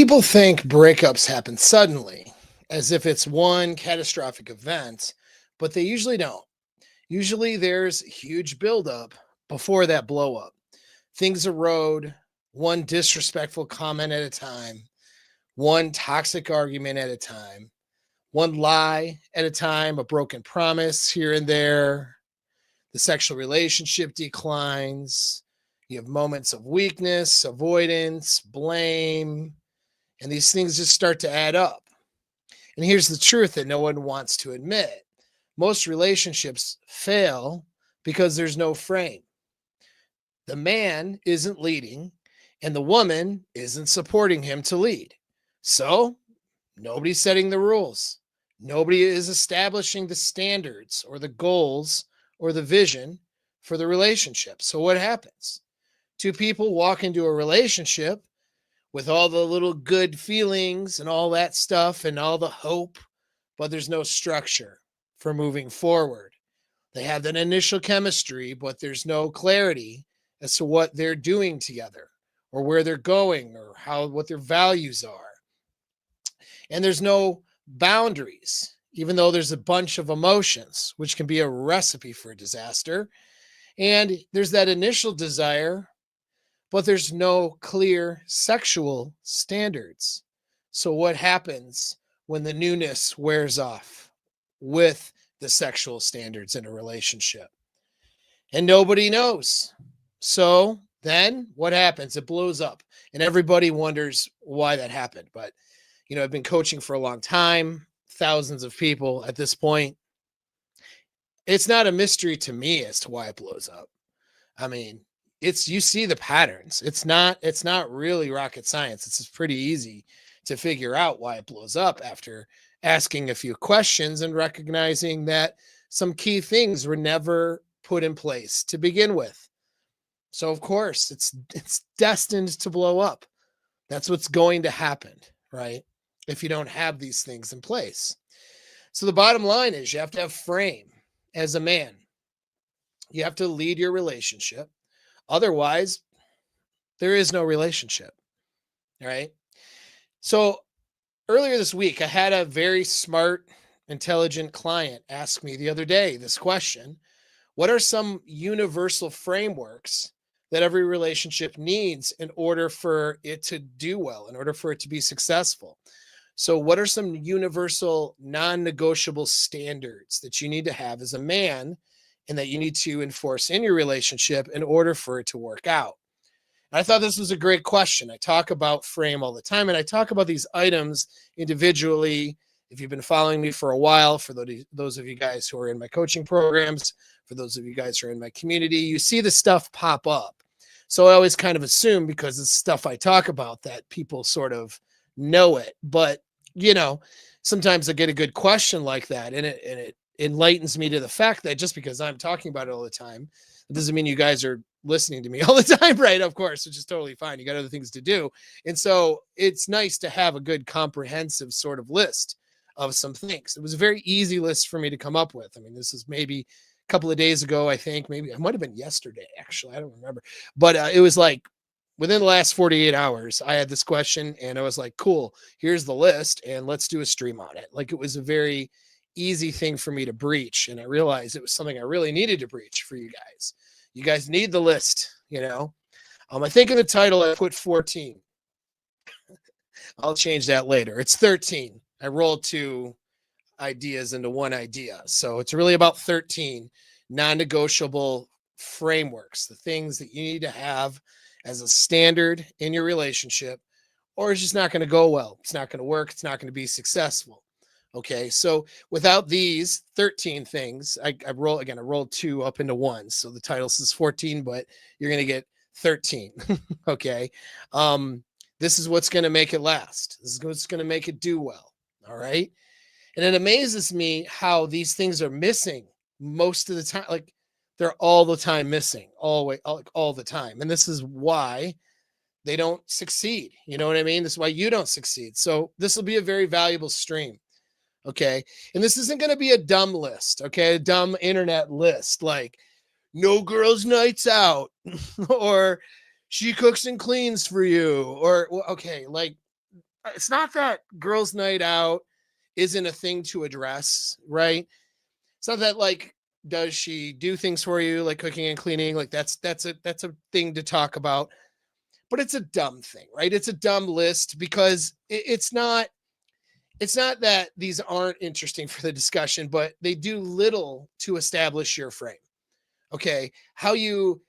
People think breakups happen suddenly, as if it's one catastrophic event, but they usually don't. Usually there's huge buildup before that blow up. Things erode one disrespectful comment at a time, one toxic argument at a time, one lie at a time, a broken promise here and there. The sexual relationship declines. You have moments of weakness, avoidance, blame, and these things just start to add up. And here's the truth that no one wants to admit: most relationships fail because there's no frame. The man isn't leading, and the woman isn't supporting him to lead. So nobody's setting the rules. Nobody is establishing the standards or the goals or the vision for the relationship. So what happens? Two people walk into a relationship with all the little good feelings and all that stuff and all the hope, but there's no structure for moving forward. They have that initial chemistry, but there's no clarity as to what they're doing together or where they're going or what their values are. And there's no boundaries, even though there's a bunch of emotions, which can be a recipe for disaster. And there's that initial desire, but there's no clear sexual standards. So what happens when the newness wears off with the sexual standards in a relationship? And nobody knows. So then what happens? It blows up and everybody wonders why that happened. But, I've been coaching for a long time, thousands of people at this point. It's not a mystery to me as to why it blows up. I mean, you see the patterns. It's not really rocket science. It's pretty easy to figure out why it blows up after asking a few questions and recognizing that some key things were never put in place to begin with. So of course, it's destined to blow up. That's what's going to happen, right? If you don't have these things in place. So the bottom line is you have to have frame as a man. You have to lead your relationship. Otherwise, there is no relationship, right? So earlier this week, I had a very smart, intelligent client ask me the other day this question: what are some universal frameworks that every relationship needs in order for it to do well, in order for it to be successful? So what are some universal non-negotiable standards that you need to have as a man and that you need to enforce in your relationship in order for it to work out? And I thought this was a great question. I talk about frame all the time, and I talk about these items individually. If you've been following me for a while, for those of you guys who are in my coaching programs, for those of you guys who are in my community, you see the stuff pop up. So I always kind of assume, because it's stuff I talk about, that people sort of know it. But, sometimes I get a good question like that, and it enlightens me to the fact that just because I'm talking about it all the time, it doesn't mean you guys are listening to me all the time, right? Of course, which is totally fine. You got other things to do. And so it's nice to have a good comprehensive sort of list of some things. It was a very easy list for me to come up with. I mean, this is maybe a couple of days ago, I think. Maybe it might have been yesterday, actually. I don't remember. But it was like within the last 48 hours, I had this question and I was like, cool, here's the list and let's do a stream on it. Like, it was a very easy thing for me to breach. And I realized it was something I really needed to breach for you guys. You guys need the list, I think in the title I put 14. I'll change that later. It's 13. I rolled 2 ideas into one idea. So it's really about 13 non-negotiable frameworks, the things that you need to have as a standard in your relationship, or it's just not going to go well. It's not going to work. It's not going to be successful. Okay. So without these 13 things, I rolled 2 up into 1. So the title says 14, but you're going to get 13. Okay. This is what's going to make it last. This is what's going to make it do well. All right. And it amazes me how these things are missing most of the time. Like, they're all the time missing, all the time. And this is why they don't succeed. You know what I mean? This is why you don't succeed. So this will be a very valuable stream. Okay. And this isn't going to be a dumb list. Okay. A dumb internet list, like no girls' nights out or she cooks and cleans for you, or okay. Like, it's not that girls' night out isn't a thing to address, right? It's not that like does she do things for you like cooking and cleaning? Like that's a thing to talk about. But it's a dumb thing, right? It's a dumb list because it's not that these aren't interesting for the discussion, but they do little to establish your frame. Okay. How you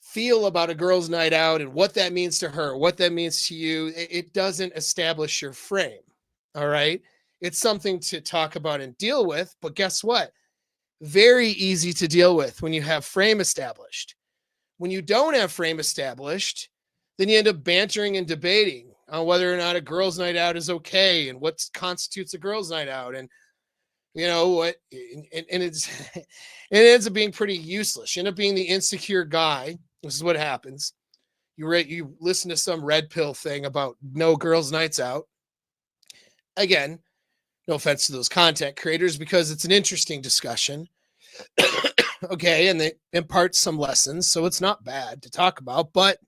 feel about a girl's night out and what that means to her, what that means to you, it doesn't establish your frame. All right. It's something to talk about and deal with. But guess what? Very easy to deal with when you have frame established. When you don't have frame established, then you end up bantering and debating on whether or not a girl's night out is okay and what constitutes a girl's night out. And you know what? And it's it ends up being pretty useless. You end up being the insecure guy. This is what happens. You listen to some red pill thing about no girls' nights out. Again, no offense to those content creators because it's an interesting discussion. Okay, and they impart some lessons, so it's not bad to talk about, but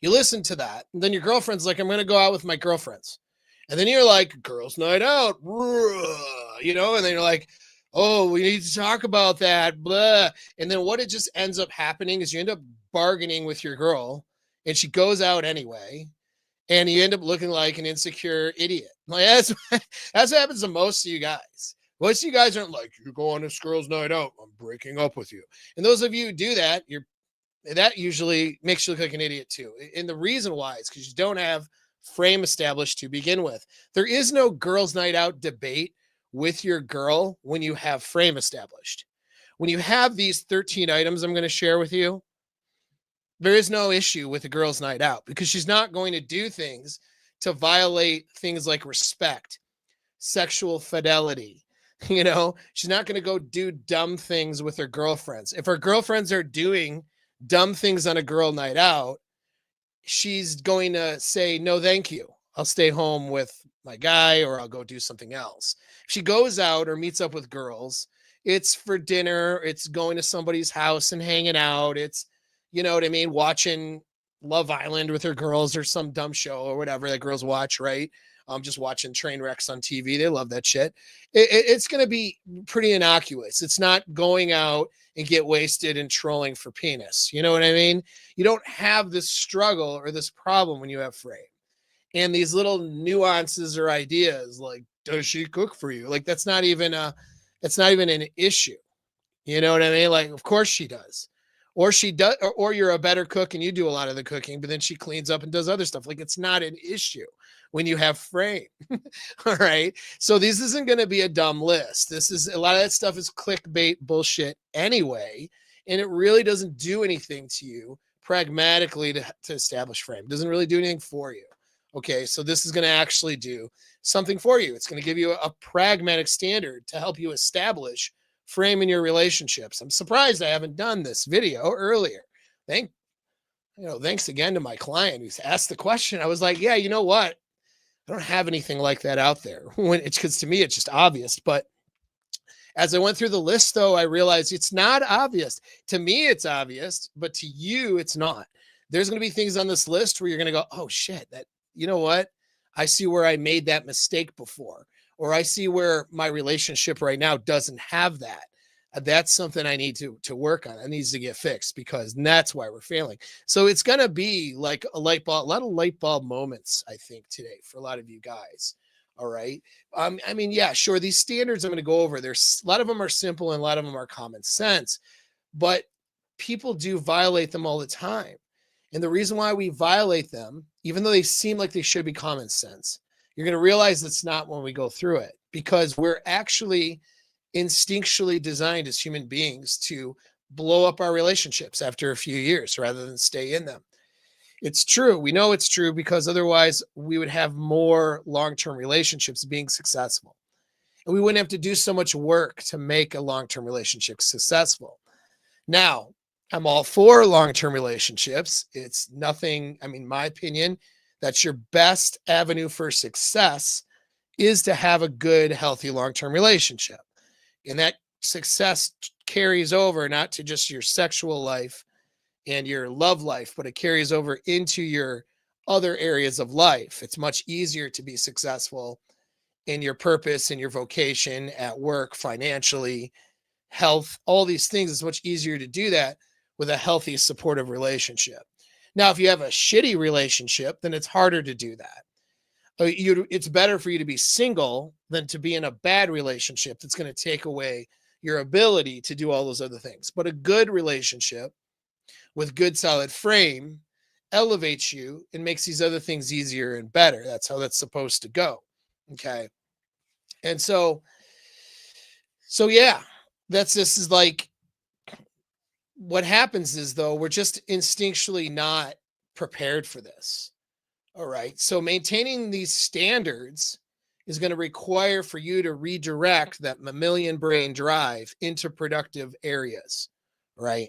you listen to that, and then your girlfriend's like, I'm going to go out with my girlfriends. And then you're like, girls' night out, you know, and then you're like, oh, we need to talk about that, blah. And then what it just ends up happening is you end up bargaining with your girl, and she goes out anyway, and you end up looking like an insecure idiot. Like that's what happens to most of you guys. Most of you guys aren't like, you go on this girl's night out, I'm breaking up with you. And those of you who do that, that usually makes you look like an idiot too. And the reason why is because you don't have frame established to begin with. There is no girls' night out debate with your girl when you have frame established. When you have these 13 items I'm going to share with you, there is no issue with a girl's night out because she's not going to do things to violate things like respect, sexual fidelity. You know, she's not going to go do dumb things with her girlfriends. If her girlfriends are doing dumb things on a girl night out, she's going to say, no, thank you. I'll stay home with my guy or I'll go do something else. If she goes out or meets up with girls, it's for dinner. It's going to somebody's house and hanging out. It's, you know what I mean? Watching Love Island with her girls or some dumb show or whatever that girls watch, right? Just watching train wrecks on TV. They love that shit. It's going to be pretty innocuous. It's not going out and get wasted and trolling for penis. You know what I mean? You don't have this struggle or this problem when you have frame. And these little nuances or ideas like, does she cook for you? Like that's not even an issue. You know what I mean? Like, of course she does. Or she does, or you're a better cook and you do a lot of the cooking, but then she cleans up and does other stuff. Like it's not an issue when you have frame. All right. So this isn't going to be a dumb list. This is a lot of that stuff is clickbait bullshit anyway. And it really doesn't do anything to you pragmatically to establish frame. It doesn't really do anything for you. Okay. So this is going to actually do something for you. It's going to give you a pragmatic standard to help you establish frame in your relationships. I'm surprised I haven't done this video earlier. Thanks again to my client who's asked the question. I was like, yeah, you know what? I don't have anything like that out there. When it's because to me, it's just obvious. But as I went through the list, though, I realized it's not obvious. To me, it's obvious, but to you, it's not. There's going to be things on this list where you're going to go, oh, shit, you know what? I see where I made that mistake before. Or I see where my relationship right now doesn't have that. That's something I need to work on. It needs to get fixed because that's why we're failing. So it's going to be like a lot of light bulb moments, I think, today for a lot of you guys. All right. I mean, yeah, sure. These standards I'm going to go over, there's a lot of them are simple and a lot of them are common sense, but people do violate them all the time. And the reason why we violate them, even though they seem like they should be common sense, you're going to realize it's not when we go through it because we're actually instinctually designed as human beings to blow up our relationships after a few years rather than stay in them. It's true. We know it's true because otherwise we would have more long-term relationships being successful. And we wouldn't have to do so much work to make a long-term relationship successful. Now, I'm all for long-term relationships. It's nothing, my opinion, that's your best avenue for success is to have a good, healthy, long-term relationship. And that success carries over not to just your sexual life and your love life, but it carries over into your other areas of life. It's much easier to be successful in your purpose, in your vocation, at work, financially, health, all these things. It's much easier to do that with a healthy, supportive relationship. Now, if you have a shitty relationship, then it's harder to do that. It's better for you to be single than to be in a bad relationship that's going to take away your ability to do all those other things. But a good relationship with good solid frame elevates you and makes these other things easier and better. That's how that's supposed to go. Okay. And so yeah, this is like, what happens is, though, we're just instinctually not prepared for this. All right. So maintaining these standards is going to require for you to redirect that mammalian brain drive into productive areas. Right.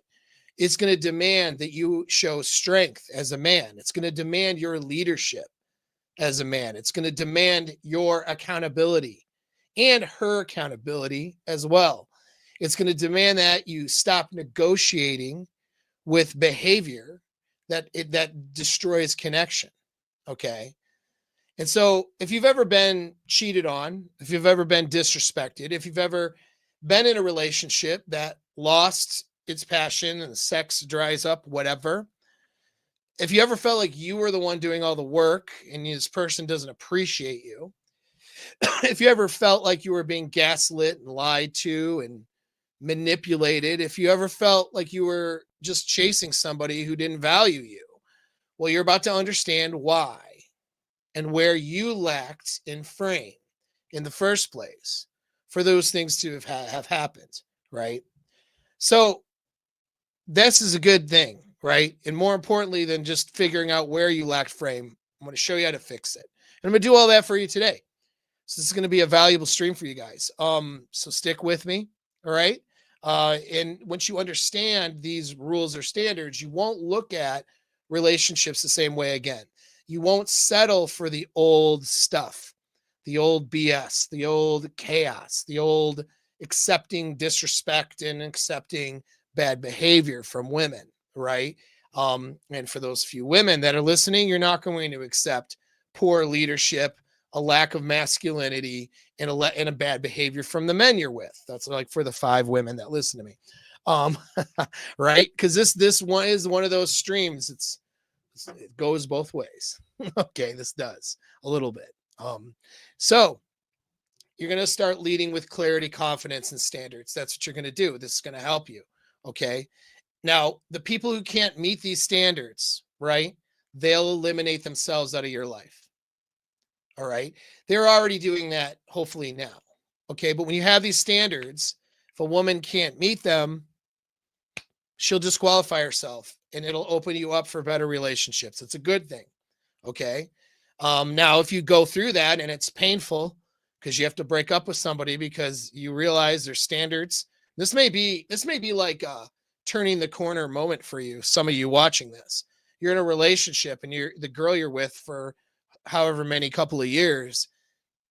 It's going to demand that you show strength as a man. It's going to demand your leadership as a man. It's going to demand your accountability and her accountability as well. It's going to demand that you stop negotiating with behavior that destroys connection. Okay. And so if you've ever been cheated on, if you've ever been disrespected, if you've ever been in a relationship that lost its passion and the sex dries up, whatever, if you ever felt like you were the one doing all the work and this person doesn't appreciate you, if you ever felt like you were being gaslit and lied to and manipulated, if you ever felt like you were just chasing somebody who didn't value you, well, you're about to understand why and where you lacked in frame in the first place for those things to have happened, right? So this is a good thing, right? And more importantly than just figuring out where you lacked frame, I'm going to show you how to fix it. And I'm going to do all that for you today. So this is going to be a valuable stream for you guys. So stick with me, all right? And once you understand these rules or standards, you won't look at relationships the same way again. You won't settle for the old stuff, the old BS, the old chaos, the old accepting disrespect and accepting bad behavior from women, right? And for those few women that are listening, you're not going to accept poor leadership, a lack of masculinity, and a bad behavior from the men you're with. That's like for the 5 women that listen to me, right? Because this one is one of those streams. It goes both ways. Okay, this does a little bit. So you're going to start leading with clarity, confidence, and standards. That's what you're going to do. This is going to help you. Okay. Now, the people who can't meet these standards, right, they'll eliminate themselves out of your life. All right. They're already doing that, hopefully now. Okay. But when you have these standards, if a woman can't meet them, she'll disqualify herself and it'll open you up for better relationships. It's a good thing. Okay. Now, if you go through that and it's painful because you have to break up with somebody because you realize their standards, this may be like a turning the corner moment for you. Some of you watching this, you're in a relationship and the girl you're with for however many couple of years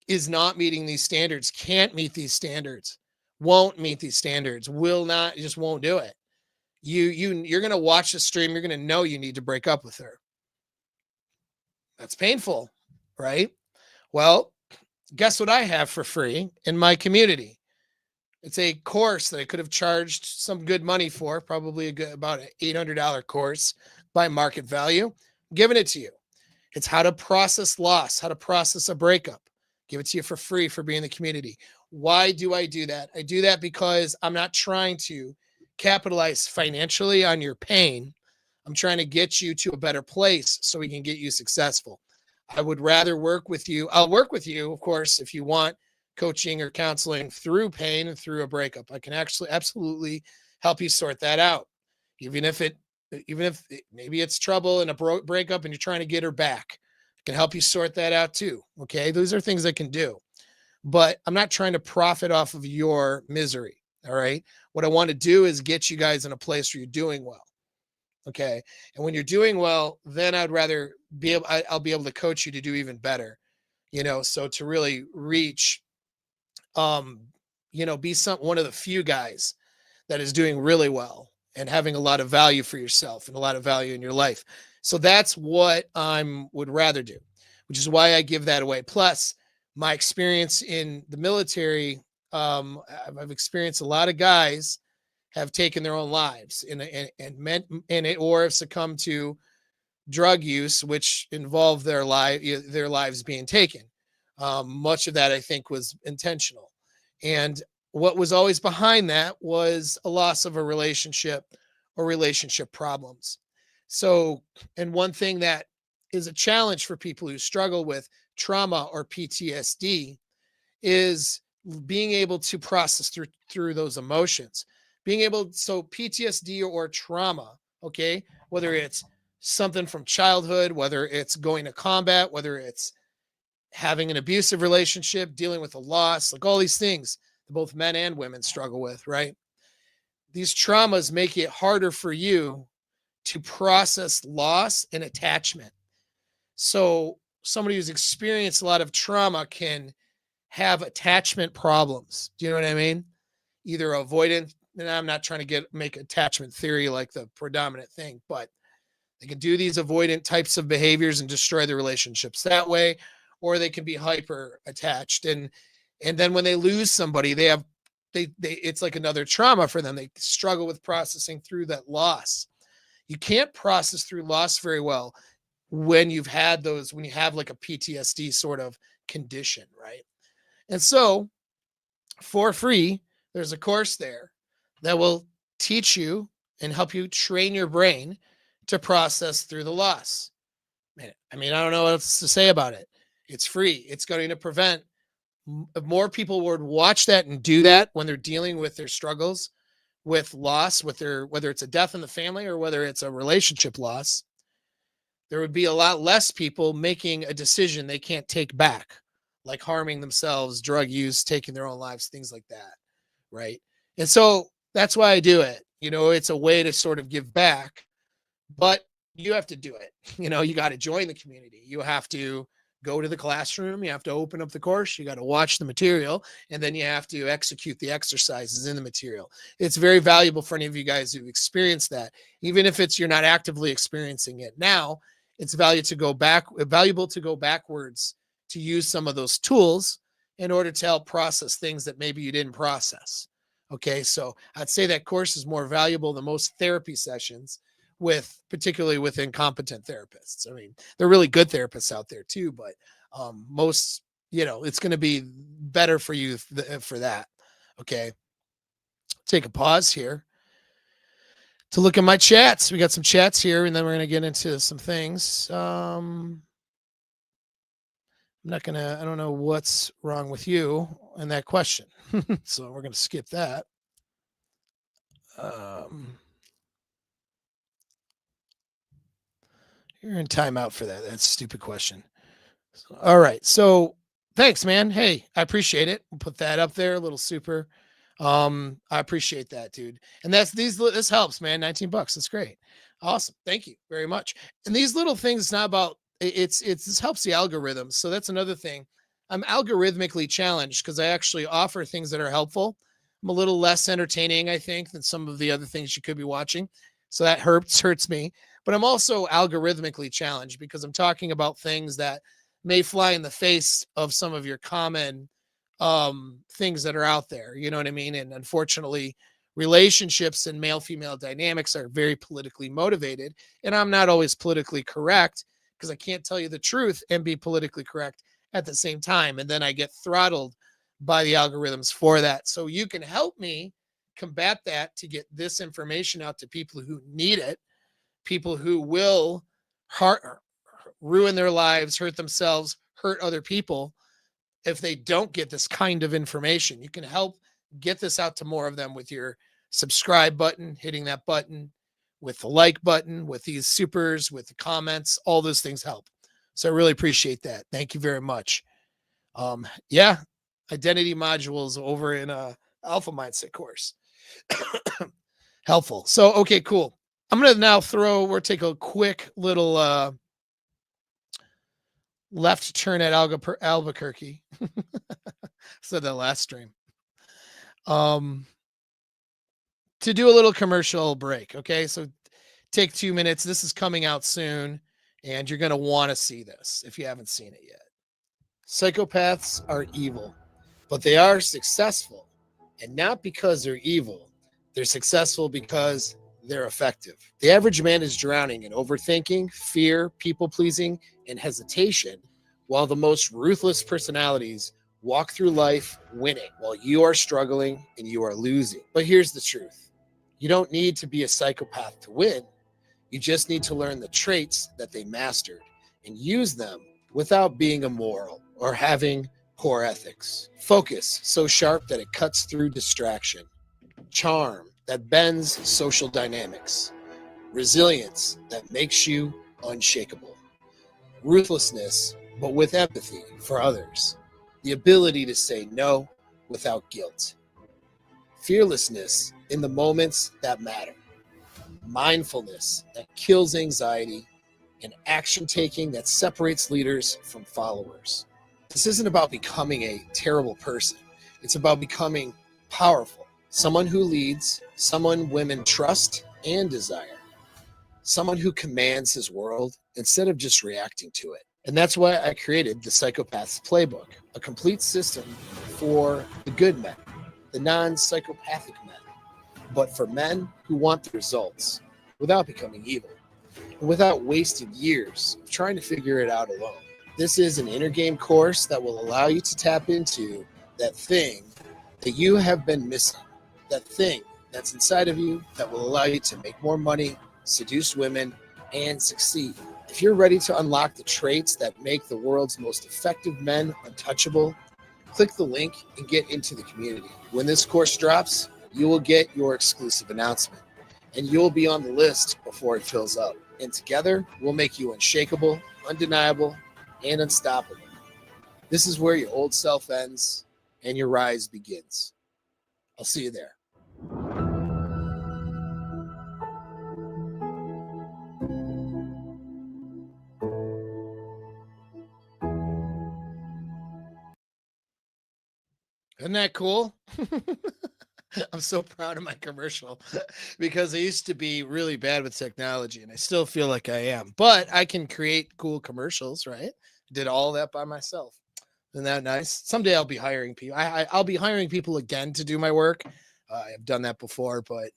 is not meeting these standards, can't meet these standards, won't meet these standards, will not, just won't do it. You're going to watch the stream. You're going to know you need to break up with her. That's painful, right? Well, guess what I have for free in my community? It's a course that I could have charged some good money for, probably about an $800 course by market value. I'm giving it to you. It's how to process loss, how to process a breakup. Give it to you for free for being in the community. Why do I do that? I do that because I'm not trying to capitalize financially on your pain. I'm trying to get you to a better place so we can get you successful. I would rather work with you. I'll work with you, of course, if you want coaching or counseling through pain and through a breakup. I can actually absolutely help you sort that out. Even if maybe it's trouble and a breakup and you're trying to get her back, I can help you sort that out too. Okay. Those are things I can do, but I'm not trying to profit off of your misery. All right. What I want to do is get you guys in a place where you're doing well. Okay. And when you're doing well, then I'll be able to coach you to do even better, so to really reach, be one of the few guys that is doing really well and having a lot of value for yourself and a lot of value in your life. So that's what I would rather do, which is why I give that away. Plus, my experience in the military, I've experienced a lot of guys have taken their own lives and meant in it, or have succumbed to drug use, which involved their lives being taken. Much of that, I think, was intentional, and what was always behind that was a loss of a relationship or relationship problems. So, and one thing that is a challenge for people who struggle with trauma or PTSD is being able to process through those emotions. Being able, so PTSD or trauma, okay, whether it's something from childhood, whether it's going to combat, whether it's having an abusive relationship, dealing with a loss, like all these things that both men and women struggle with, right? These traumas make it harder for you to process loss and attachment. So somebody who's experienced a lot of trauma can have attachment problems. Do you know what I mean? Either avoidant, and I'm not trying to make attachment theory like the predominant thing, but they can do these avoidant types of behaviors and destroy the relationships that way, or they can be hyper attached. And then when they lose somebody, they it's like another trauma for them. They struggle with processing through that loss. You can't process through loss very well when you have like a PTSD sort of condition, right? And so for free, there's a course there that will teach you and help you train your brain to process through the loss. Man, I mean, I don't know what else to say about it. It's free. It's going to prevent more people would watch that and do that when they're dealing with their struggles with loss, whether it's a death in the family or whether it's a relationship loss. There would be a lot less people making a decision they can't take back, like harming themselves, drug use, taking their own lives, things like that, right? And so that's why I do it. It's a way to sort of give back, but you have to do it. You got to join the community. You have to go to the classroom. You have to open up the course. You got to watch the material, and then you have to execute the exercises in the material. It's very valuable for any of you guys who've experienced that. Even if you're not actively experiencing it now, it's valuable to go backwards to use some of those tools in order to help process things that maybe you didn't process. Okay, so I'd say that course is more valuable than most therapy sessions, particularly with incompetent therapists. I mean, there are really good therapists out there too, but most, it's going to be better for you for that. Okay, take a pause here to look at my chats. We got some chats here, and then we're going to get into some things. I don't know what's wrong with you in that question. So we're going to skip that. You're in timeout for that. That's a stupid question. All right. So thanks, man. Hey, I appreciate it. We'll put that up there, a little super. I appreciate that, dude. And this helps, man. $19. That's great. Awesome. Thank you very much. And these little things, it's not about this helps the algorithms. So that's another thing. I'm algorithmically challenged because I actually offer things that are helpful. I'm a little less entertaining, I think, than some of the other things you could be watching. So that hurts me. But I'm also algorithmically challenged because I'm talking about things that may fly in the face of some of your common things that are out there. You know what I mean? And unfortunately, relationships and male-female dynamics are very politically motivated. And I'm not always politically correct because I can't tell you the truth and be politically correct at the same time. And then I get throttled by the algorithms for that. So you can help me combat that to get this information out to people who need it, people who will ruin their lives, hurt themselves, hurt other people if they don't get this kind of information. You can help get this out to more of them with your subscribe button, hitting that button, with the like button, with these supers, with the comments. All those things help. So I really appreciate that. Thank you very much. Yeah, identity modules over in Alpha Mindset course. Helpful. So, okay, cool. I'm going to now take a quick little left turn at Albuquerque. Said that last stream. To do a little commercial break. Okay. So Take 2 minutes. This is coming out soon, and you're going to want to see this if you haven't seen it yet. Psychopaths are evil, but they are successful. And not because they're evil, they're successful because they're effective. The average man is drowning in overthinking, fear, people pleasing, and hesitation, while the most ruthless personalities walk through life winning while you are struggling and you are losing. But here's the truth: you don't need to be a psychopath to win. You just need to learn the traits that they mastered and use them without being immoral or having poor ethics. Focus so sharp that it cuts through distraction. Charm that bends social dynamics. Resilience that makes you unshakable. Ruthlessness, but with empathy for others. The ability to say no without guilt. Fearlessness in the moments that matter. Mindfulness that kills anxiety, and action taking that separates leaders from followers. This isn't about becoming a terrible person. It's about becoming powerful. Someone who leads, someone women trust and desire, someone who commands his world instead of just reacting to it. And that's why I created the Psychopath's Playbook, a complete system for the good men, the non-psychopathic men, but for men who want the results without becoming evil and without wasting years of trying to figure it out alone. This is an inner game course that will allow you to tap into that thing that you have been missing, that thing that's inside of you that will allow you to make more money, seduce women, and succeed. If you're ready to unlock the traits that make the world's most effective men untouchable, click the link and get into the community. When this course drops, you will get your exclusive announcement, and you'll be on the list before it fills up. And together, we'll make you unshakable, undeniable, and unstoppable. This is where your old self ends and your rise begins. I'll see you there. Isn't that cool? I'm so proud of my commercial because I used to be really bad with technology and I still feel like I am, but I can create cool commercials, right? Did all that by myself. Isn't that nice? Someday I'll be hiring people. I'll be hiring people again to do my work. I've done that before, but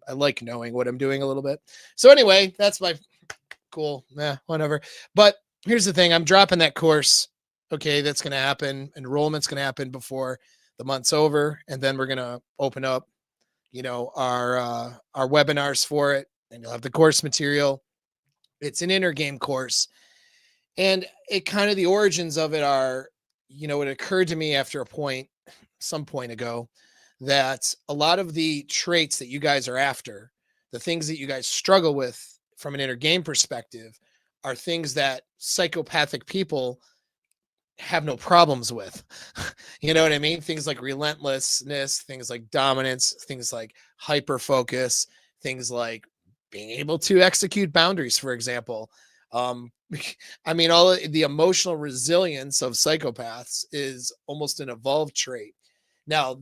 I like knowing what I'm doing a little bit. So anyway, that's my cool. Whatever. But here's the thing: I'm dropping that course. Okay, that's going to happen. Enrollment's going to happen before the month's over, and then we're going to open up, our webinars for it, and you'll have the course material. It's an inner game course, and it kind of the origins of it are, it occurred to me after some point ago, that a lot of the traits that you guys are after, the things that you guys struggle with from an inner game perspective, are things that psychopathic people have no problems with. You know what I mean? Things like relentlessness, things like dominance, things like hyper focus, things like being able to execute boundaries, for example. I mean, all the emotional resilience of psychopaths is almost an evolved trait. Now,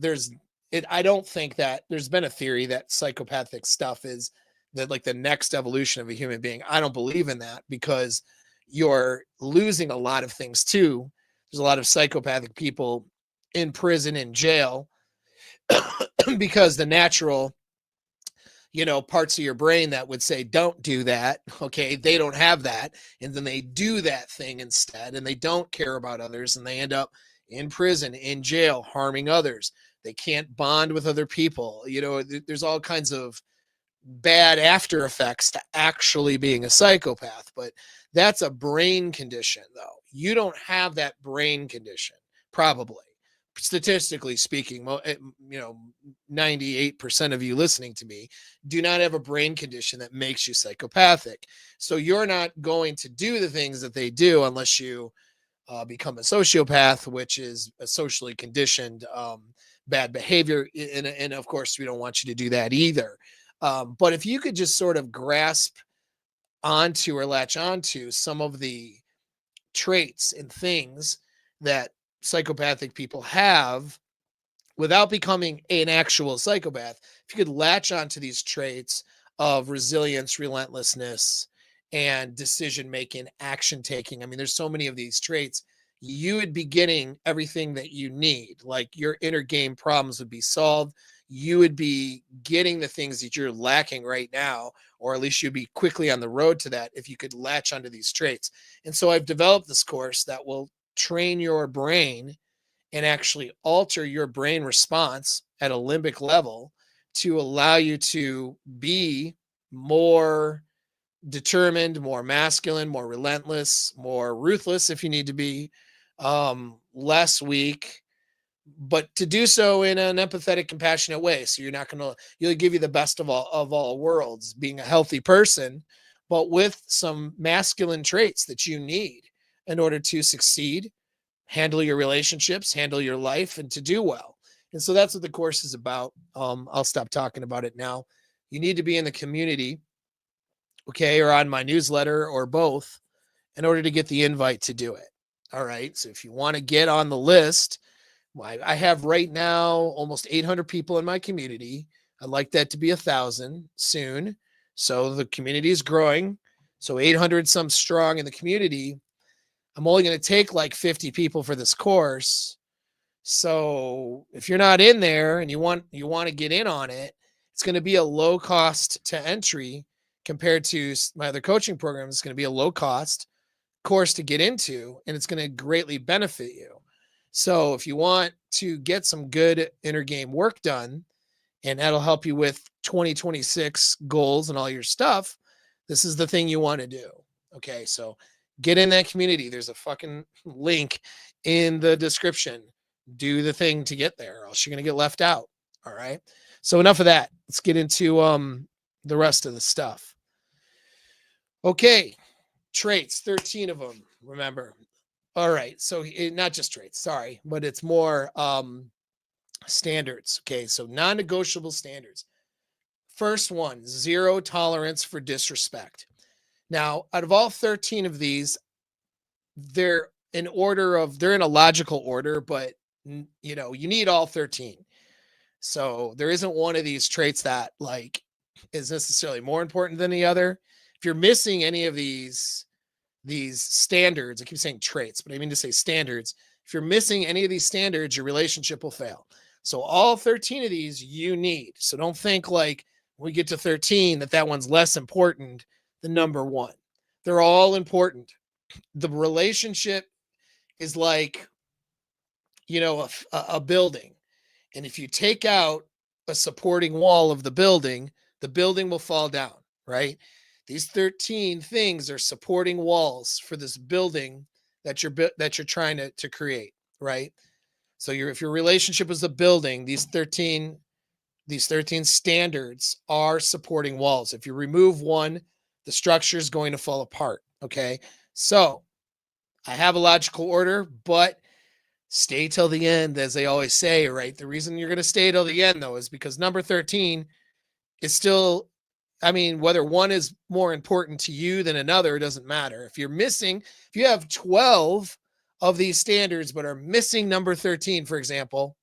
I don't think that there's been a theory that psychopathic stuff is that like the next evolution of a human being. I don't believe in that because you're losing a lot of things too. There's a lot of psychopathic people in prison, in jail, because the natural, parts of your brain that would say, don't do that. Okay. They don't have that. And then they do that thing instead, and they don't care about others. And they end up in prison, in jail, harming others. They can't bond with other people. There's all kinds of bad after effects to actually being a psychopath, but that's a brain condition though. You don't have that brain condition, probably. Statistically speaking, 98% of you listening to me do not have a brain condition that makes you psychopathic. So you're not going to do the things that they do unless you become a sociopath, which is a socially conditioned bad behavior. And of course, we don't want you to do that either. But if you could just sort of grasp onto or latch onto some of the traits and things that psychopathic people have without becoming an actual psychopath, if you could latch onto these traits, of resilience, relentlessness, and decision making, action taking. I mean, there's so many of these traits. You would be getting everything that you need. Like your inner game problems would be solved. You would be getting the things that you're lacking right now, or at least you'd be quickly on the road to that if you could latch onto these traits. And so I've developed this course that will train your brain and actually alter your brain response at a limbic level to allow you to be more determined, more masculine, more relentless, more ruthless if you need to be, less weak, but to do so in an empathetic, compassionate way. So you're not going to, you'll give you the best of all worlds, being a healthy person, but with some masculine traits that you need in order to succeed, handle your relationships, handle your life, and to do well. And so that's what the course is about. I'll stop talking about it now. You need to be in the community, okay, or on my newsletter or both in order to get the invite to do it. All right. So if you want to get on the list, I have right now almost 800 people in my community. I'd like that to be 1,000 soon. So the community is growing. So 800 some strong in the community. I'm only going to take like 50 people for this course. So if you're not in there and you want to get in on it, it's going to be a low cost to entry compared to my other coaching programs. It's going to be a low cost course to get into, and it's going to greatly benefit you. So if you want to get some good inner game work done, and that'll help you with 2026 goals and all your stuff, this is the thing you want to do. Okay, so get in that community. There's a fucking link in the description. Do the thing to get there, or else you're going to get left out. All right. So enough of that. Let's get into the rest of the stuff. Okay. Traits, 13 of them, remember. All right. So not just traits, sorry, but it's more standards. Okay. So non-negotiable standards. First one, 0 tolerance for disrespect. Now, out of all 13 of these, they're in a logical order, but you know, you need all 13. So there isn't one of these traits that like is necessarily more important than the other. If you're missing any of these standards, I keep saying traits, but I mean to say standards. If you're missing any of these standards, your relationship will fail. So all 13 of these you need. So don't think like when we get to 13 that one's less important than number 1. They're all important. The relationship is like, you know, a building. And if you take out a supporting wall of the building will fall down, right? These 13 things are supporting walls for this building that you're trying to create, right? So if your relationship is a building, these 13 standards are supporting walls. If you remove one, the structure is going to fall apart, okay? So I have a logical order, but stay till the end, as they always say, right? The reason you're going to stay till the end, though, is because number 13 is still, I mean, whether one is more important to you than another, it doesn't matter. If you have 12 of these standards, but are missing number 13, for example,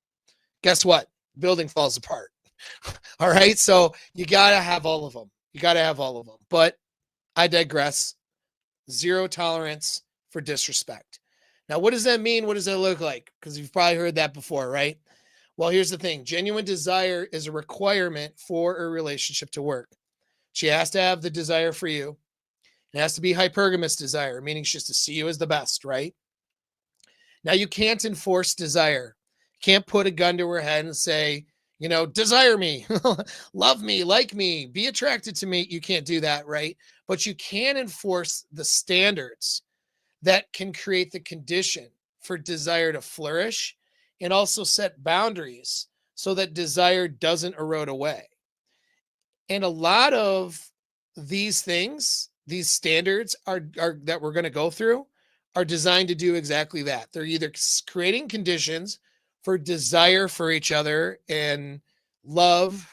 guess what? Building falls apart. All right. So you got to have all of them. But I digress. 0 tolerance for disrespect. Now, what does that mean? What does that look like? Because you've probably heard that before, right? Well, here's the thing. Genuine desire is a requirement for a relationship to work. She has to have the desire for you. It has to be hypergamous desire, meaning she has to see you as the best, right? Now, you can't enforce desire. You can't put a gun to her head and say, you know, desire me, love me, like me, be attracted to me. You can't do that, right? But you can enforce the standards that can create the condition for desire to flourish, and also set boundaries so that desire doesn't erode away. And a lot of these things, these standards are that we're going to go through are designed to do exactly that. They're either creating conditions for desire for each other and love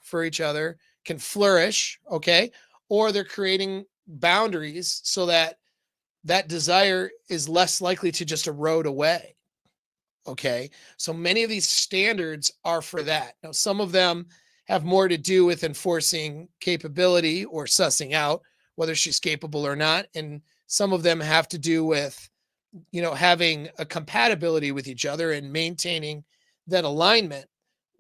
for each other can flourish, okay? Or they're creating boundaries so that desire is less likely to just erode away. Okay. So many of these standards are for that. Now, some of them have more to do with enforcing capability or sussing out whether she's capable or not. And some of them have to do with, having a compatibility with each other and maintaining that alignment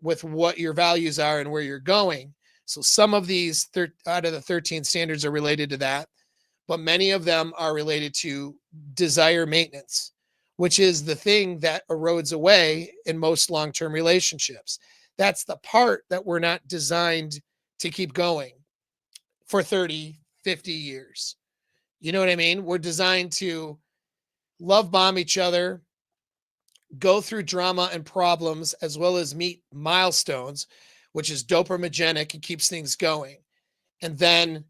with what your values are and where you're going. So some of these out of the 13 standards are related to that, but many of them are related to desire maintenance, which is the thing that erodes away in most long-term relationships. That's the part that we're not designed to keep going for 30, 50 years. You know what I mean? We're designed to love bomb each other, go through drama and problems, as well as meet milestones, which is dopaminergic and keeps things going. And then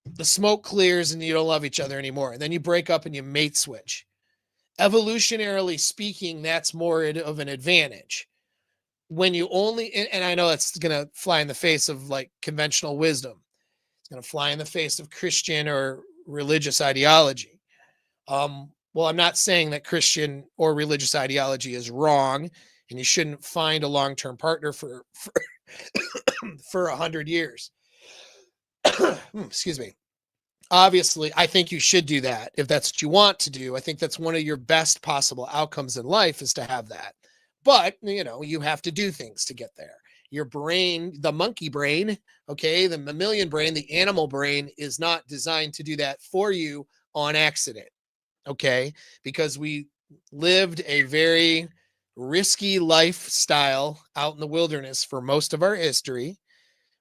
the smoke clears and you don't love each other anymore. And then you break up and you mate switch. Evolutionarily speaking, that's more of an advantage. When you only, and I know that's going to fly in the face of like conventional wisdom. It's going to fly in the face of Christian or religious ideology. Well, I'm not saying that Christian or religious ideology is wrong and you shouldn't find a long-term partner for 100 years. Excuse me. Obviously, I think you should do that if that's what you want to do. I think that's one of your best possible outcomes in life is to have that. But, you have to do things to get there. Your brain, the monkey brain, okay, the mammalian brain, the animal brain is not designed to do that for you on accident, okay? Because we lived a very risky lifestyle out in the wilderness for most of our history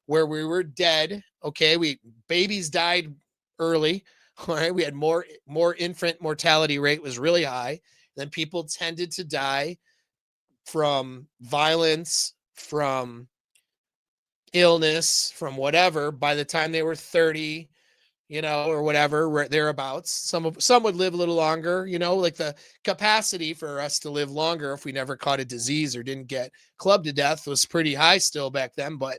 where we were dead, okay? Babies died early, all right? We had more infant mortality rate was really high. Then people tended to die from violence, from illness, from whatever by the time they were 30, or whatever, thereabouts. Some would live a little longer, like the capacity for us to live longer if we never caught a disease or didn't get clubbed to death was pretty high still back then, but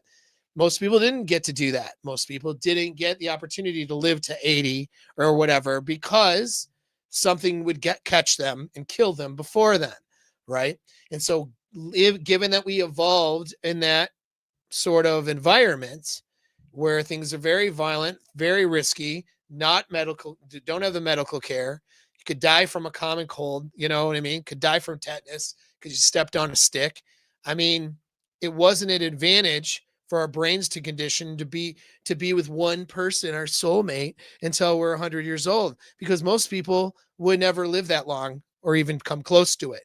most people didn't get to do that. Most people didn't get the opportunity to live to 80 or whatever because something would catch them and kill them before then, right? And so given that we evolved in that sort of environment where things are very violent, very risky, not medical, don't have the medical care. You could die from a common cold, you know what I mean? Could die from tetanus because you stepped on a stick. I mean, it wasn't an advantage for our brains to condition to be with one person, our soulmate, until we're 100 years old, because most people would never live that long or even come close to it.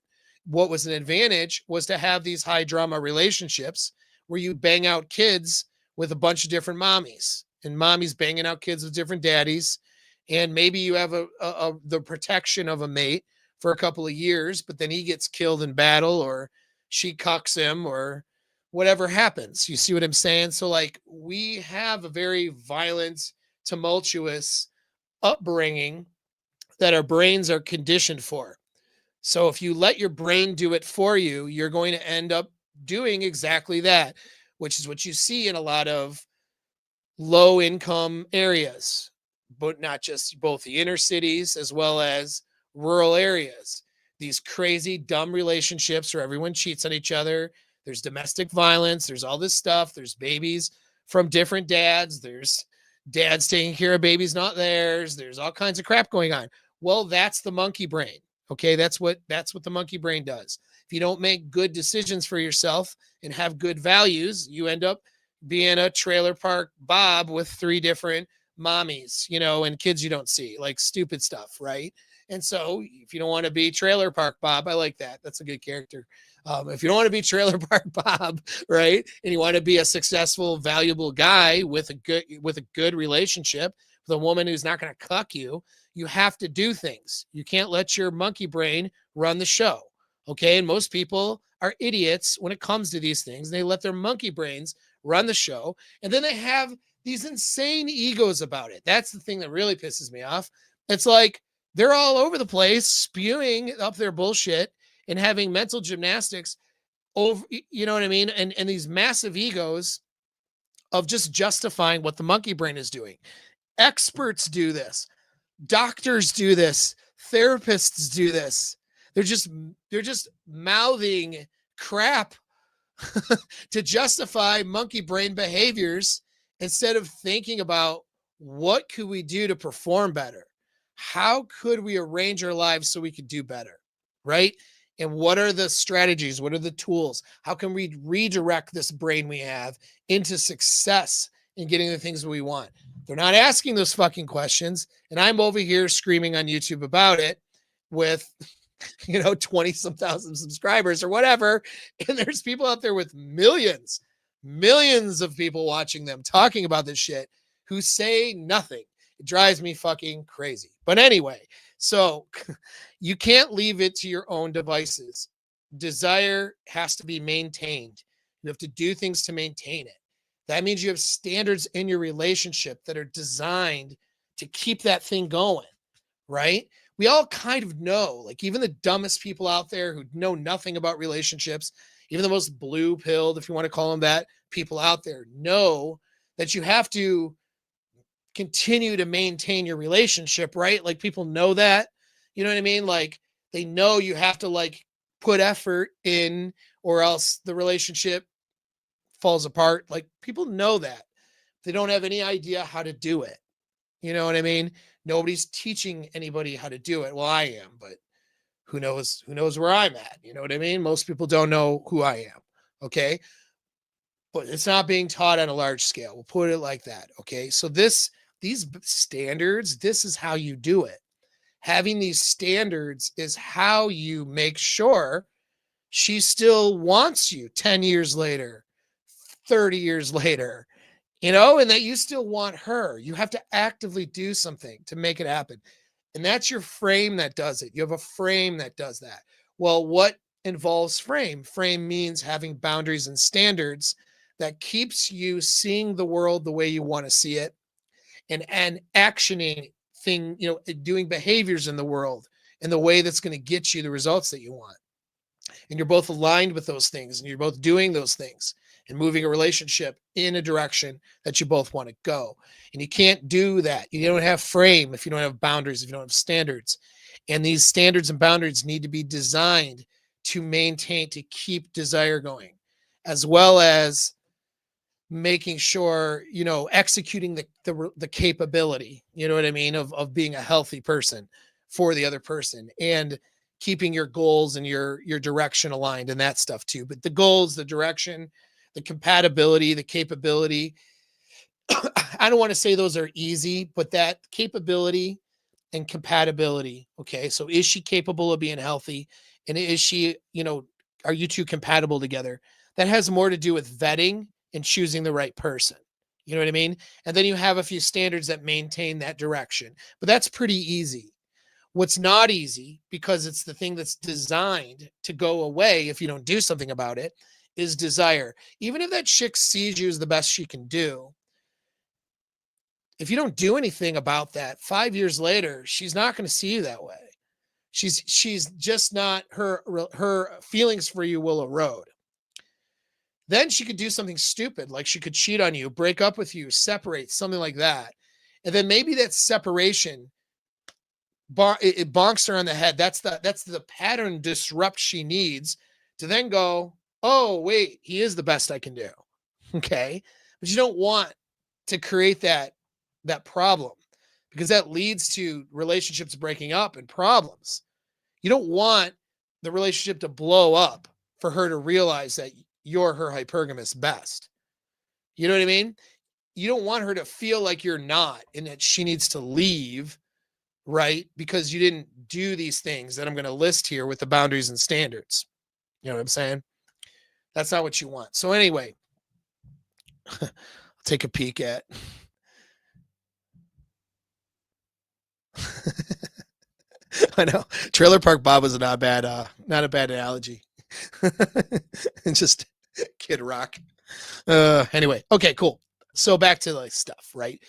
What was an advantage was to have these high drama relationships where you bang out kids with a bunch of different mommies, and mommies banging out kids with different daddies. And maybe you have the protection of a mate for a couple of years, but then he gets killed in battle or she cucks him or whatever happens. You see what I'm saying? So like we have a very violent, tumultuous upbringing that our brains are conditioned for. So if you let your brain do it for you, you're going to end up doing exactly that, which is what you see in a lot of low income areas, but not just both the inner cities as well as rural areas. These crazy, dumb relationships where everyone cheats on each other. There's domestic violence. There's all this stuff. There's babies from different dads. There's dads taking care of babies not theirs. There's all kinds of crap going on. Well, that's the monkey brain. Okay, that's what the monkey brain does. If you don't make good decisions for yourself and have good values, you end up being a trailer park Bob with 3 different mommies, and kids you don't see, like stupid stuff, right? And so if you don't want to be trailer park Bob, I like that. That's a good character. If you don't want to be trailer park Bob, right, and you want to be a successful, valuable guy with a good relationship with a woman who's not going to cuck you, you have to do things. You can't let your monkey brain run the show. Okay. And most people are idiots when it comes to these things. They let their monkey brains run the show. And then they have these insane egos about it. That's the thing that really pisses me off. It's like they're all over the place spewing up their bullshit and having mental gymnastics over, you know what I mean? And these massive egos of just justifying what the monkey brain is doing. Experts do this. Doctors do this. Therapists do this. They're just mouthing crap to justify monkey brain behaviors instead of thinking about what could we do to perform better? How could we arrange our lives so we could do better? Right? And what are the strategies? What are the tools? How can we redirect this brain we have into success in getting the things we want? They're not asking those fucking questions. And I'm over here screaming on YouTube about it with 20 some thousand subscribers or whatever. And there's people out there with millions of people watching them talking about this shit who say nothing. It drives me fucking crazy. But anyway, so you can't leave it to your own devices. Desire has to be maintained. You have to do things to maintain it. That means you have standards in your relationship that are designed to keep that thing going, right? We all kind of know, like even the dumbest people out there who know nothing about relationships, even the most blue pilled, if you want to call them that, people out there know that you have to continue to maintain your relationship, right? Like people know that, you know what I mean? Like they know you have to like put effort in or else the relationship falls apart. Like people know that. They don't have any idea how to do it. You know what I mean? Nobody's teaching anybody how to do it. Well, I am, but who knows where I'm at? You know what I mean? Most people don't know who I am. Okay. But it's not being taught on a large scale. We'll put it like that. Okay. So these standards, this is how you do it. Having these standards is how you make sure she still wants you 10 years later, 30 years later, and that you still want her. You have to actively do something to make it happen. And that's your frame that does it. You have a frame that does that. Well, what involves frame? Frame means having boundaries and standards that keeps you seeing the world the way you want to see it and actioning doing behaviors in the world in the way that's going to get you the results that you want. And you're both aligned with those things and you're both doing those things and moving a relationship in a direction that you both want to go. And you can't do that. You don't have frame if you don't have boundaries, if you don't have standards. And these standards and boundaries need to be designed to maintain, to keep desire going, as well as making sure, executing the capability, you know what I mean, of being a healthy person for the other person and keeping your goals and your direction aligned and that stuff too. But the goals, the direction, the compatibility, the capability, I don't want to say those are easy, but that capability and compatibility. Okay. So is she capable of being healthy? And is she, are you two compatible together? That has more to do with vetting and choosing the right person. You know what I mean? And then you have a few standards that maintain that direction, but that's pretty easy. What's not easy, because it's the thing that's designed to go away if you don't do something about it, is desire. Even if that chick sees you as the best she can do, if you don't do anything about that, 5 years later, she's not going to see you that way. She's just not, her feelings for you will erode. Then she could do something stupid, like she could cheat on you, break up with you, separate, something like that. And then maybe that separation, it bonks her on the head. That's the pattern disrupt she needs to then go, oh, wait, he is the best I can do. Okay. But you don't want to create that problem, because that leads to relationships breaking up and problems. You don't want the relationship to blow up for her to realize that you're her hypergamous best. You know what I mean? You don't want her to feel like you're not and that she needs to leave, right? Because you didn't do these things that I'm going to list here with the boundaries and standards. You know what I'm saying? That's not what you want. So anyway, I'll take a peek at. I know Trailer Park Bob was not a bad analogy. Just Kid Rock. Anyway, okay, cool. So back to like stuff, right?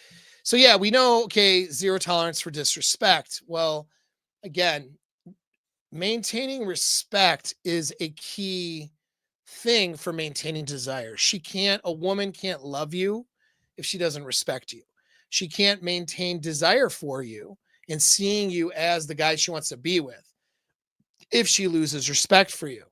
So yeah, we know, okay, zero tolerance for disrespect. Well, again, maintaining respect is a key thing for maintaining desire. A woman can't love you if she doesn't respect you. She can't maintain desire for you and seeing you as the guy she wants to be with if she loses respect for you.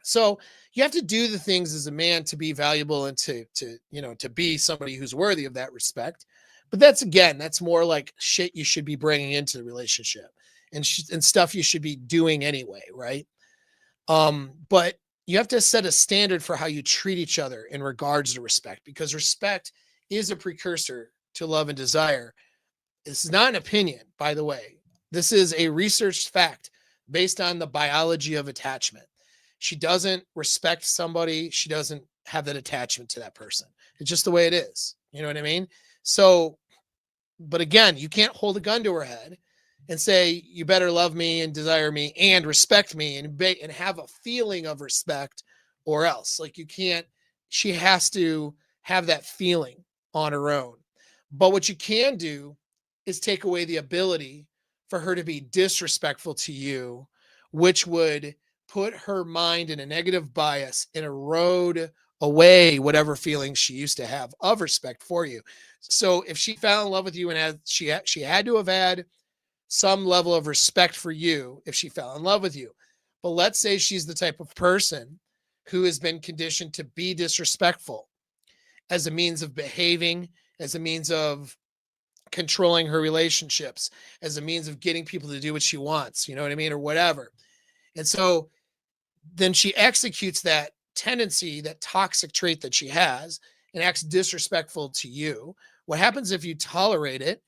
So you have to do the things as a man to be valuable and to be somebody who's worthy of that respect. But that's more like shit you should be bringing into the relationship and stuff you should be doing anyway, right? But you have to set a standard for how you treat each other in regards to respect, because respect is a precursor to love and desire. This is not an opinion, by the way. This is a researched fact based on the biology of attachment. She doesn't respect somebody, she doesn't have that attachment to that person. It's just the way it is. You know what I mean? So, but again, you can't hold a gun to her head and say, you better love me and desire me and respect me and have a feeling of respect, or else. Like, you can't, she has to have that feeling on her own. But what you can do is take away the ability for her to be disrespectful to you, which would put her mind in a negative bias and erode away whatever feelings she used to have of respect for you. So if she fell in love with you and she had to have had some level of respect for you if she fell in love with you. But let's say she's the type of person who has been conditioned to be disrespectful as a means of behaving, as a means of controlling her relationships, as a means of getting people to do what she wants, you know what I mean, or whatever. And so then she executes that tendency, that toxic trait that she has, and acts disrespectful to you. What happens if you tolerate it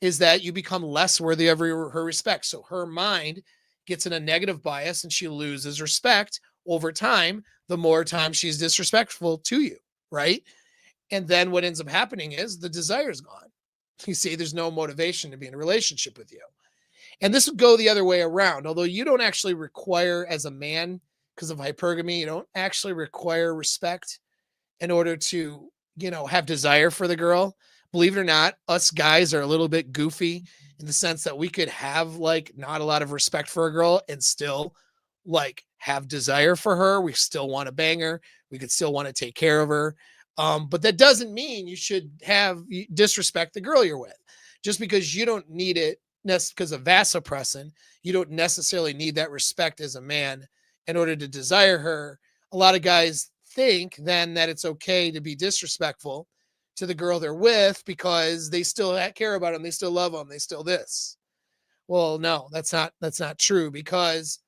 is that you become less worthy of her respect. So her mind gets in a negative bias and she loses respect over time, the more time she's disrespectful to you, right? And then what ends up happening is the desire is gone. You see, there's no motivation to be in a relationship with you. And this would go the other way around. Although you don't actually require, as a man, because of hypergamy, you don't actually require respect in order to, have desire for the girl. Believe it or not, us guys are a little bit goofy in the sense that we could have like not a lot of respect for a girl and still like have desire for her. We still want to bang her. We could still want to take care of her. But that doesn't mean you should disrespect the girl you're with. Just because you don't need it because of vasopressin, you don't necessarily need that respect as a man in order to desire her. A lot of guys think then that it's okay to be disrespectful to the girl they're with because they still care about them, they still love them, they still this. Well, no, that's not true, because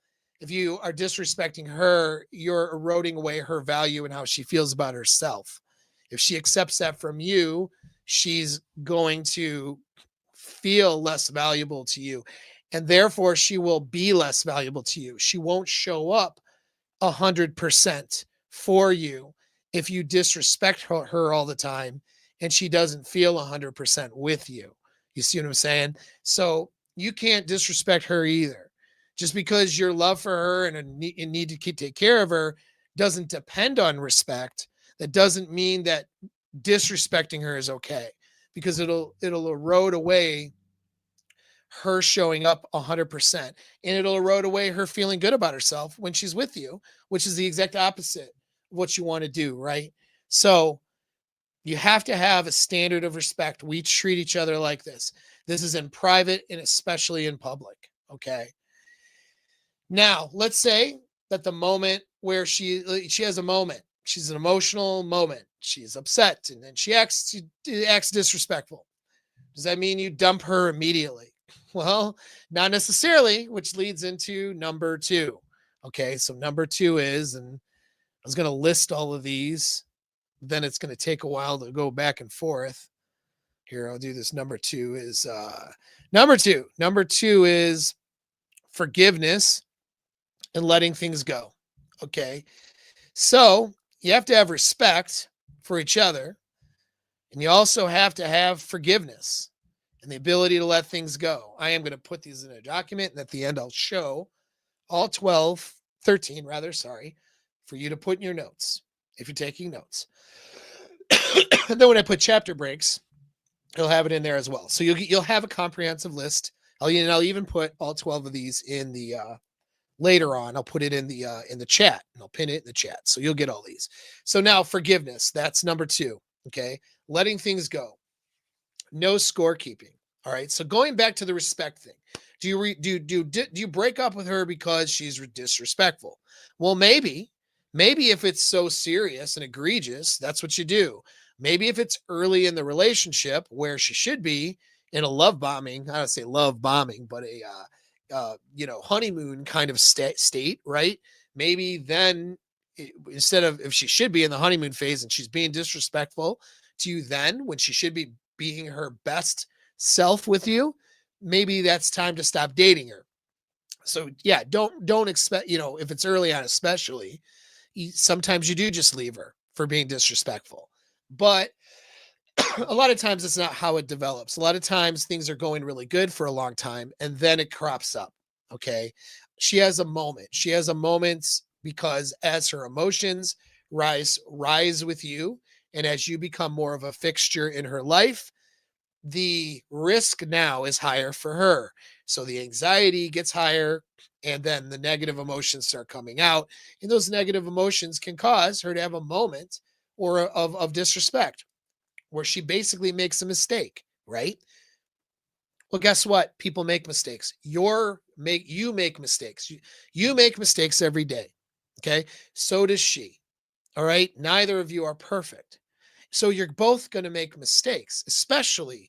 if you are disrespecting her, you're eroding away her value and how she feels about herself. If she accepts that from you, she's going to feel less valuable to you, and therefore she will be less valuable to you. She won't show up 100% for you if you disrespect her all the time and she doesn't feel 100% with you. You see what I'm saying? So you can't disrespect her either. Just because your love for her and a need to take care of her doesn't depend on respect, that doesn't mean that disrespecting her is okay, because it'll erode away her showing up 100%, and it'll erode away her feeling good about herself when she's with you, which is the exact opposite of what you want to do, right? So you have to have a standard of respect. We treat each other like this. This is in private and especially in public, okay? Now, let's say that the moment where she has a moment, she's an emotional moment, she's upset, and then she acts disrespectful. Does that mean you dump her immediately? Well, not necessarily, which leads into number 2. Okay, so number 2 is, and I was going to list all of these, then it's going to take a while to go back and forth. Here, I'll do this. Number 2 is number 2. Number 2 is forgiveness and letting things go. Okay, so you have to have respect for each other, and you also have to have forgiveness and the ability to let things go. I am going to put these in a document, and at the end I'll show all 13 rather, sorry, for you to put in your notes if you're taking notes. And then when I put chapter breaks, you'll have it in there as well. So you'll have a comprehensive list. I'll even put all 12 of these in the later on. I'll put it in the chat, and I'll pin it in the chat. So you'll get all these. So now forgiveness, that's number 2. Okay. Letting things go. No scorekeeping. All right. So going back to the respect thing, do you break up with her because she's disrespectful? Well, maybe, Maybe if it's so serious and egregious, that's what you do. Maybe if it's early in the relationship where she should be in a love bombing, I don't say love bombing, but a honeymoon kind of state, right? Maybe then instead of if she should be in the honeymoon phase and she's being disrespectful to you, then when she should be being her best self with you, maybe that's time to stop dating her. So yeah, don't expect, if it's early on, especially, sometimes you do just leave her for being disrespectful. But a lot of times it's not how it develops. A lot of times things are going really good for a long time and then it crops up. Okay. She has a moment. She has a moment because as her emotions rise with you, and as you become more of a fixture in her life, the risk now is higher for her. So the anxiety gets higher, and then the negative emotions start coming out. And those negative emotions can cause her to have a moment of disrespect where she basically makes a mistake, right? Well, guess what? People make mistakes. You make mistakes. You make mistakes every day. Okay. So does she. All right. Neither of you are perfect. So you're both going to make mistakes, especially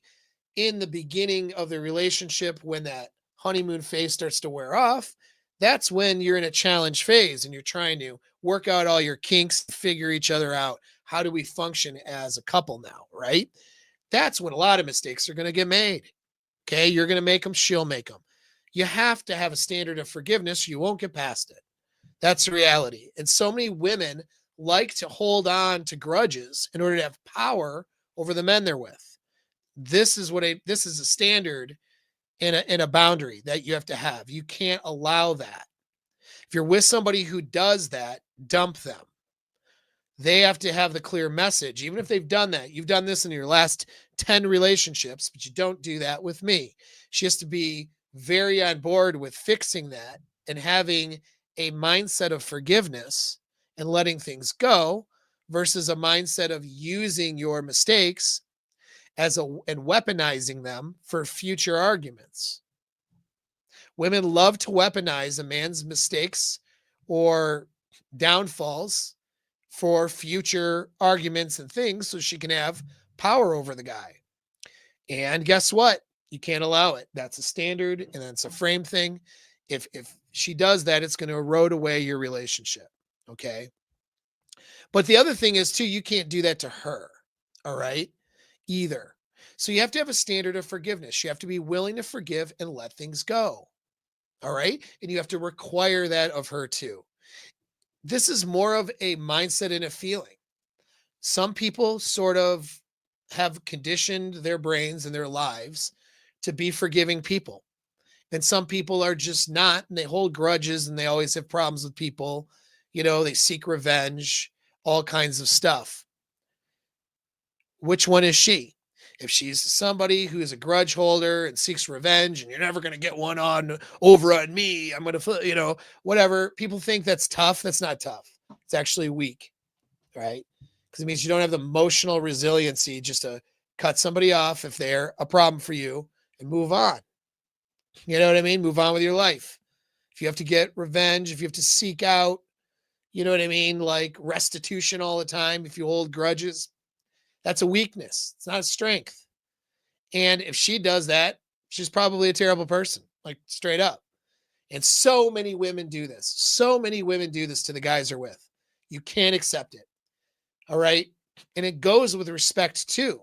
in the beginning of the relationship when that honeymoon phase starts to wear off. That's when you're in a challenge phase and you're trying to work out all your kinks, figure each other out. How do we function as a couple now, right? That's when a lot of mistakes are going to get made. Okay, you're going to make them, she'll make them. You have to have a standard of forgiveness. You won't get past it. That's the reality. And so many women like to hold on to grudges in order to have power over the men they're with. This is a standard and a boundary that you have to have. You can't allow that. If you're with somebody who does that, dump them. They have to have the clear message. Even if they've done that, you've done this in your last 10 relationships, but you don't do that with me. She has to be very on board with fixing that and having a mindset of forgiveness and letting things go versus a mindset of using your mistakes and weaponizing them for future arguments. Women love to weaponize a man's mistakes or downfalls for future arguments and things so she can have power over the guy. And guess what? You can't allow it. That's a standard and that's a frame thing. If she does that, it's going to erode away your relationship. Okay. But the other thing is too, you can't do that to her. All right. Either. So you have to have a standard of forgiveness. You have to be willing to forgive and let things go. All right. And you have to require that of her too. This is more of a mindset and a feeling. Some people sort of have conditioned their brains and their lives to be forgiving people. And some people are just not, and they hold grudges and they always have problems with people. They seek revenge, all kinds of stuff. Which one is she? If she's somebody who is a grudge holder and seeks revenge and you're never going to get one over on me, I'm going to, whatever. People think that's tough. That's not tough. It's actually weak, right? Because it means you don't have the emotional resiliency just to cut somebody off if they're a problem for you and move on. You know what I mean? Move on with your life. If you have to get revenge, if you have to seek out, you know what I mean? Like restitution all the time, if you hold grudges, that's a weakness. It's not a strength. And if she does that, she's probably a terrible person, like straight up. And so many women do this. So many women do this to the guys they're with. You can't accept it. All right. And it goes with respect too,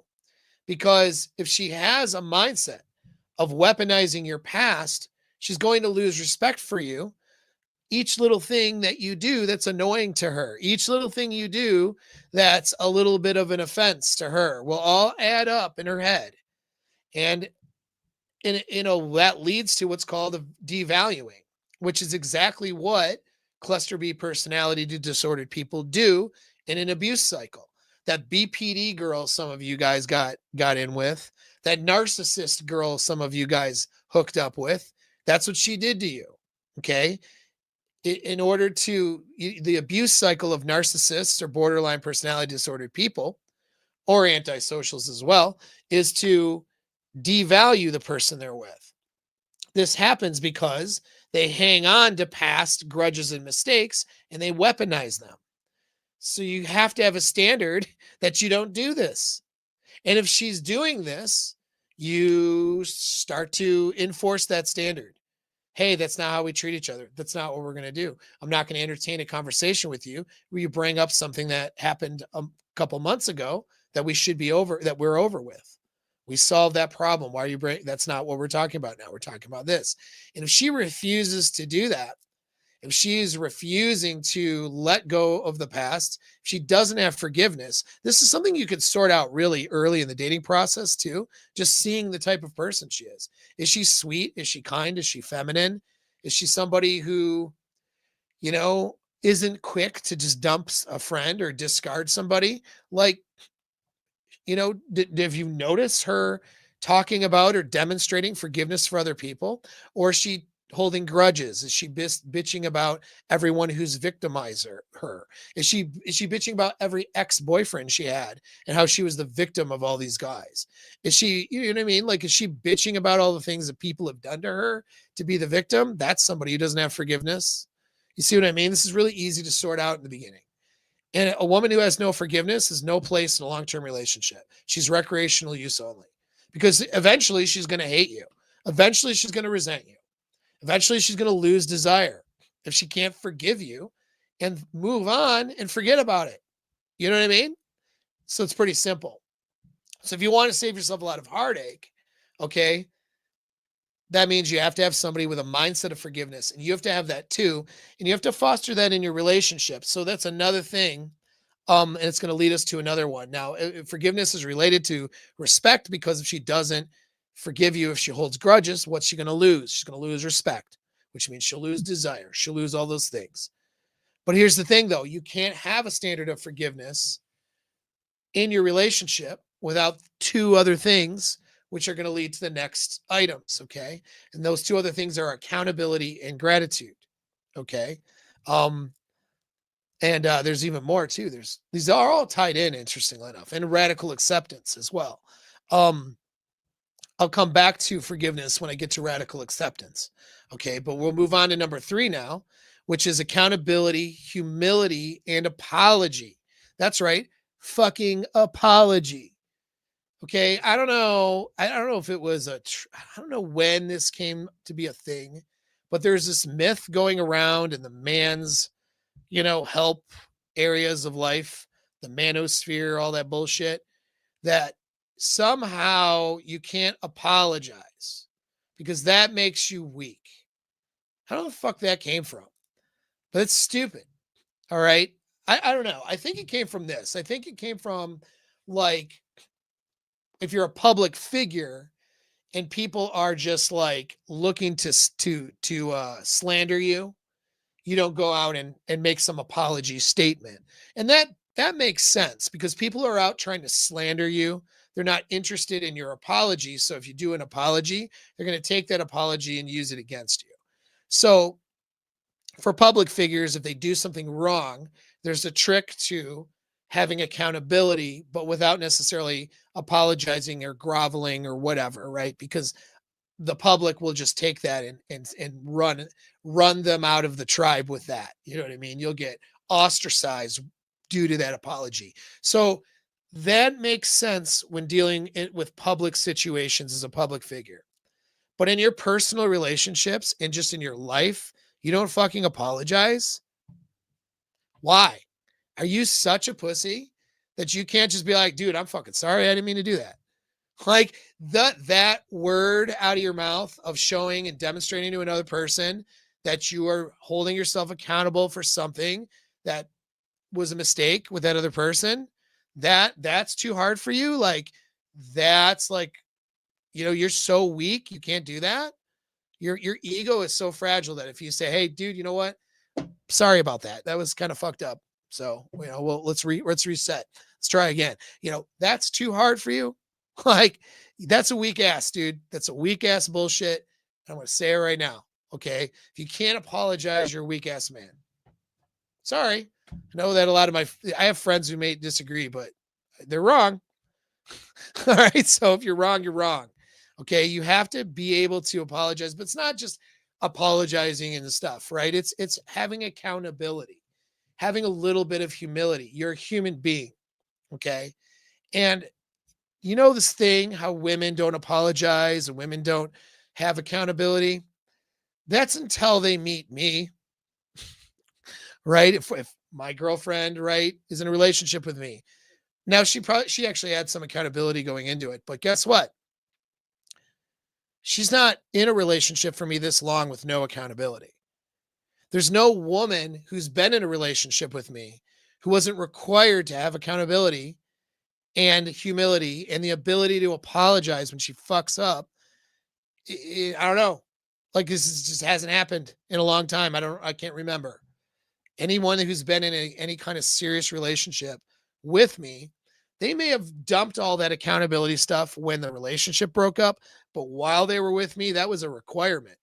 because if she has a mindset of weaponizing your past, she's going to lose respect for you. Each little thing that you do that's annoying to her, each little thing you do that's a little bit of an offense to her will all add up in her head. And that leads to what's called a devaluing, which is exactly what cluster B personality disordered people do in an abuse cycle. That BPD girl some of you guys got in with, that narcissist girl some of you guys hooked up with, that's what she did to you. Okay. In order to the abuse cycle of narcissists or borderline personality disordered people or antisocials as well is to devalue the person they're with. This happens because they hang on to past grudges and mistakes and they weaponize them. So you have to have a standard that you don't do this. And if she's doing this, you start to enforce that standard. Hey, that's not how we treat each other. That's not what we're going to do. I'm not going to entertain a conversation with you where you bring up something that happened a couple months ago that we should be over, that we're over with. We solved that problem. Why are you bring? That's not what we're talking about now. We're talking about this. And if she refuses to do that, if she's refusing to let go of the past, if she doesn't have forgiveness, this is something you could sort out really early in the dating process too. Just seeing the type of person she is. Is she sweet? Is she kind? Is she feminine? Is she somebody who, isn't quick to just dump a friend or discard somebody? Like, have you noticed her talking about or demonstrating forgiveness for other people? Or is she holding grudges? Is she bitching about everyone who's victimized her? Is she bitching about every ex-boyfriend she had and how she was the victim of all these guys? Is she, you know what I mean? Like, is she bitching about all the things that people have done to her to be the victim? That's somebody who doesn't have forgiveness. You see what I mean? This is really easy to sort out in the beginning. And a woman who has no forgiveness has no place in a long-term relationship. She's recreational use only, because eventually she's going to hate you. Eventually she's going to resent you. Eventually she's going to lose desire if she can't forgive you and move on and forget about it. You know what I mean? So it's pretty simple. So if you want to save yourself a lot of heartache, okay, that means you have to have somebody with a mindset of forgiveness, and you have to have that too. And you have to foster that in your relationship. So that's another thing. And it's going to lead us to another one. Now, forgiveness is related to respect, because if she doesn't forgive you, if she holds grudges, what's she going to lose? She's going to lose respect, which means she'll lose desire. She'll lose all those things. But here's the thing, though. You can't have a standard of forgiveness in your relationship without two other things, which are going to lead to the next items, okay? And those two other things are accountability and gratitude, okay? And there's even more too. These are all tied in, interestingly enough, and radical acceptance as well. I'll come back to forgiveness when I get to radical acceptance, okay? But we'll move on to number 3 now, which is accountability, humility, and apology. That's right, fucking apology. Okay, I don't know if it was I don't know when this came to be a thing, but there's this myth going around in the man's, help areas of life, the manosphere, all that bullshit, that somehow you can't apologize because that makes you weak. I don't know the fuck that came from, but it's stupid. All right. I don't know. I think it came from this. I think it came from, like, if you're a public figure and people are just like looking to slander you, you don't go out and make some apology statement. And that makes sense, because people are out trying to slander you. They're not interested in your apology. So if you do an apology, they're going to take that apology and use it against you. So for public figures, if they do something wrong, there's a trick to having accountability, but without necessarily apologizing or groveling or whatever, right? Because the public will just take that and run them out of the tribe with that. You know what I mean? You'll get ostracized due to that apology. So that makes sense when dealing with public situations as a public figure. But in your personal relationships and just in your life, you don't fucking apologize. Why? Are you such a pussy that you can't just be like, dude, I'm fucking sorry. I didn't mean to do that. Like that word out of your mouth of showing and demonstrating to another person that you are holding yourself accountable for something that was a mistake with that other person, that's too hard for you. Like, that's like, you're so weak, you can't do that. Your ego is so fragile that if you say, hey, dude, you know what? Sorry about that. That was kind of fucked up. So, well, let's reset. Let's try again. That's too hard for you. Like, that's a weak ass, dude. That's a weak ass bullshit. I'm going to say it right now. Okay. If you can't apologize, you're a weak ass man. Sorry. I know that I have friends who may disagree, but they're wrong. All right. So if you're wrong, you're wrong. Okay. You have to be able to apologize, but it's not just apologizing and stuff, right? It's having accountability. having a little bit of humility. You're a human being, okay? And you know this thing how women don't apologize and women don't have accountability? That's until they meet me, right? If my girlfriend, right, is in a relationship with me. Now she actually had some accountability going into it, but guess what? She's not in a relationship for me this long with no accountability. There's no woman who's been in a relationship with me who wasn't required to have accountability and humility and the ability to apologize when she fucks up. I don't know. Like just hasn't happened in a long time. I can't remember anyone who's been in any kind of serious relationship with me. They may have dumped all that accountability stuff when the relationship broke up, but while they were with me, that was a requirement.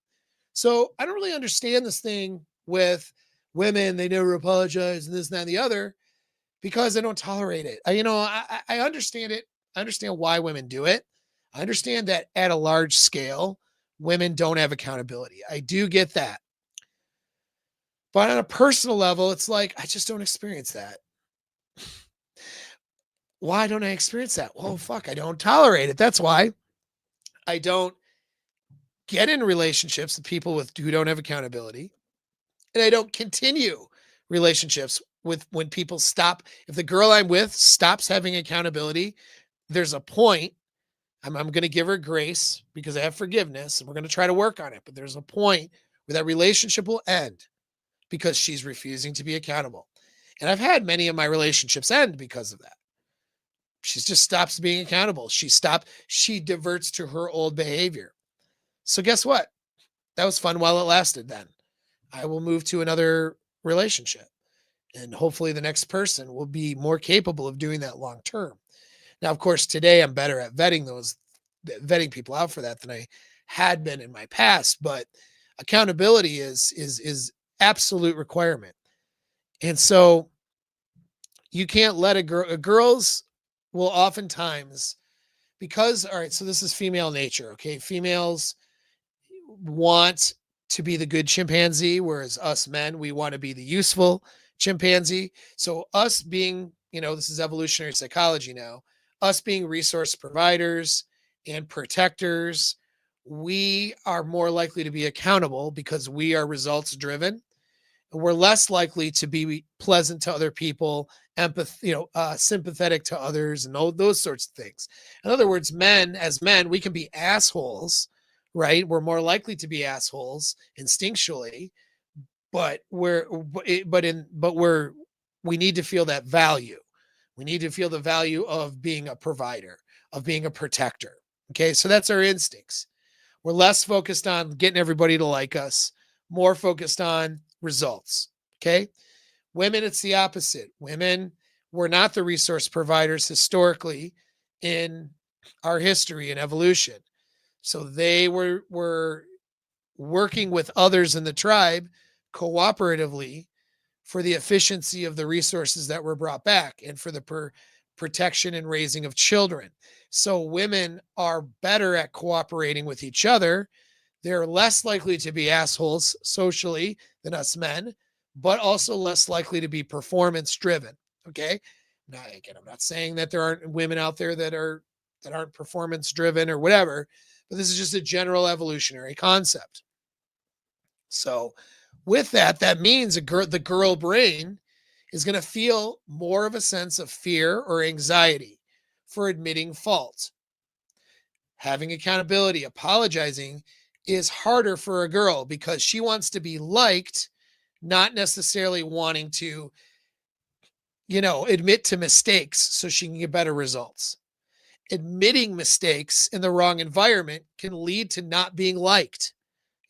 So I don't really understand this thing with women. They never apologize and this, and that, and the other because I don't tolerate it. I understand it. I understand why women do it. I understand that at a large scale, women don't have accountability. I do get that. But on a personal level, it's like, I just don't experience that. Why don't I experience that? Well, fuck, I don't tolerate it. That's why I don't get in relationships with people who don't have accountability. And I don't continue relationships with when people stop. If the girl I'm with stops having accountability, there's a point. I'm going to give her grace because I have forgiveness and we're going to try to work on it. But there's a point where that relationship will end because she's refusing to be accountable. And I've had many of my relationships end because of that. She just stops being accountable. She diverts to her old behavior. So guess what? That was fun while it lasted then. I will move to another relationship. And hopefully the next person will be more capable of doing that long term. Now, of course, today I'm better at vetting people out for that than I had been in my past, but accountability is absolute requirement. And so you can't let girls will oftentimes, because, all right, so this is female nature, okay? Females want to be the good chimpanzee, whereas us men, we want to be the useful chimpanzee. So us being, this is evolutionary psychology now, us being resource providers and protectors, we are more likely to be accountable because we are results driven. And we're less likely to be pleasant to other people, sympathetic to others, and all those sorts of things. In other words, as men, we can be assholes, right? We're more likely to be assholes instinctually, but we need to feel that value. We need to feel the value of being a provider, of being a protector. Okay, so that's our instincts. We're less focused on getting everybody to like us, more focused on results. Okay. Women, it's the opposite. Women were not the resource providers historically in our history and evolution. So they were working with others in the tribe cooperatively for the efficiency of the resources that were brought back and for the protection and raising of children. So women are better at cooperating with each other. They're less likely to be assholes socially than us men, but also less likely to be performance driven. Okay. Now, again, I'm not saying that there aren't women out there that aren't performance driven or whatever, but this is just a general evolutionary concept. So with that means the girl brain is going to feel more of a sense of fear or anxiety for admitting fault. Having accountability, apologizing is harder for a girl because she wants to be liked, not necessarily wanting to, admit to mistakes so she can get better results. Admitting mistakes in the wrong environment can lead to not being liked.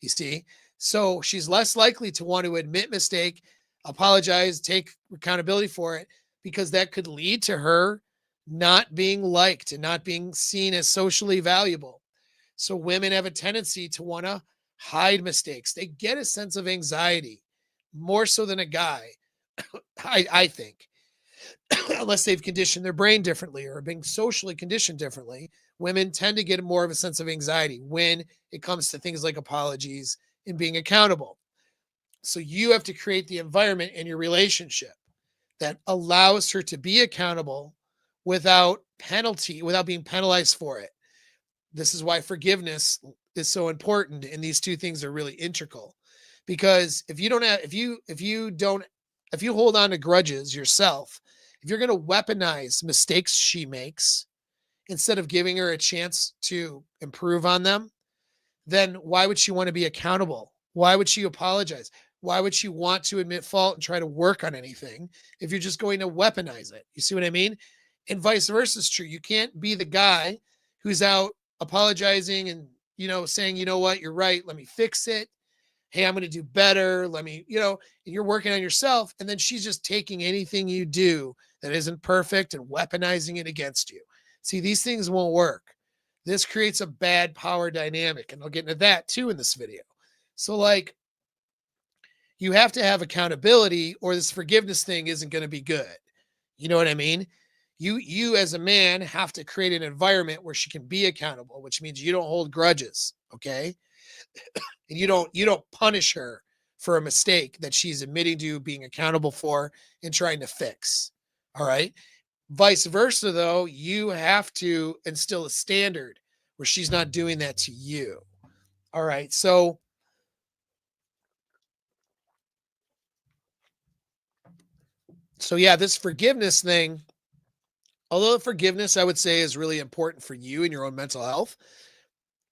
You see? So she's less likely to want to admit mistake, apologize, take accountability for it, because that could lead to her not being liked and not being seen as socially valuable. So women have a tendency to want to hide mistakes. They get a sense of anxiety more so than a guy, I think, unless they've conditioned their brain differently or being socially conditioned differently. Women tend to get more of a sense of anxiety when it comes to things like apologies and being accountable. So you have to create the environment in your relationship that allows her to be accountable without penalty, without being penalized for it. This is why forgiveness is so important, and these two things are really integral. Because if you don't have, if you hold on to grudges yourself, if you're going to weaponize mistakes she makes instead of giving her a chance to improve on them, then why would she want to be accountable? Why would she apologize? Why would she want to admit fault and try to work on anything if you're just going to weaponize it? You see what I mean? And vice versa is true. You can't be the guy who's out apologizing and, saying, you know what, you're right. Let me fix it. Hey, I'm going to do better. Let me, and you're working on yourself. And then she's just taking anything you do that isn't perfect and weaponizing it against you. See, these things won't work. This creates a bad power dynamic. And I'll get into that too in this video. So, like, you have to have accountability or this forgiveness thing isn't going to be good. You know what I mean? You as a man have to create an environment where she can be accountable, which means you don't hold grudges, okay? And you don't punish her for a mistake that she's admitting to being accountable for and trying to fix. All right? Vice versa though, you have to instill a standard where she's not doing that to you. All right? So yeah, this forgiveness thing, although forgiveness I would say is really important for you and your own mental health,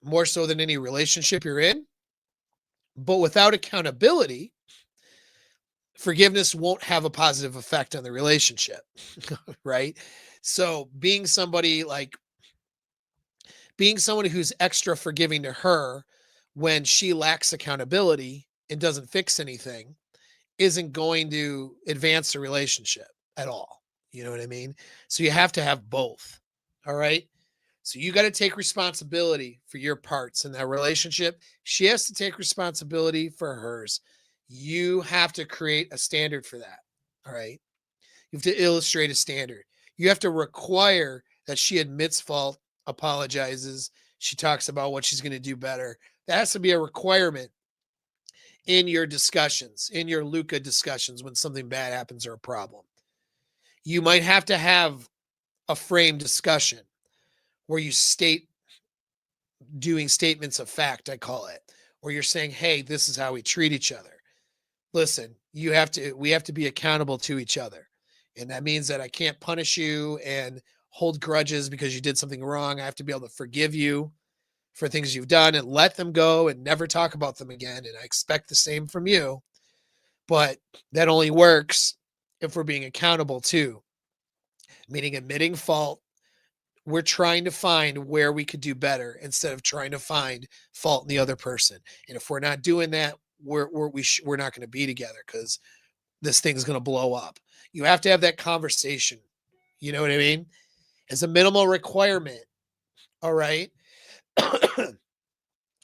more so than any relationship you're in, but without accountability, forgiveness won't have a positive effect on the relationship, right? So being someone who's extra forgiving to her when she lacks accountability and doesn't fix anything isn't going to advance the relationship at all. You know what I mean? So you have to have both. All right. So you got to take responsibility for your parts in that relationship. She has to take responsibility for hers. You have to create a standard for that. All right. You have to illustrate a standard. You have to require that she admits fault, apologizes. She talks about what she's going to do better. That has to be a requirement in your discussions, in your Luca discussions when something bad happens or a problem. You might have to have a frame discussion where you doing statements of fact, I call it, where you're saying, hey, this is how we treat each other. Listen, we have to be accountable to each other. And that means that I can't punish you and hold grudges because you did something wrong. I have to be able to forgive you for things you've done and let them go and never talk about them again. And I expect the same from you. But that only works if we're being accountable too, meaning admitting fault. We're trying to find where we could do better instead of trying to find fault in the other person. And if we're not doing that, we're not going to be together because this thing's going to blow up. You have to have that conversation. You know what I mean? As a minimal requirement. All right.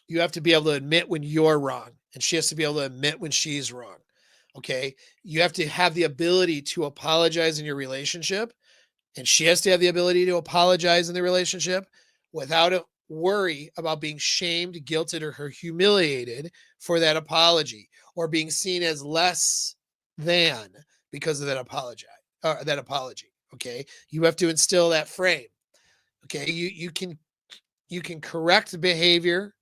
You have to be able to admit when you're wrong, and she has to be able to admit when she's wrong. Okay. You have to have the ability to apologize in your relationship, and she has to have the ability to apologize in the relationship without a worry about being shamed, guilted, or humiliated for that apology or being seen as less than because of that apology. Okay. You have to instill that frame. Okay. You can correct behavior.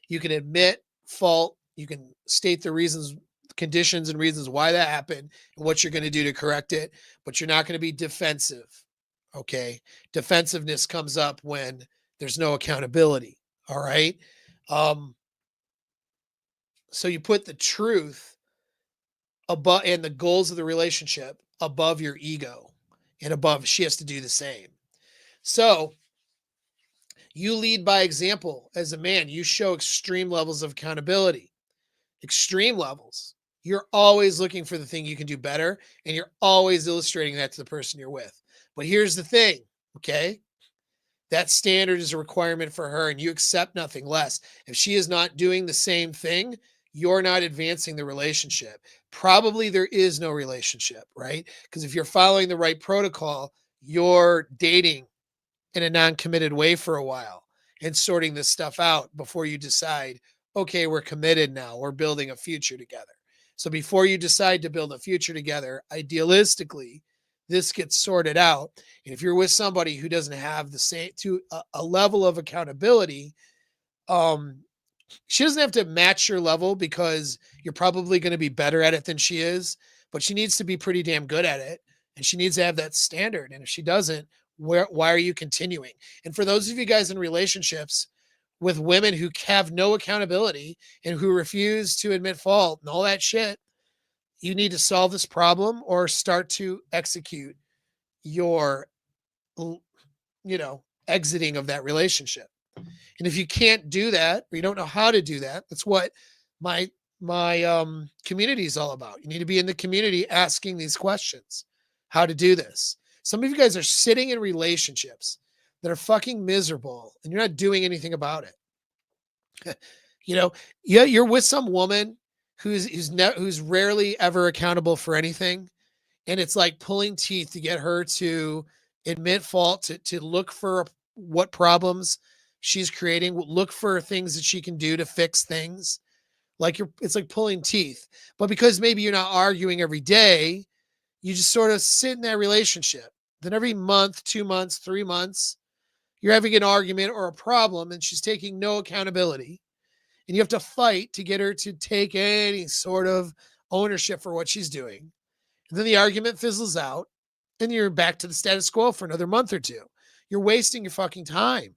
You can admit fault. You can state the reasons, conditions and reasons why that happened and what you're going to do to correct it, but you're not going to be defensive. Okay. Defensiveness comes up when there's no accountability. All right. Um, so you put the truth above and the goals of the relationship above your ego and above, she has to do the same. So you lead by example as a man. You show extreme levels of accountability, extreme levels. You're always looking for the thing you can do better, and you're always illustrating that to the person you're with. But here's the thing, okay? That standard is a requirement for her, and you accept nothing less. If she is not doing the same thing, you're not advancing the relationship. Probably there is no relationship, right? Because if you're following the right protocol, you're dating in a non-committed way for a while and sorting this stuff out before you decide, okay, we're committed now. We're building a future together. So before you decide to build a future together, idealistically, this gets sorted out. And if you're with somebody who doesn't have the same to a level of accountability, um, she doesn't have to match your level because you're probably going to be better at it than she is, but she needs to be pretty damn good at it. And she needs to have that standard. And if she doesn't, why are you continuing? And for those of you guys in relationships with women who have no accountability and who refuse to admit fault and all that shit, you need to solve this problem or start to execute your, exiting of that relationship. And if you can't do that, or you don't know how to do that, that's what my community is all about. You need to be in the community asking these questions, how to do this. Some of you guys are sitting in relationships that are fucking miserable and you're not doing anything about it. Yeah, you're with some woman who's rarely ever accountable for anything, and it's like pulling teeth to get her to admit fault, to look for what problems she's creating, look for things that she can do to fix things. It's like pulling teeth. But because maybe you're not arguing every day, you just sort of sit in that relationship. Then every month, 2 months, 3 months, you're having an argument or a problem and she's taking no accountability. And you have to fight to get her to take any sort of ownership for what she's doing. And then the argument fizzles out and you're back to the status quo for another month or two. You're wasting your fucking time.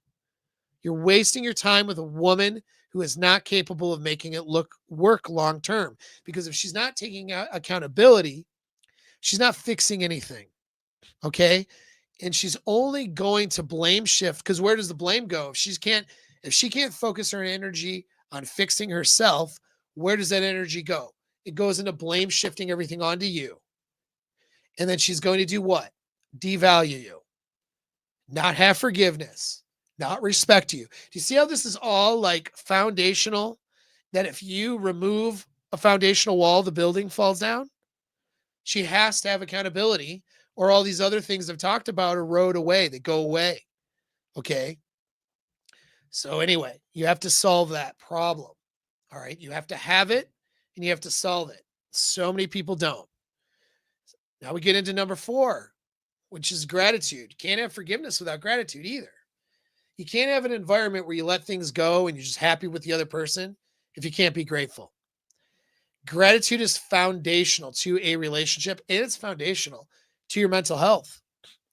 You're wasting your time with a woman who is not capable of making it work long term. Because if she's not taking accountability, she's not fixing anything. Okay. And she's only going to blame shift, because where does the blame go? If she can't focus her energy on fixing herself, where does that energy go? It goes into blame shifting everything onto you. And then she's going to do what? Devalue you, not have forgiveness, not respect you. Do you see how this is all like foundational? That if you remove a foundational wall, the building falls down? She has to have accountability, or all these other things I've talked about erode away. They go away. Okay. So anyway, you have to solve that problem. All right. You have to have it and you have to solve it. So many people don't. Now we get into number 4, which is gratitude. You can't have forgiveness without gratitude either. You can't have an environment where you let things go and you're just happy with the other person if you can't be grateful. Gratitude is foundational to a relationship, and it's foundational to your mental health.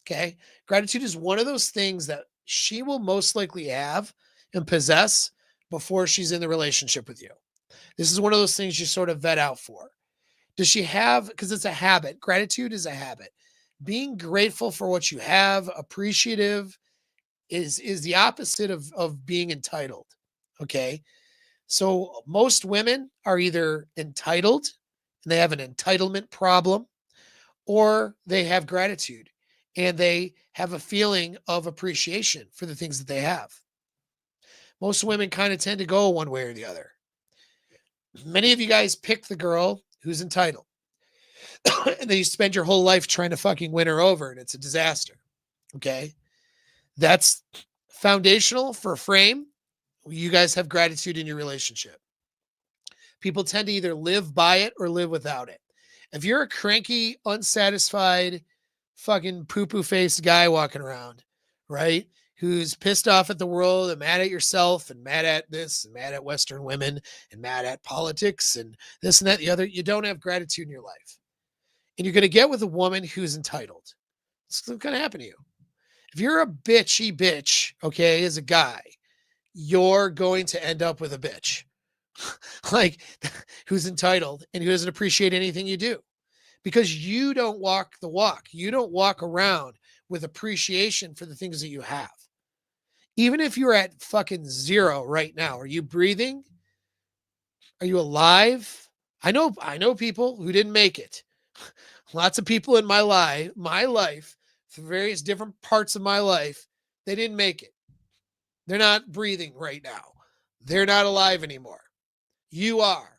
Okay. Gratitude is one of those things that she will most likely have and possess before she's in the relationship with you. This is one of those things you sort of vet out for. Does she have, because it's a habit. Gratitude is a habit. Being grateful for what you have, appreciative, is the opposite of being entitled. Okay. So most women are either entitled and they have an entitlement problem, or they have gratitude and they have a feeling of appreciation for the things that they have. Most women kind of tend to go one way or the other. Many of you guys pick the girl who's entitled and then you spend your whole life trying to fucking win her over, and it's a disaster. Okay. That's foundational for a frame. You guys have gratitude in your relationship. People tend to either live by it or live without it. If you're a cranky, unsatisfied, fucking poo-poo faced guy walking around, right, who's pissed off at the world and mad at yourself and mad at this and mad at Western women and mad at politics and this and that, the other, you don't have gratitude in your life. And you're going to get with a woman who's entitled. It's going to happen to you. If you're a bitchy bitch, okay, as a guy, you're going to end up with a bitch like who's entitled and who doesn't appreciate anything you do, because you don't walk the walk. You don't walk around with appreciation for the things that you have. Even if you're at fucking 0 right now, are you breathing? Are you alive? I know people who didn't make it. Lots of people in my life, for various different parts of my life, they didn't make it. They're not breathing right now. They're not alive anymore. You are.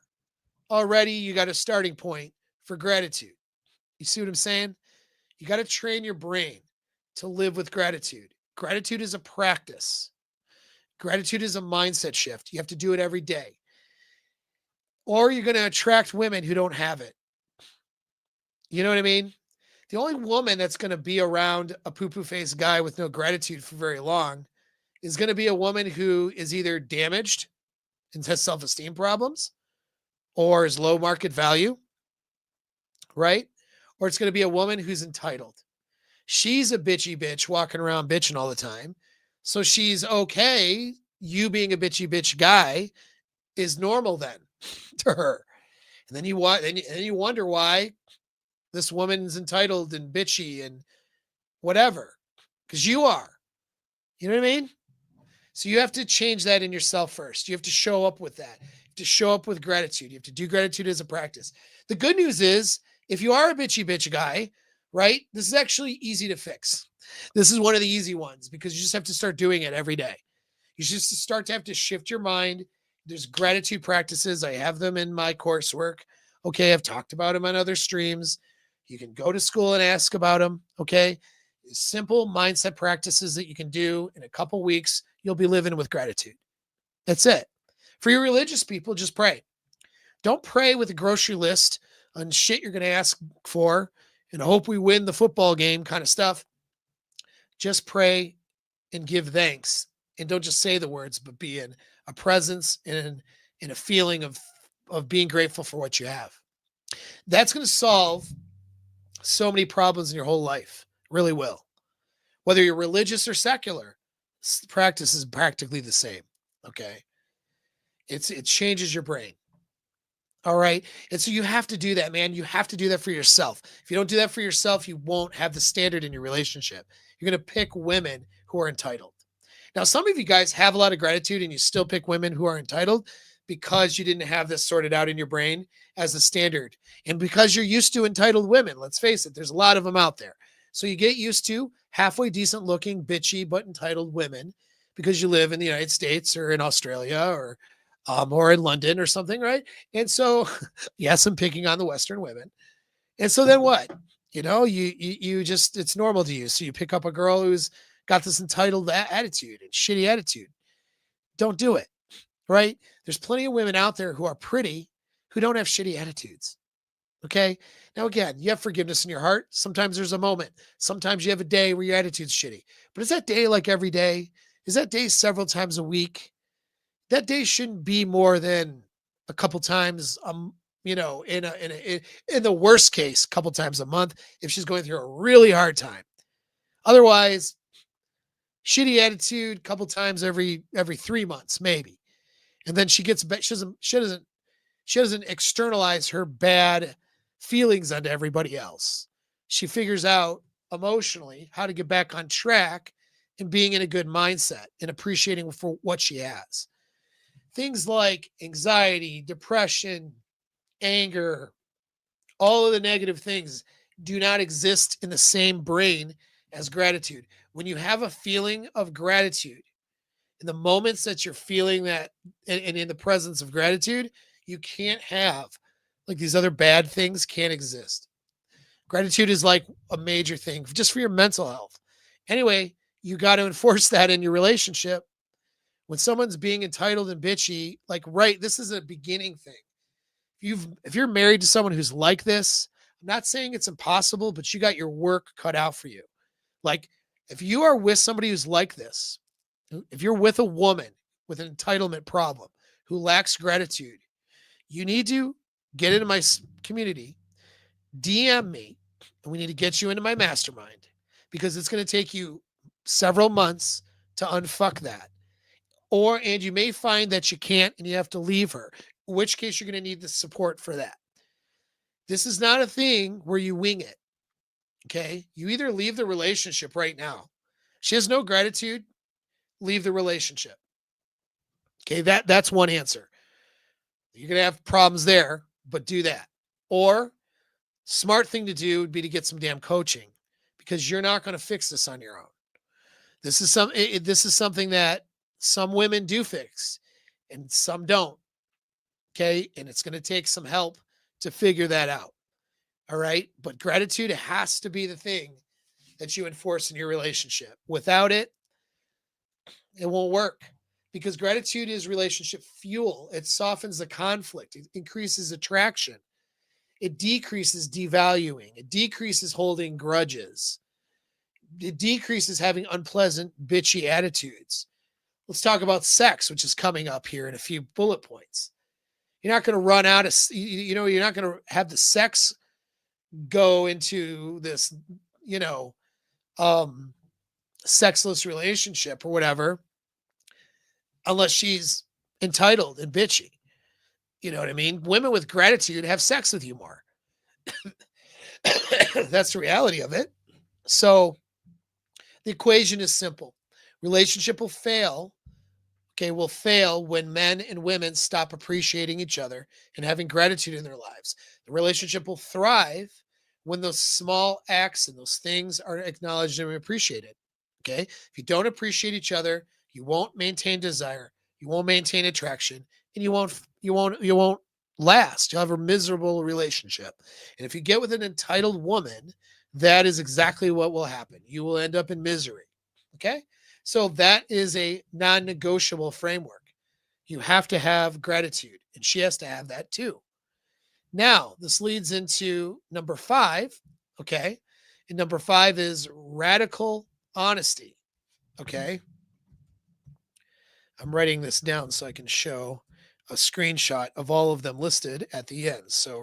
Already, you got a starting point for gratitude. You see what I'm saying? You got to train your brain to live with gratitude. Gratitude is a practice. Gratitude is a mindset shift. You have to do it every day. or you're going to attract women who don't have it. You know what I mean? The only woman that's going to be around a poo-poo faced guy with no gratitude for very long is going to be a woman who is either damaged and has self-esteem problems or is low market value, right? Or it's going to be a woman who's entitled. She's a bitchy bitch walking around bitching all the time. So she's okay. You being a bitchy bitch guy is normal then to her. And then you wonder why this woman's entitled and bitchy and whatever, because you are. You know what I mean? So you have to change that in yourself first. You have to show up with that. You have to show up with gratitude. You have to do gratitude as a practice. The good news is, if you are a bitchy bitch guy, right, this is actually easy to fix. This is one of the easy ones because you just have to start doing it every day. You just start to have to shift your mind. There's gratitude practices. I have them in my coursework. Okay, I've talked about them on other streams. You can go to school and ask about them. Okay, simple mindset practices that you can do in a couple weeks. You'll be living with gratitude. That's it. For your religious people, just pray. Don't pray with a grocery list on shit you're going to ask for and hope we win the football game kind of stuff. Just pray and give thanks. And don't just say the words, but be in a presence and in a feeling of being grateful for what you have. That's going to solve so many problems in your whole life. Really will. Whether you're religious or secular, practice is practically the same. Okay. It changes your brain. All right. And so you have to do that, man. You have to do that for yourself. If you don't do that for yourself, you won't have the standard in your relationship. You're going to pick women who are entitled. Now, some of you guys have a lot of gratitude and you still pick women who are entitled because you didn't have this sorted out in your brain as a standard. And because you're used to entitled women, let's face it, there's a lot of them out there. So you get used to halfway decent looking, bitchy, but entitled women because you live in the United States or in Australia or in London or something, right? And so, yes, I'm picking on the Western women. And so then what? You just, it's normal to you. So you pick up a girl who's got this entitled attitude and shitty attitude. Don't do it, right? There's plenty of women out there who are pretty who don't have shitty attitudes. Okay. Now, again, you have forgiveness in your heart. Sometimes there's a moment. Sometimes you have a day where your attitude's shitty. But is that day like every day? Is that day several times a week? That day shouldn't be more than a couple times, in the worst case, a couple times a month if she's going through a really hard time. Otherwise, shitty attitude, couple times every 3 months, maybe. And then she gets back. She doesn't externalize her bad feelings onto everybody else. She figures out emotionally how to get back on track and being in a good mindset and appreciating for what she has. Things like anxiety, depression, anger, all of the negative things do not exist in the same brain as gratitude. When you have a feeling of gratitude, in the moments that you're feeling that and in the presence of gratitude, you can't have like these other bad things can't exist. Gratitude is like a major thing just for your mental health. Anyway, you got to enforce that in your relationship. When someone's being entitled and bitchy, like, right, this is a beginning thing. If you're married to someone who's like this, I'm not saying it's impossible, but you got your work cut out for you. Like, if you are with somebody who's like this, if you're with a woman with an entitlement problem who lacks gratitude, you need to get into my community, DM me, and we need to get you into my mastermind because it's going to take you several months to unfuck that. And you may find that you can't and you have to leave her, in which case you're going to need the support for that. This is not a thing where you wing it. Okay. You either leave the relationship right now. She has no gratitude, leave the relationship. Okay. That's one answer. You're going to have problems there, but do that. Or smart thing to do would be to get some damn coaching because you're not going to fix this on your own. This is something that some women do fix and some don't. Okay. And it's going to take some help to figure that out. All right. But gratitude has to be the thing that you enforce in your relationship. Without it, it won't work. because gratitude is relationship fuel. It softens the conflict, it increases attraction, it decreases devaluing, it decreases holding grudges, it decreases having unpleasant, bitchy attitudes. Let's talk about sex, which is coming up here in a few bullet points. You're not going to run out of, you're not going to have the sex go into this, you know, um, sexless relationship or whatever, unless she's entitled and bitchy. You know what I mean? Women with gratitude have sex with you more. That's the reality of it. So the equation is simple. Relationship will fail. Okay, will fail when men and women stop appreciating each other and having gratitude in their lives. The relationship will thrive when those small acts and those things are acknowledged and appreciated. Okay, if you don't appreciate each other, you won't maintain desire, you won't maintain attraction, and you won't last. You'll have a miserable relationship. And if you get with an entitled woman, that is exactly what will happen. You will end up in misery. Okay, so that is a non-negotiable framework. You have to have gratitude, and she has to have that too. Now, this leads into number 5, okay? And number 5 is radical honesty, okay? I'm writing this down so I can show a screenshot of all of them listed at the end. So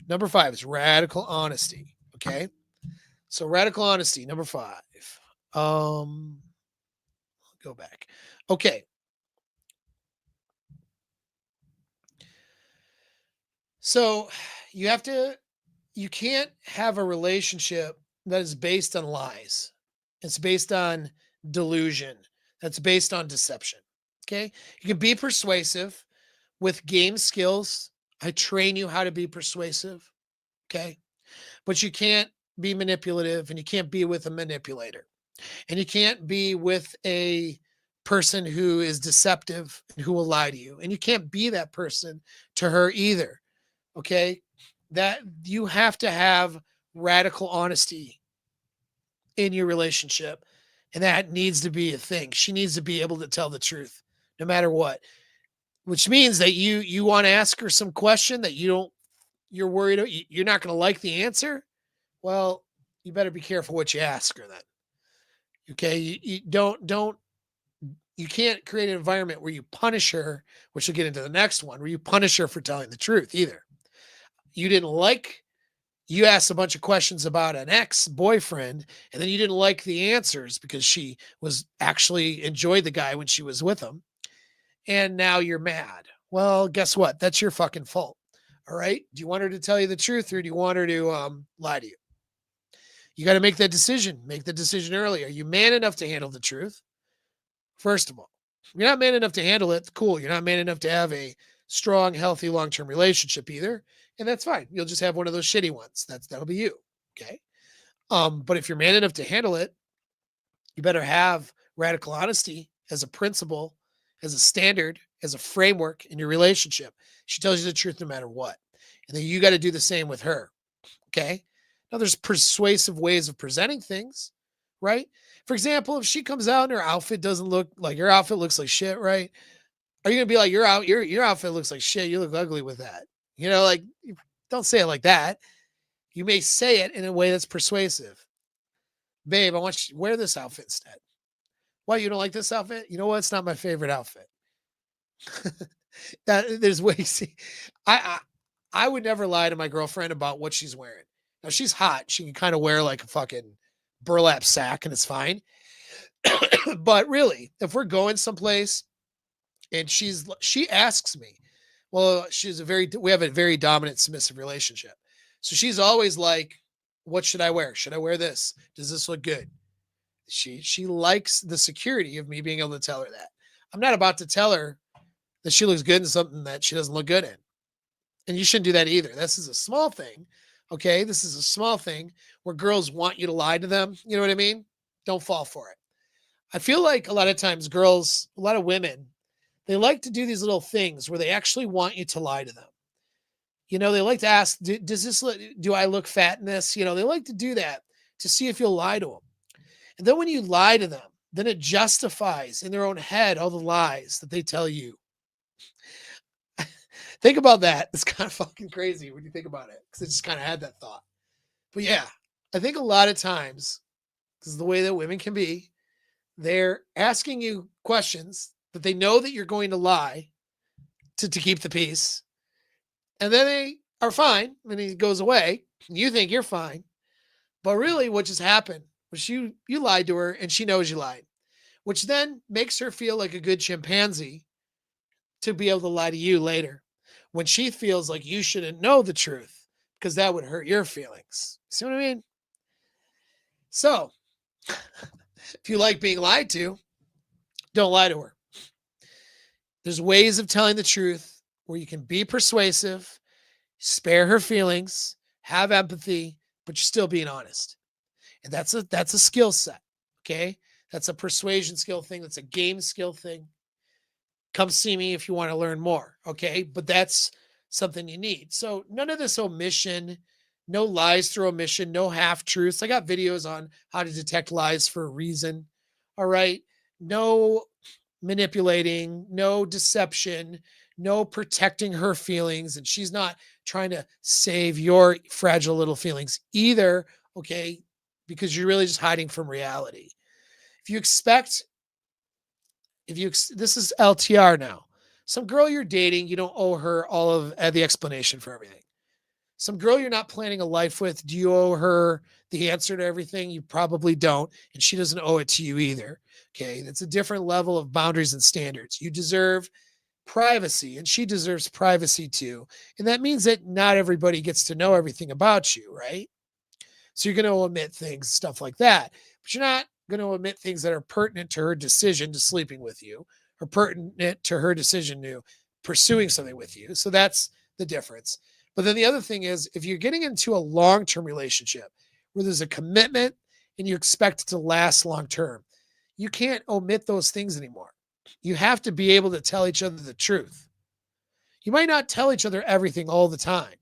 number 5 is radical honesty, okay? So radical honesty, number 5. Go back. Okay. So you can't have a relationship that is based on lies. It's based on delusion. That's based on deception. Okay. You can be persuasive with game skills. I train you how to be persuasive. Okay. But you can't be manipulative, and you can't be with a manipulator, and you can't be with a person who is deceptive and who will lie to you. And you can't be that person to her either. Okay. That you have to have radical honesty in your relationship. And that needs to be a thing. She needs to be able to tell the truth no matter what, which means that you want to ask her some question that you're worried you're not going to like the answer. Well, you better be careful what you ask her then. Okay. You can't create an environment where you punish her, which will get into the next one, where you punish her for telling the truth either. You asked a bunch of questions about an ex-boyfriend, and then you didn't like the answers because she was actually enjoyed the guy when she was with him. And now you're mad. Well, guess what? That's your fucking fault. All right. Do you want her to tell you the truth, or do you want her to lie to you? You got to make that decision. Make the decision early. Are you man enough to handle the truth? First of all, if you're not man enough to handle it, cool. You're not man enough to have a strong, healthy, long-term relationship either. And that's fine. You'll just have one of those shitty ones. That'll be you. Okay. But if you're man enough to handle it, you better have radical honesty as a principle, as a standard, as a framework in your relationship. She tells you the truth no matter what. And then you got to do the same with her. Okay. Now there's persuasive ways of presenting things, right? For example, if she comes out and her outfit doesn't look like your outfit looks like shit, right? Are you gonna be like, your outfit looks like shit? You look ugly with that. Like, don't say it like that. You may say it in a way that's persuasive. Babe, I want you to wear this outfit instead. Why, you don't like this outfit? You know what? It's not my favorite outfit. There's ways. I would never lie to my girlfriend about what she's wearing. Now she's hot. She can kind of wear like a fucking burlap sack and it's fine. But really, if we're going someplace and she asks me, well, we have a very dominant submissive relationship. So she's always like, what should I wear? Should I wear this? Does this look good? She likes the security of me being able to tell her that. I'm not about to tell her that she looks good in something that she doesn't look good in. And you shouldn't do that either. This is a small thing. Okay. This is a small thing where girls want you to lie to them. You know what I mean? Don't fall for it. I feel like a lot of times a lot of women, they like to do these little things where they actually want you to lie to them. They like to ask, do I look fat in this? They like to do that to see if you'll lie to them. And then when you lie to them, then it justifies in their own head all the lies that they tell you. Think about that. It's kind of fucking crazy when you think about it, because I just kind of had that thought. But yeah, I think a lot of times, because the way that women can be, they're asking you questions that they know that you're going to lie to keep the peace. And then they are fine. And he goes away. And you think you're fine. But really what just happened was you lied to her and she knows you lied, which then makes her feel like a good chimpanzee to be able to lie to you later when she feels like you shouldn't know the truth because that would hurt your feelings. See what I mean? So if you like being lied to, don't lie to her. There's ways of telling the truth where you can be persuasive, spare her feelings, have empathy, but you're still being honest. And that's a skill set. Okay. That's a persuasion skill thing. That's a game skill thing. Come see me if you want to learn more. Okay. But that's something you need. So none of this omission, no lies through omission, no half truths. I got videos on how to detect lies for a reason. All right. No manipulating, no deception, no protecting her feelings. And she's not trying to save your fragile little feelings either. Okay. Because you're really just hiding from reality. If you expect, this is LTR now. Some girl you're dating, you don't owe her all of the explanation for everything. Some girl you're not planning a life with, do you owe her the answer to everything? You probably don't. And she doesn't owe it to you either. Okay. That's a different level of boundaries and standards. You deserve privacy and she deserves privacy too. And that means that not everybody gets to know everything about you, right? So you're going to omit things, stuff like that. But you're not going to omit things that are pertinent to her decision to sleeping with you or pertinent to her decision to pursuing something with you. So that's the difference. But then the other thing is, if you're getting into a long-term relationship where there's a commitment and you expect it to last long-term, you can't omit those things anymore. You have to be able to tell each other the truth. You might not tell each other everything all the time.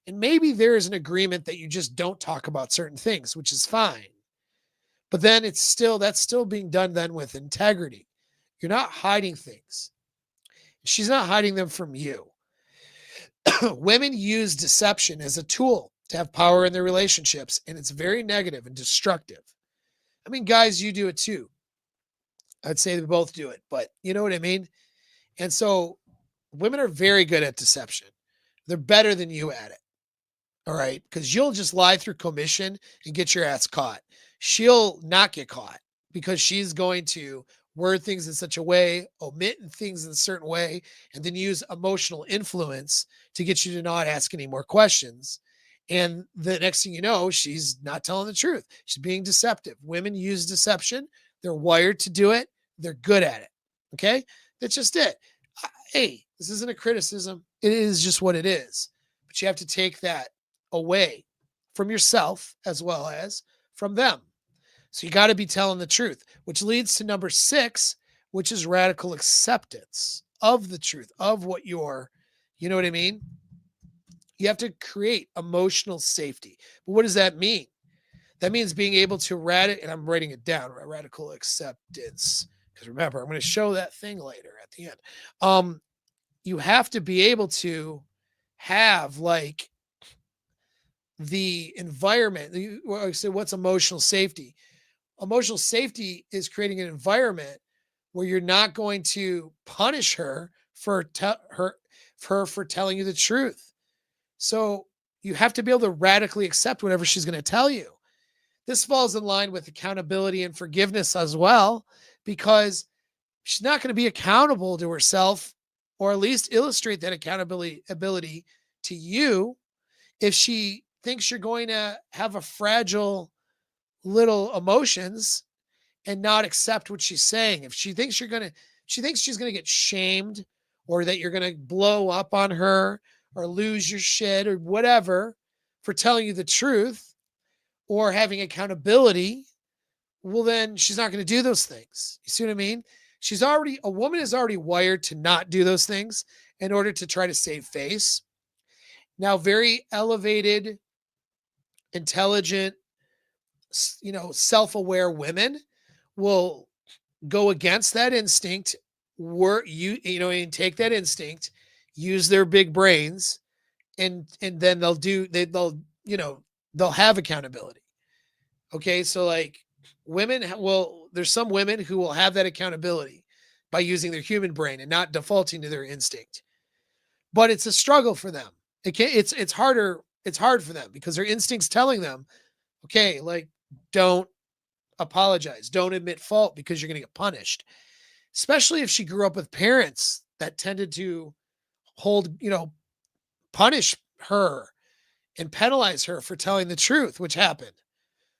And maybe there is an agreement that you just don't talk about certain things, which is fine. But then that's still being done then with integrity. You're not hiding things. She's not hiding them from you. Women use deception as a tool to have power in their relationships, and it's very negative and destructive. I mean, guys, you do it too. I'd say they both do it, but you know what I mean? And so women are very good at deception. They're better than you at it. All right. Because you'll just lie through commission and get your ass caught. She'll not get caught because she's going to word things in such a way, omit things in a certain way, and then use emotional influence to get you to not ask any more questions. And the next thing you know, she's not telling the truth. She's being deceptive. Women use deception. They're wired to do it. They're good at it. Okay. That's just it. Hey, this isn't a criticism. It is just what it is. But you have to take that away from yourself as well as from them. So you got to be telling the truth, which leads to number 6, which is radical acceptance of the truth of what you're, you know what I mean? You have to create emotional safety. But what does that mean? That means being able to and I'm writing it down, radical acceptance. Because remember, I'm going to show that thing later at the end. You have to be able to have like the environment. I say, what's emotional safety? Emotional safety is creating an environment where you're not going to punish her for telling you the truth. So you have to be able to radically accept whatever she's going to tell you. This falls in line with accountability and forgiveness as well, because she's not going to be accountable to herself, or at least illustrate that accountability ability to you, if she thinks you're going to have a fragile little emotions and not accept what she's saying. If she thinks she thinks she's going to get shamed, or that you're going to blow up on her or lose your shit or whatever for telling you the truth or having accountability, well, then she's not going to do those things. You see what I mean? A woman is already wired to not do those things in order to try to save face. Now, very elevated, intelligent, self-aware women will go against that instinct, and take that instinct, use their big brains, and then they'll have accountability. Okay, so like there's some women who will have that accountability by using their human brain and not defaulting to their instinct. But it's a struggle for them. It's harder. It's hard for them because their instinct's telling them, okay, like don't apologize, don't admit fault because you're going to get punished. Especially if she grew up with parents that tended to hold, punish her and penalize her for telling the truth, which happened.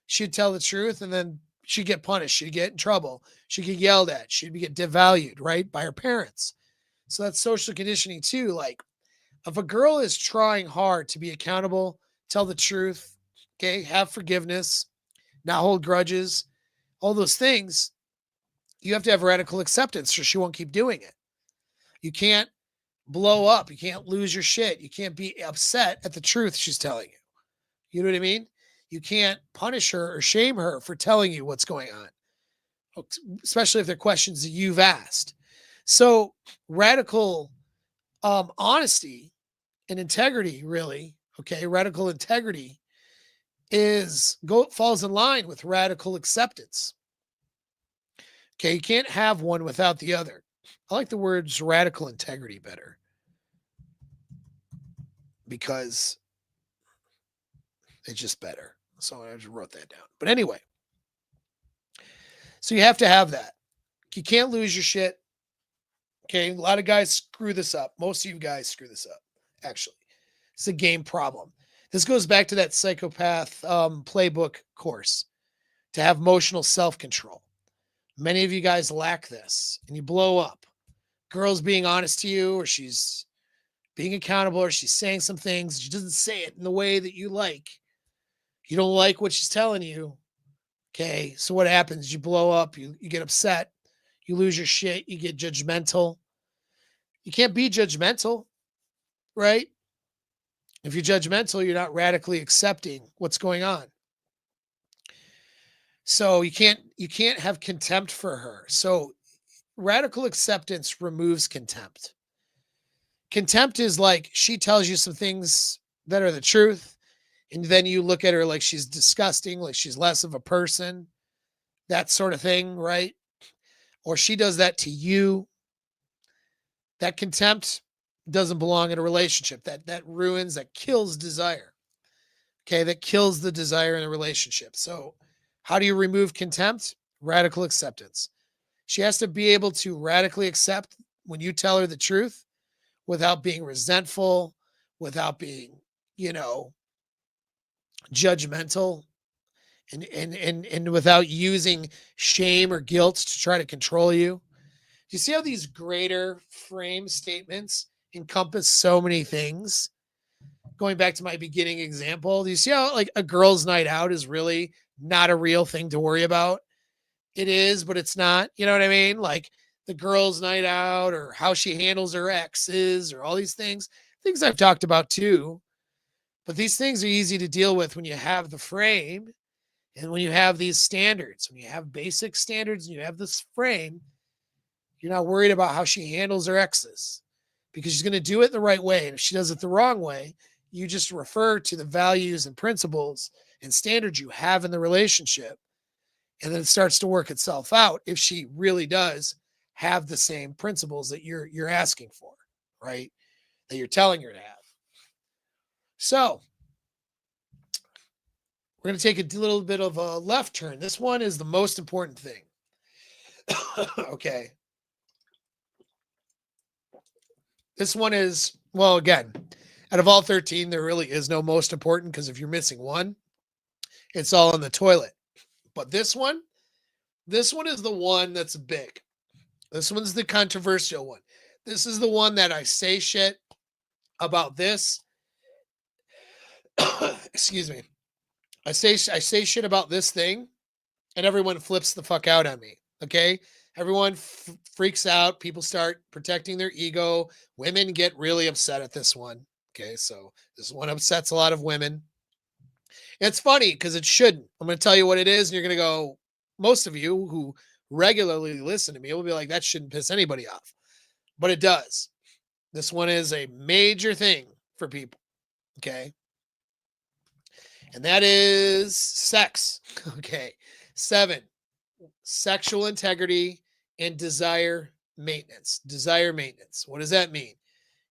She'd tell the truth and then she'd get punished. She'd get in trouble. She'd get yelled at. She'd get devalued, right, by her parents. So that's social conditioning too. Like if a girl is trying hard to be accountable, tell the truth, okay, have forgiveness, not hold grudges, all those things, you have to have radical acceptance or she won't keep doing it. You can't blow up. You can't lose your shit. You can't be upset at the truth she's telling you. You know what I mean? You can't punish her or shame her for telling you what's going on, especially if they're questions that you've asked. So radical honesty and integrity, really, okay, radical integrity falls in line with radical acceptance. Okay, you can't have one without the other. I like the words radical integrity better because it's just better. So I just wrote that down. But anyway, so you have to have that. You can't lose your shit. Okay, a lot of guys screw this up. Most of you guys screw this up, actually. It's a game problem. This goes back to that psychopath playbook course to have emotional self-control. Many of you guys lack this and you blow up. Girl's being honest to you or she's being accountable or she's saying some things. She doesn't say it in the way that you like. You don't like what she's telling you. Okay, so what happens? You blow up, you get upset, you lose your shit, you get judgmental. You can't be judgmental, right? If you're judgmental, you're not radically accepting what's going on. So you can't have contempt for her. So radical acceptance removes contempt. Contempt is like she tells you some things that are the truth, and then you look at her like she's disgusting, like she's less of a person, that sort of thing, right? Or she does that to you. That contempt doesn't belong in a relationship. That ruins, that kills desire. Okay, that kills the desire in a relationship. So how do you remove contempt? Radical acceptance. She has to be able to radically accept when you tell her the truth without being resentful, without being, judgmental, and without using shame or guilt to try to control you. Do you see how these greater frame statements encompass so many things? Going back to my beginning example, do you see how like a girl's night out is really not a real thing to worry about? It is, but it's not. You know what I mean? Like the girl's night out or how she handles her exes or all these things I've talked about too. But these things are easy to deal with when you have the frame and when you have these standards. When you have basic standards and you have this frame, you're not worried about how she handles her exes because she's going to do it the right way. And if she does it the wrong way, you just refer to the values and principles and standards you have in the relationship. And then it starts to work itself out if she really does have the same principles that you're asking for, right? That you're telling her to have. So we're going to take a little bit of a left turn. This one is the most important thing. Okay. This one is, well, again, out of all 13, there really is no most important because if you're missing one, it's all in the toilet. But this one is the one that's big. This one's the controversial one. This is the one that I say shit about this. Excuse me. I say shit about this thing and everyone flips the fuck out on me. Okay. Everyone freaks out. People start protecting their ego. Women get really upset at this one. Okay. So this one upsets a lot of women. It's funny because it shouldn't. I'm going to tell you what it is. And you're going to go, most of you who regularly listen to me will be like, that shouldn't piss anybody off. But it does. This one is a major thing for people. Okay. And that is sex. Okay. 7, sexual integrity and desire maintenance. Desire maintenance. What does that mean?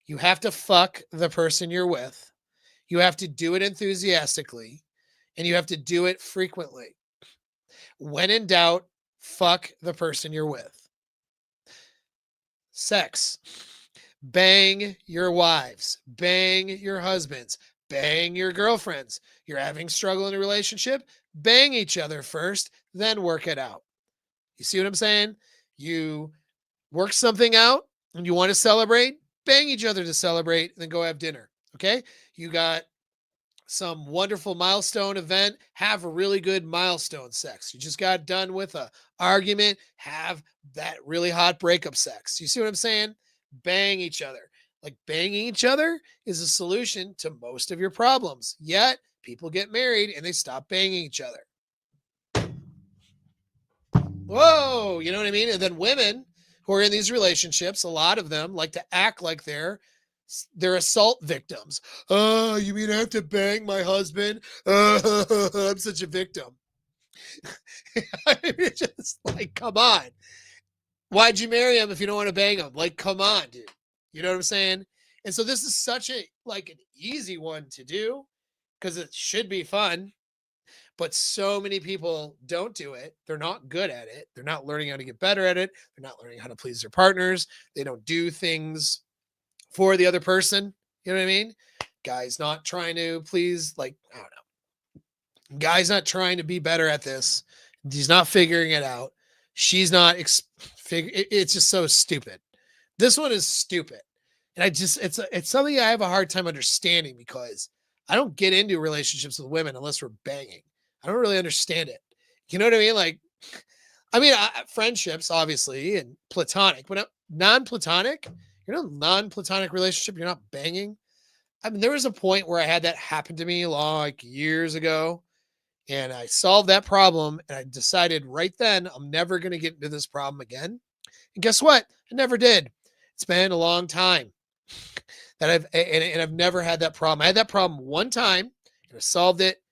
You have to fuck the person you're with. You have to do it enthusiastically, and you have to do it frequently. When in doubt, fuck the person you're with. Sex. Bang your wives, bang your husbands, bang your girlfriends. You're having struggle in a relationship, bang each other first, then work it out. You see what I'm saying? You work something out and you want to celebrate, bang each other to celebrate, and then go have dinner. Okay? You got some wonderful milestone event, have a really good milestone sex. You just got done with a argument, have that really hot breakup sex. You see what I'm saying? Bang each other. Like banging each other is a solution to most of your problems. Yet people get married and they stop banging each other. Whoa, you know what I mean? And then women who are in these relationships, a lot of them like to act like they're assault victims. Oh, you mean I have to bang my husband? I'm such a victim. It's just like, come on. Why'd you marry him if you don't want to bang him? Like, come on, dude. You know what I'm saying? And so this is such a like an easy one to do because it should be fun. But so many people don't do it. They're not good at it. They're not learning how to get better at it. They're not learning how to please their partners. They don't do things for the other person. You know what I mean? Guy's not trying to please, like, I don't know. Guy's not trying to be better at this. He's not figuring it out. She's not. It's just so stupid. This one is stupid. And it's something I have a hard time understanding because I don't get into relationships with women unless we're banging. I don't really understand it. You know what I mean? Like, friendships, obviously, and platonic, but non-platonic, you're in a non-platonic relationship. You're not banging. I mean, there was a point where I had that happen to me like years ago, and I solved that problem. And I decided right then I'm never going to get into this problem again. And guess what? I never did. It's been a long time that I've never had that problem. I had that problem one time and I solved it.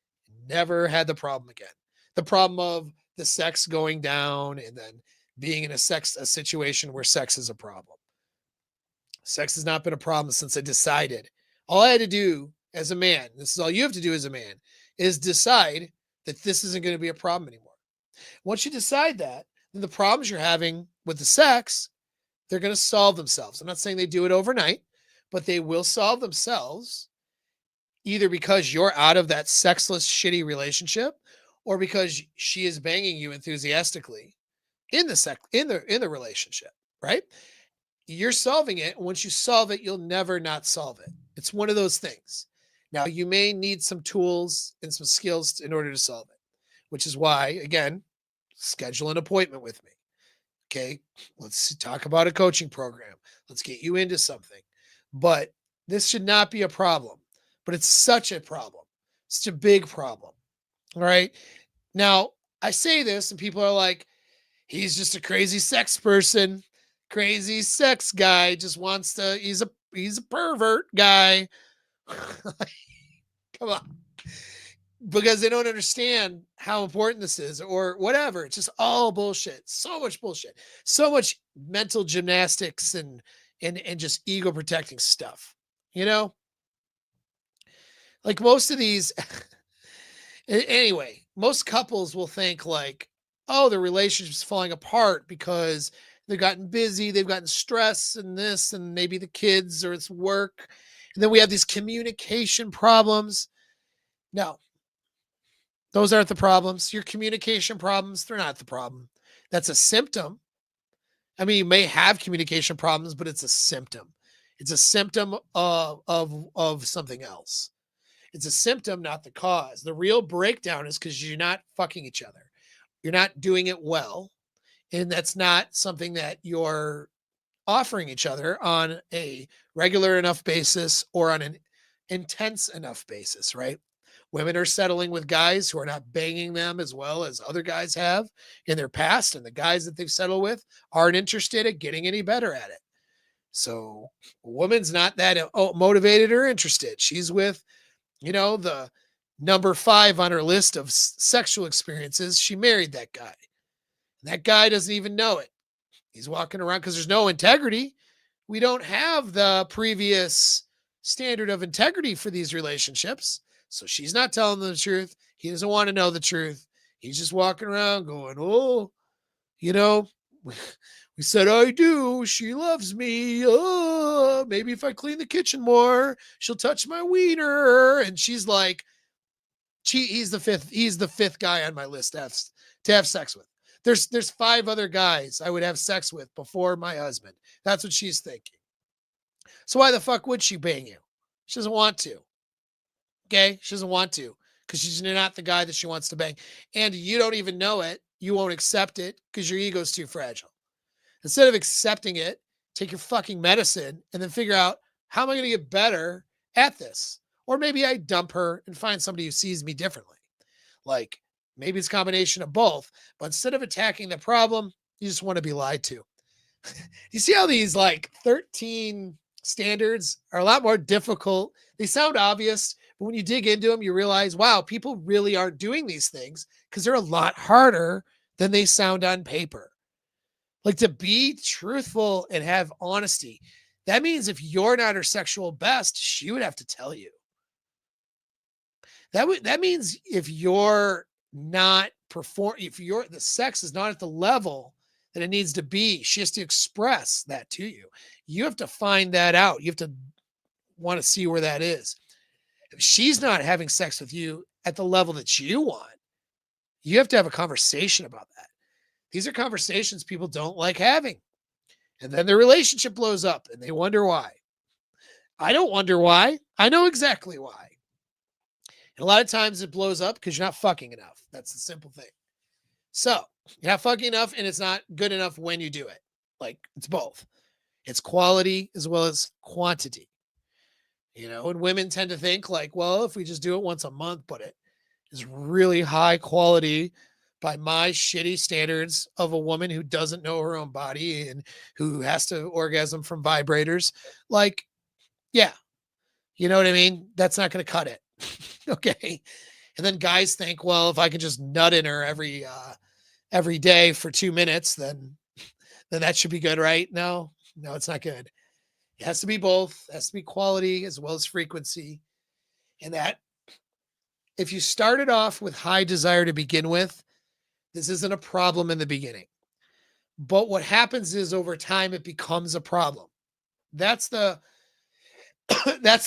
Never had the problem again. The problem of the sex going down and then being in a situation where sex is a problem. Sex has not been a problem since I decided. All I had to do as a man, this is all you have to do as a man, is decide that this isn't going to be a problem anymore. Once you decide that, then the problems you're having with the sex, they're going to solve themselves. I'm not saying they do it overnight, but they will solve themselves either because you're out of that sexless, shitty relationship or because she is banging you enthusiastically in the relationship, right? You're solving it. Once you solve it, you'll never not solve it. It's one of those things. Now, you may need some tools and some skills in order to solve it, which is why, again, schedule an appointment with me. Okay, let's talk about a coaching program. Let's get you into something. But this should not be a problem. But it's such a problem. Such a big problem. All right. Now, I say this and people are like, he's just a crazy sex person, crazy sex guy, just wants to, he's a pervert guy. Come on. Because they don't understand how important this is or whatever. It's just all bullshit. So much bullshit. So much mental gymnastics and just ego protecting stuff. You know? Like most of these anyway, most couples will think like, oh, the relationship's falling apart because they've gotten busy, they've gotten stress and this and maybe the kids or it's work. And then we have these communication problems. No, those aren't the problems. Your communication problems, they're not the problem. That's a symptom. I mean, you may have communication problems, but it's a symptom. It's a symptom of something else. It's a symptom, not the cause. The real breakdown is because you're not fucking each other. You're not doing it well. And that's not something that you're offering each other on a regular enough basis or on an intense enough basis, right? Women are settling with guys who are not banging them as well as other guys have in their past. And the guys that they've settled with aren't interested in getting any better at it. So a woman's not that motivated or interested. She's with, the number 5 on her list of sexual experiences. She married that guy. That guy doesn't even know it. He's walking around because there's no integrity. We don't have the previous standard of integrity for these relationships. So she's not telling them the truth. He doesn't want to know the truth. He's just walking around going, oh, we said, I do. She loves me. Oh, maybe if I clean the kitchen more, she'll touch my wiener. And she's like, he's the fifth guy on my list to have sex with. There's 5 other guys I would have sex with before my husband. That's what she's thinking. So why the fuck would she bang you? She doesn't want to. Okay? She doesn't want to because she's not the guy that she wants to bang. And you don't even know it. You won't accept it because your ego's too fragile. Instead of accepting it, take your fucking medicine and then figure out, how am I going to get better at this? Or maybe I dump her and find somebody who sees me differently. Like, maybe it's a combination of both. But instead of attacking the problem, you just want to be lied to. You see how these 13 standards are a lot more difficult? They sound obvious, but when you dig into them, you realize, wow, people really aren't doing these things because they're a lot harder than they sound on paper. Like, to be truthful and have honesty, that means if you're not her sexual best, she would have to tell you. That means if you're not the sex is not at the level that it needs to be, she has to express that to you. You have to find that out. You have to want to see where that is. If she's not having sex with you at the level that you want, you have to have a conversation about that. These are conversations people don't like having. And then their relationship blows up and they wonder why. I don't wonder why. I know exactly why. And a lot of times it blows up because you're not fucking enough. That's the simple thing. So you're not fucking enough and it's not good enough when you do it. Like, it's both. It's quality as well as quantity. And women tend to think like, well, if we just do it once a month, but it is really high quality by my shitty standards of a woman who doesn't know her own body and who has to orgasm from vibrators. Like, yeah, you know what I mean? That's not going to cut it. Okay. And then guys think, well, if I can just nut in her every day for 2 minutes, then that should be good, right? No, it's not good. It has to be both. It has to be quality as well as frequency. And that, if you started off with high desire to begin with, this isn't a problem in the beginning. But what happens is over time, it becomes a problem. That's the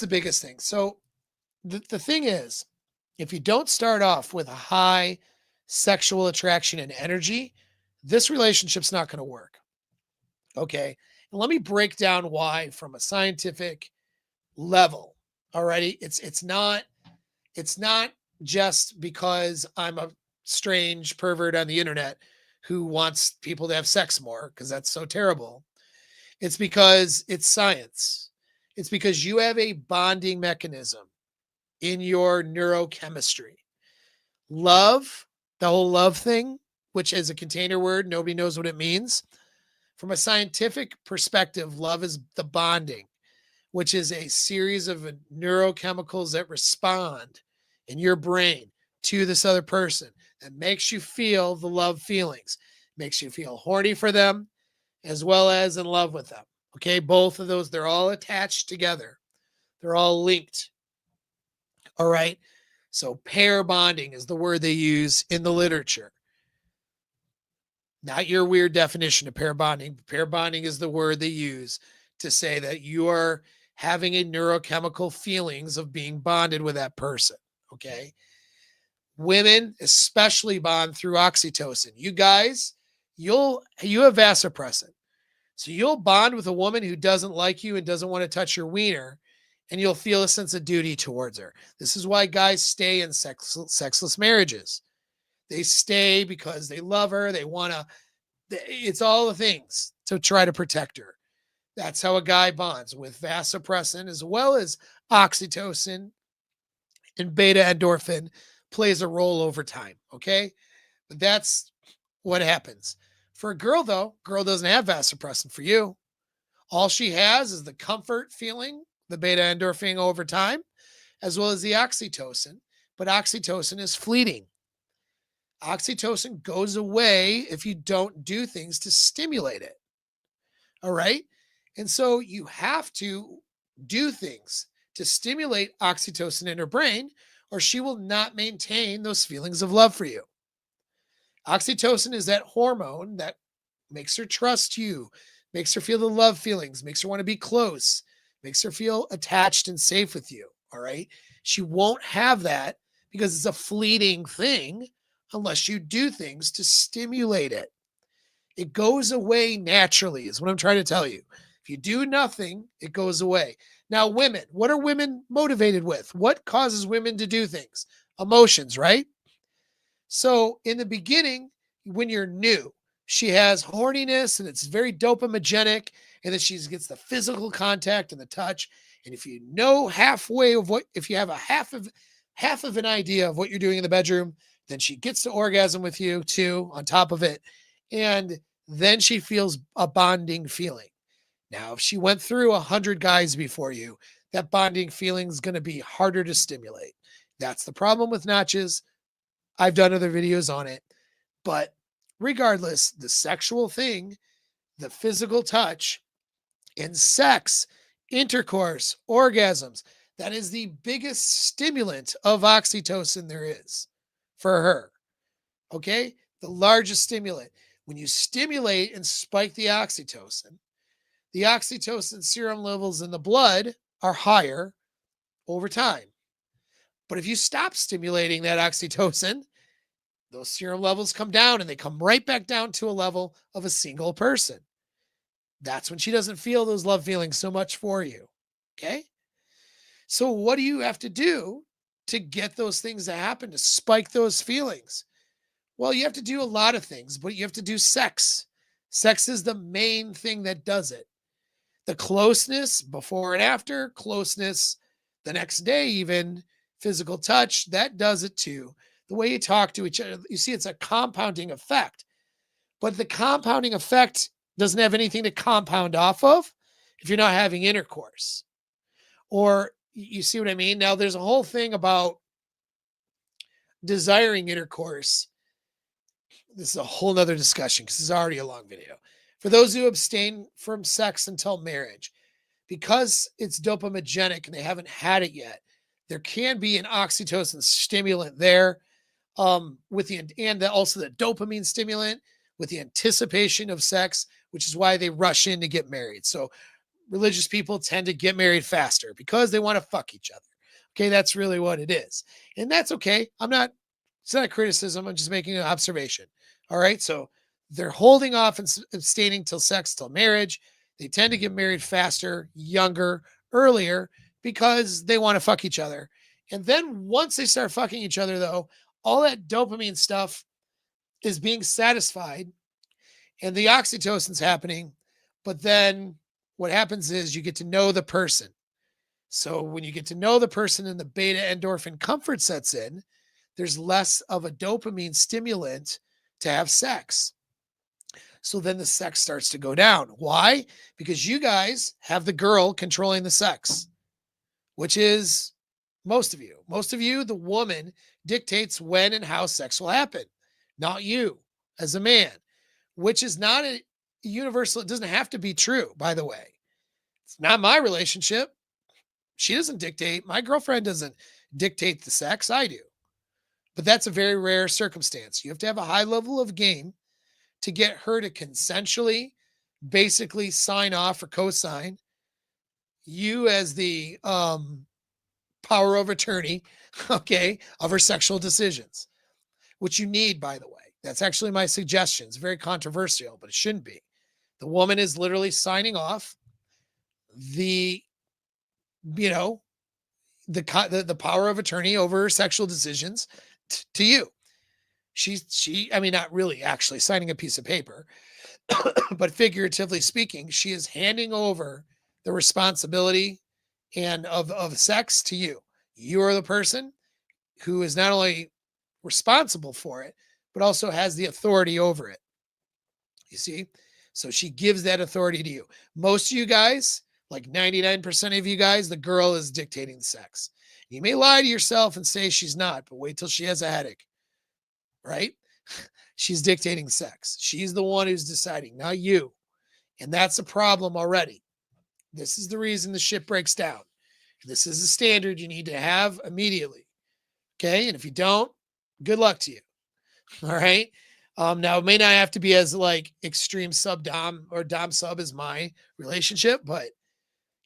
biggest thing. So the thing is, if you don't start off with a high sexual attraction and energy, this relationship's not going to work. Okay. And let me break down why from a scientific level. Alrighty. It's not just because I'm a strange pervert on the internet who wants people to have sex more, because that's so terrible. It's because it's science. It's because you have a bonding mechanism in your neurochemistry. Love, the whole love thing, which is a container word, nobody knows what it means. From a scientific perspective, love is the bonding, which is a series of neurochemicals that respond in your brain to this other person that makes you feel the love feelings, makes you feel horny for them as well as in love with them. Okay, both of those, they're all attached together. They're all linked. All right. So pair bonding is the word they use in the literature. Not your weird definition of pair bonding. Pair bonding is the word they use to say that you are having a neurochemical feelings of being bonded with that person. Okay. Women especially bond through oxytocin. You guys, you have vasopressin. So you'll bond with a woman who doesn't like you and doesn't want to touch your wiener, and you'll feel a sense of duty towards her. This is why guys stay in sexless marriages. They stay because they love her. They want to, it's all the things to try to protect her. That's how a guy bonds, with vasopressin as well as oxytocin and beta endorphin plays a role over time. Okay. But that's what happens. For a girl, though, girl doesn't have vasopressin for you. All she has is the comfort feeling, the beta endorphin over time, as well as the oxytocin. But oxytocin is fleeting. Oxytocin goes away if you don't do things to stimulate it. All right. And so you have to do things to stimulate oxytocin in her brain, or she will not maintain those feelings of love for you. Oxytocin is that hormone that makes her trust you, makes her feel the love feelings, makes her want to be close, makes her feel attached and safe with you. All right. She won't have that because it's a fleeting thing unless you do things to stimulate it. It goes away naturally, is what I'm trying to tell you. If you do nothing, it goes away. Now, women, what are women motivated with? What causes women to do things? Emotions, right? So in the beginning, when you're new, she has horniness and it's very dopamigenic, and then she gets the physical contact and the touch. And if you know halfway of what, if you have a half of an idea of what you're doing in the bedroom, then she gets to orgasm with you too on top of it. And then she feels a bonding feeling. Now, if she went through 100 guys before you, that bonding feeling is going to be harder to stimulate. That's the problem with notches. I've done other videos on it. But regardless, the sexual thing, the physical touch, and sex, intercourse, orgasms, that is the biggest stimulant of oxytocin there is for her. Okay? The largest stimulant. When you stimulate and spike the oxytocin serum levels in the blood are higher over time. But if you stop stimulating that oxytocin, those serum levels come down and they come right back down to a level of a single person. That's when she doesn't feel those love feelings so much for you. Okay? So what do you have to do to get those things to happen, to spike those feelings? Well, you have to do a lot of things, but you have to do sex. Sex is the main thing that does it. The closeness before and after, closeness the next day, even physical touch, that does it too. The way you talk to each other, you see, it's a compounding effect. But the compounding effect doesn't have anything to compound off of if you're not having intercourse. Or you see what I mean? Now, there's a whole thing about desiring intercourse. This is a whole nother discussion because it's already a long video. For those who abstain from sex until marriage, because it's dopamigenic and they haven't had it yet, there can be an oxytocin stimulant there, also the dopamine stimulant with the anticipation of sex, which is why they rush in to get married. So religious people tend to get married faster because they want to fuck each other. Okay, that's really what it is. And that's okay. It's not a criticism. I'm just making an observation. All right. So they're holding off and abstaining till sex, till marriage. They tend to get married faster, younger, earlier because they want to fuck each other. And then once they start fucking each other, though, all that dopamine stuff is being satisfied and the oxytocin's happening. But then what happens is you get to know the person. So when you get to know the person and the beta endorphin comfort sets in, there's less of a dopamine stimulant to have sex. So then the sex starts to go down. Why? Because you guys have the girl controlling the sex, which is most of you. Most of you, the woman dictates when and how sex will happen, not you as a man, which is not a universal. It doesn't have to be true, by the way. It's not my relationship. She doesn't dictate. My girlfriend doesn't dictate the sex. I do. But that's a very rare circumstance. You have to have a high level of game to get her to consensually basically sign off or co-sign you as the power of attorney, okay, of her sexual decisions, which you need, by the way. That's actually my suggestion. It's very controversial, but it shouldn't be. The woman is literally signing off the power of attorney over her sexual decisions to you. Not really actually signing a piece of paper, but figuratively speaking, she is handing over the responsibility and of sex to you. You are the person. who is not only responsible for it, but also has the authority over it. You see? So she gives that authority to you. Most of you guys, like 99% of you guys, the girl is dictating the sex. You may lie to yourself and say she's not, but wait till she has a headache, right? She's dictating sex. She's the one who's deciding, not you. And that's a problem already. This is the reason the ship breaks down. This is a standard you need to have immediately. Okay. And if you don't, good luck to you. All right. Now it may not have to be as like extreme sub dom or dom sub as my relationship, but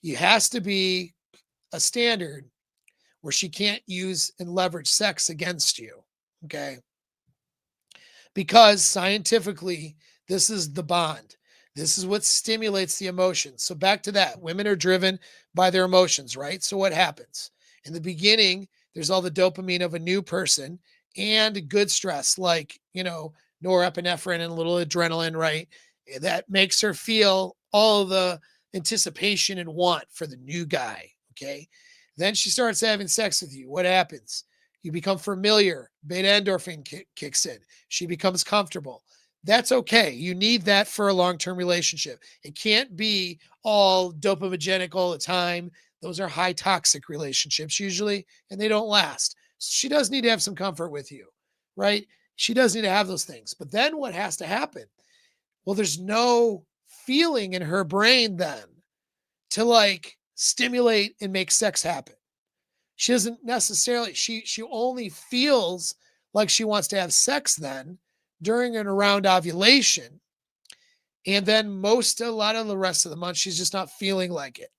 it has to be a standard where she can't use and leverage sex against you. Okay. Because scientifically, this is the bond. This is what stimulates the emotions. So back to that, women are driven by their emotions, right? So what happens? In the beginning, there's all the dopamine of a new person and good stress, like, norepinephrine and a little adrenaline, right? That makes her feel all the anticipation and want for the new guy, okay? Then she starts having sex with you. What happens? You become familiar. Beta endorphin kicks in. She becomes comfortable. That's okay. You need that for a long-term relationship. It can't be all dopamigenic all the time. Those are high toxic relationships usually, and they don't last. So she does need to have some comfort with you, right? She does need to have those things. But then what has to happen? Well, there's no feeling in her brain then to like stimulate and make sex happen. She doesn't necessarily, she only feels like she wants to have sex then during and around ovulation. And then a lot of the rest of the month, she's just not feeling like it.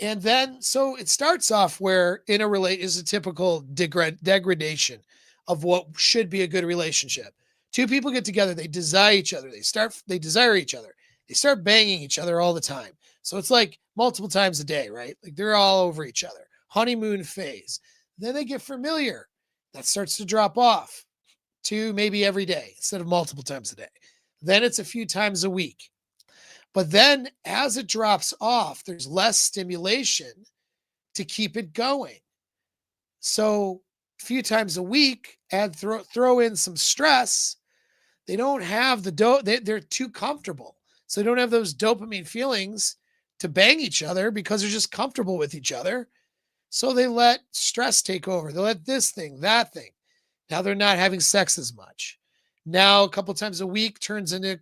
And then, so it starts off where in a is a typical degradation of what should be a good relationship. Two people get together, they desire each other. They desire each other. They start banging each other all the time. So it's like multiple times a day, right? Like they're all over each other. Honeymoon phase. Then they get familiar. That starts to drop off to maybe every day instead of multiple times a day. Then it's a few times a week. But then as it drops off, there's less stimulation to keep it going. So a few times a week, throw in some stress. They don't have they're too comfortable. So they don't have those dopamine feelings to bang each other because they're just comfortable with each other. So they let stress take over. They let this thing, that thing. Now they're not having sex as much. Now a couple times a week turns into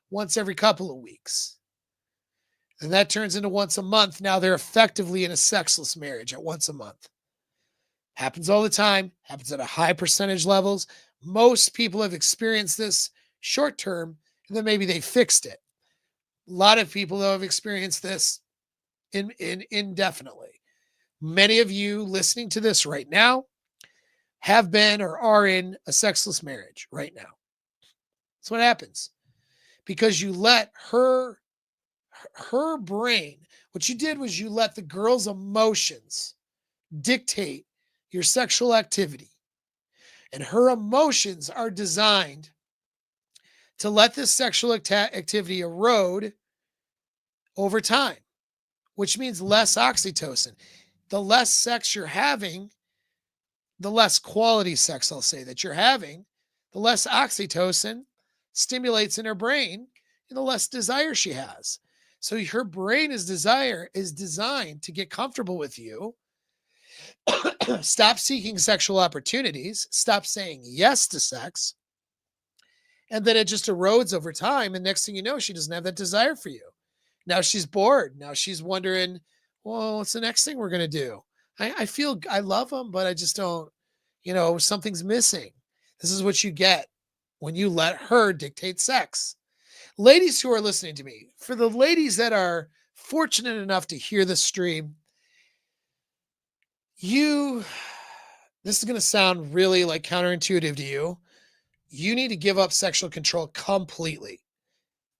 once every couple of weeks. And that turns into once a month. Now they're effectively in a sexless marriage at once a month. Happens all the time, happens at a high percentage levels. Most people have experienced this short term, and then maybe they fixed it. A lot of people though have experienced this indefinitely. Many of you listening to this right now have been or are in a sexless marriage right now. That's what happens. Because you let her brain, what you did was you let the girl's emotions dictate your sexual activity. And her emotions are designed to let this sexual activity erode over time, which means less oxytocin. The less sex you're having, the less quality sex, I'll say, that you're having, the less oxytocin stimulates in her brain and the less desire she has. So her brain is designed to get comfortable with you, stop seeking sexual opportunities, stop saying yes to sex, and then it just erodes over time. And next thing you know, she doesn't have that desire for you. Now she's bored. Now she's wondering, well, what's the next thing we're going to do? I feel I love him, but I just don't, something's missing. This is what you get when you let her dictate sex. Ladies who are listening to me, for the ladies that are fortunate enough to hear this stream, this is going to sound really like counterintuitive to you. You need to give up sexual control completely.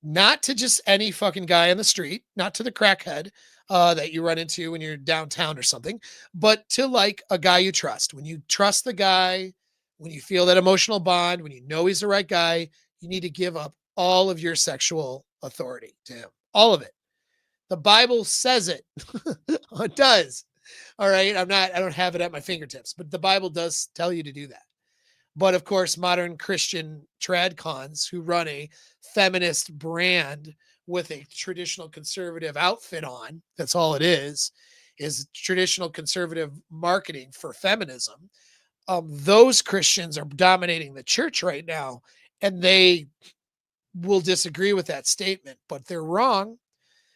Not to just any fucking guy on the street, not to the crackhead that you run into when you're downtown or something, but to like a guy you trust. When you trust the guy, when you feel that emotional bond, when you know he's the right guy, you need to give up all of your sexual authority to him. All of it. The Bible says it. It does. All right. I don't have it at my fingertips, but the Bible does tell you to do that. But of course, modern Christian tradcons who run a feminist brand with a traditional conservative outfit on, that's all it is traditional conservative marketing for feminism. Those Christians are dominating the church right now, and they will disagree with that statement, but they're wrong.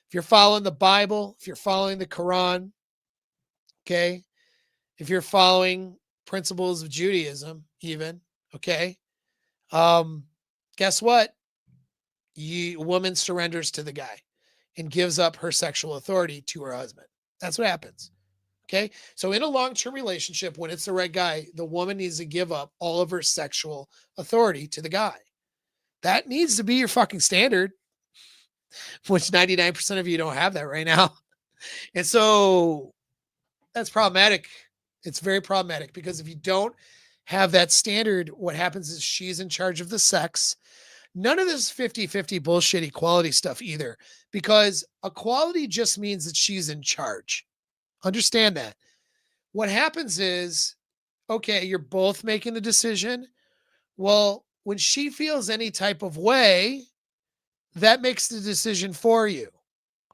If you're following the Bible, if you're following the Quran, okay, if you're following principles of Judaism, even, okay, um, guess what? A woman surrenders to the guy and gives up her sexual authority to her husband. That's what happens. Okay. So in a long-term relationship, when it's the right guy, the woman needs to give up all of her sexual authority to the guy. That needs to be your fucking standard, which 99% of you don't have that right now. And so that's problematic. It's very problematic because if you don't have that standard, what happens is she's in charge of the sex. None of this 50-50 bullshit equality stuff either, because equality just means that she's in charge. Understand that. What happens is, okay, you're both making the decision. Well, when she feels any type of way, that makes the decision for you.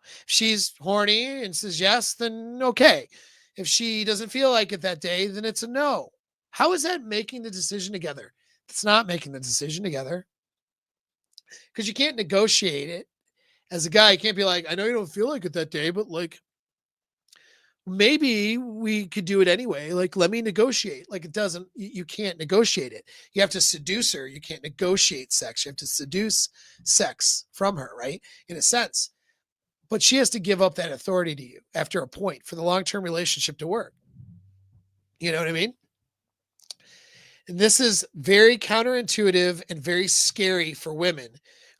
If she's horny and says yes, then okay. If she doesn't feel like it that day, then it's a no. How is that making the decision together? It's not making the decision together because you can't negotiate it. As a guy, you can't be like, I know you don't feel like it that day, but like, maybe we could do it anyway. Like, let me negotiate. Like, it doesn't, you can't negotiate it. You have to seduce her. You can't negotiate sex. You have to seduce sex from her, right? In a sense. But she has to give up that authority to you after a point for the long-term relationship to work. You know what I mean? And this is very counterintuitive and very scary for women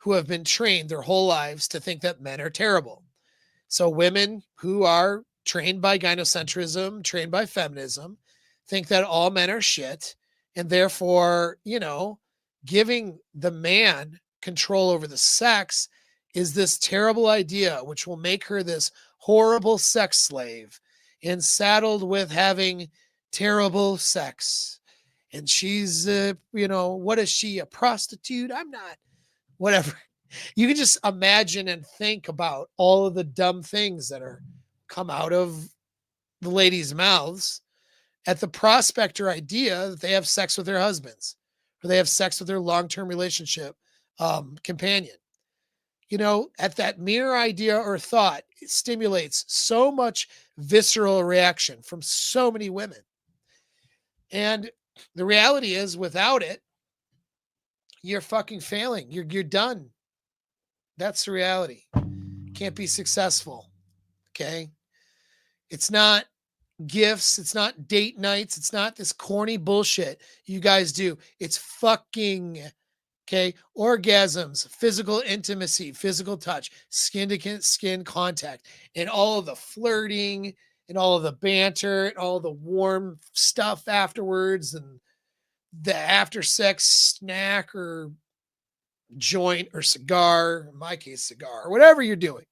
who have been trained their whole lives to think that men are terrible. So women who are trained by gynocentrism, trained by feminism, think that all men are shit. And therefore, giving the man control over the sex is this terrible idea, which will make her this horrible sex slave and saddled with having terrible sex. And she's, what is she, a prostitute? I'm not, whatever. You can just imagine and think about all of the dumb things that are come out of the ladies' mouths at the prospect or idea that they have sex with their husbands or they have sex with their long-term relationship companion. At that mere idea or thought, it stimulates so much visceral reaction from so many women. And the reality is, without it, you're fucking failing. You're done. That's the reality. Can't be successful. Okay. It's not gifts. It's not date nights. It's not this corny bullshit you guys do. It's fucking, okay, orgasms, physical intimacy, physical touch, skin to skin contact, and all of the flirting and all of the banter and all the warm stuff afterwards and the after sex snack or joint or cigar, in my case, cigar, or whatever you're doing.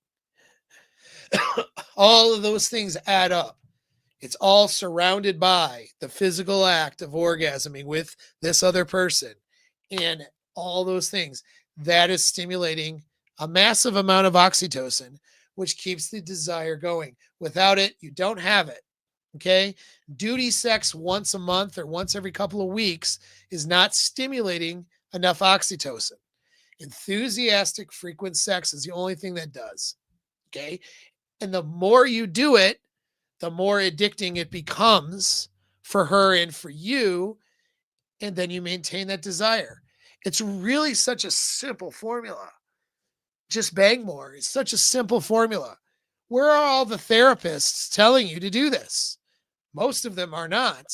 All of those things add up. It's all surrounded by the physical act of orgasming with this other person and all those things. That is stimulating a massive amount of oxytocin, which keeps the desire going. Without it, you don't have it. Okay. Duty sex once a month or once every couple of weeks is not stimulating enough oxytocin. Enthusiastic, frequent sex is the only thing that does. Okay. And the more you do it, the more addicting it becomes for her and for you. And then you maintain that desire. It's really such a simple formula. Just bang more. It's such a simple formula. Where are all the therapists telling you to do this? Most of them are not.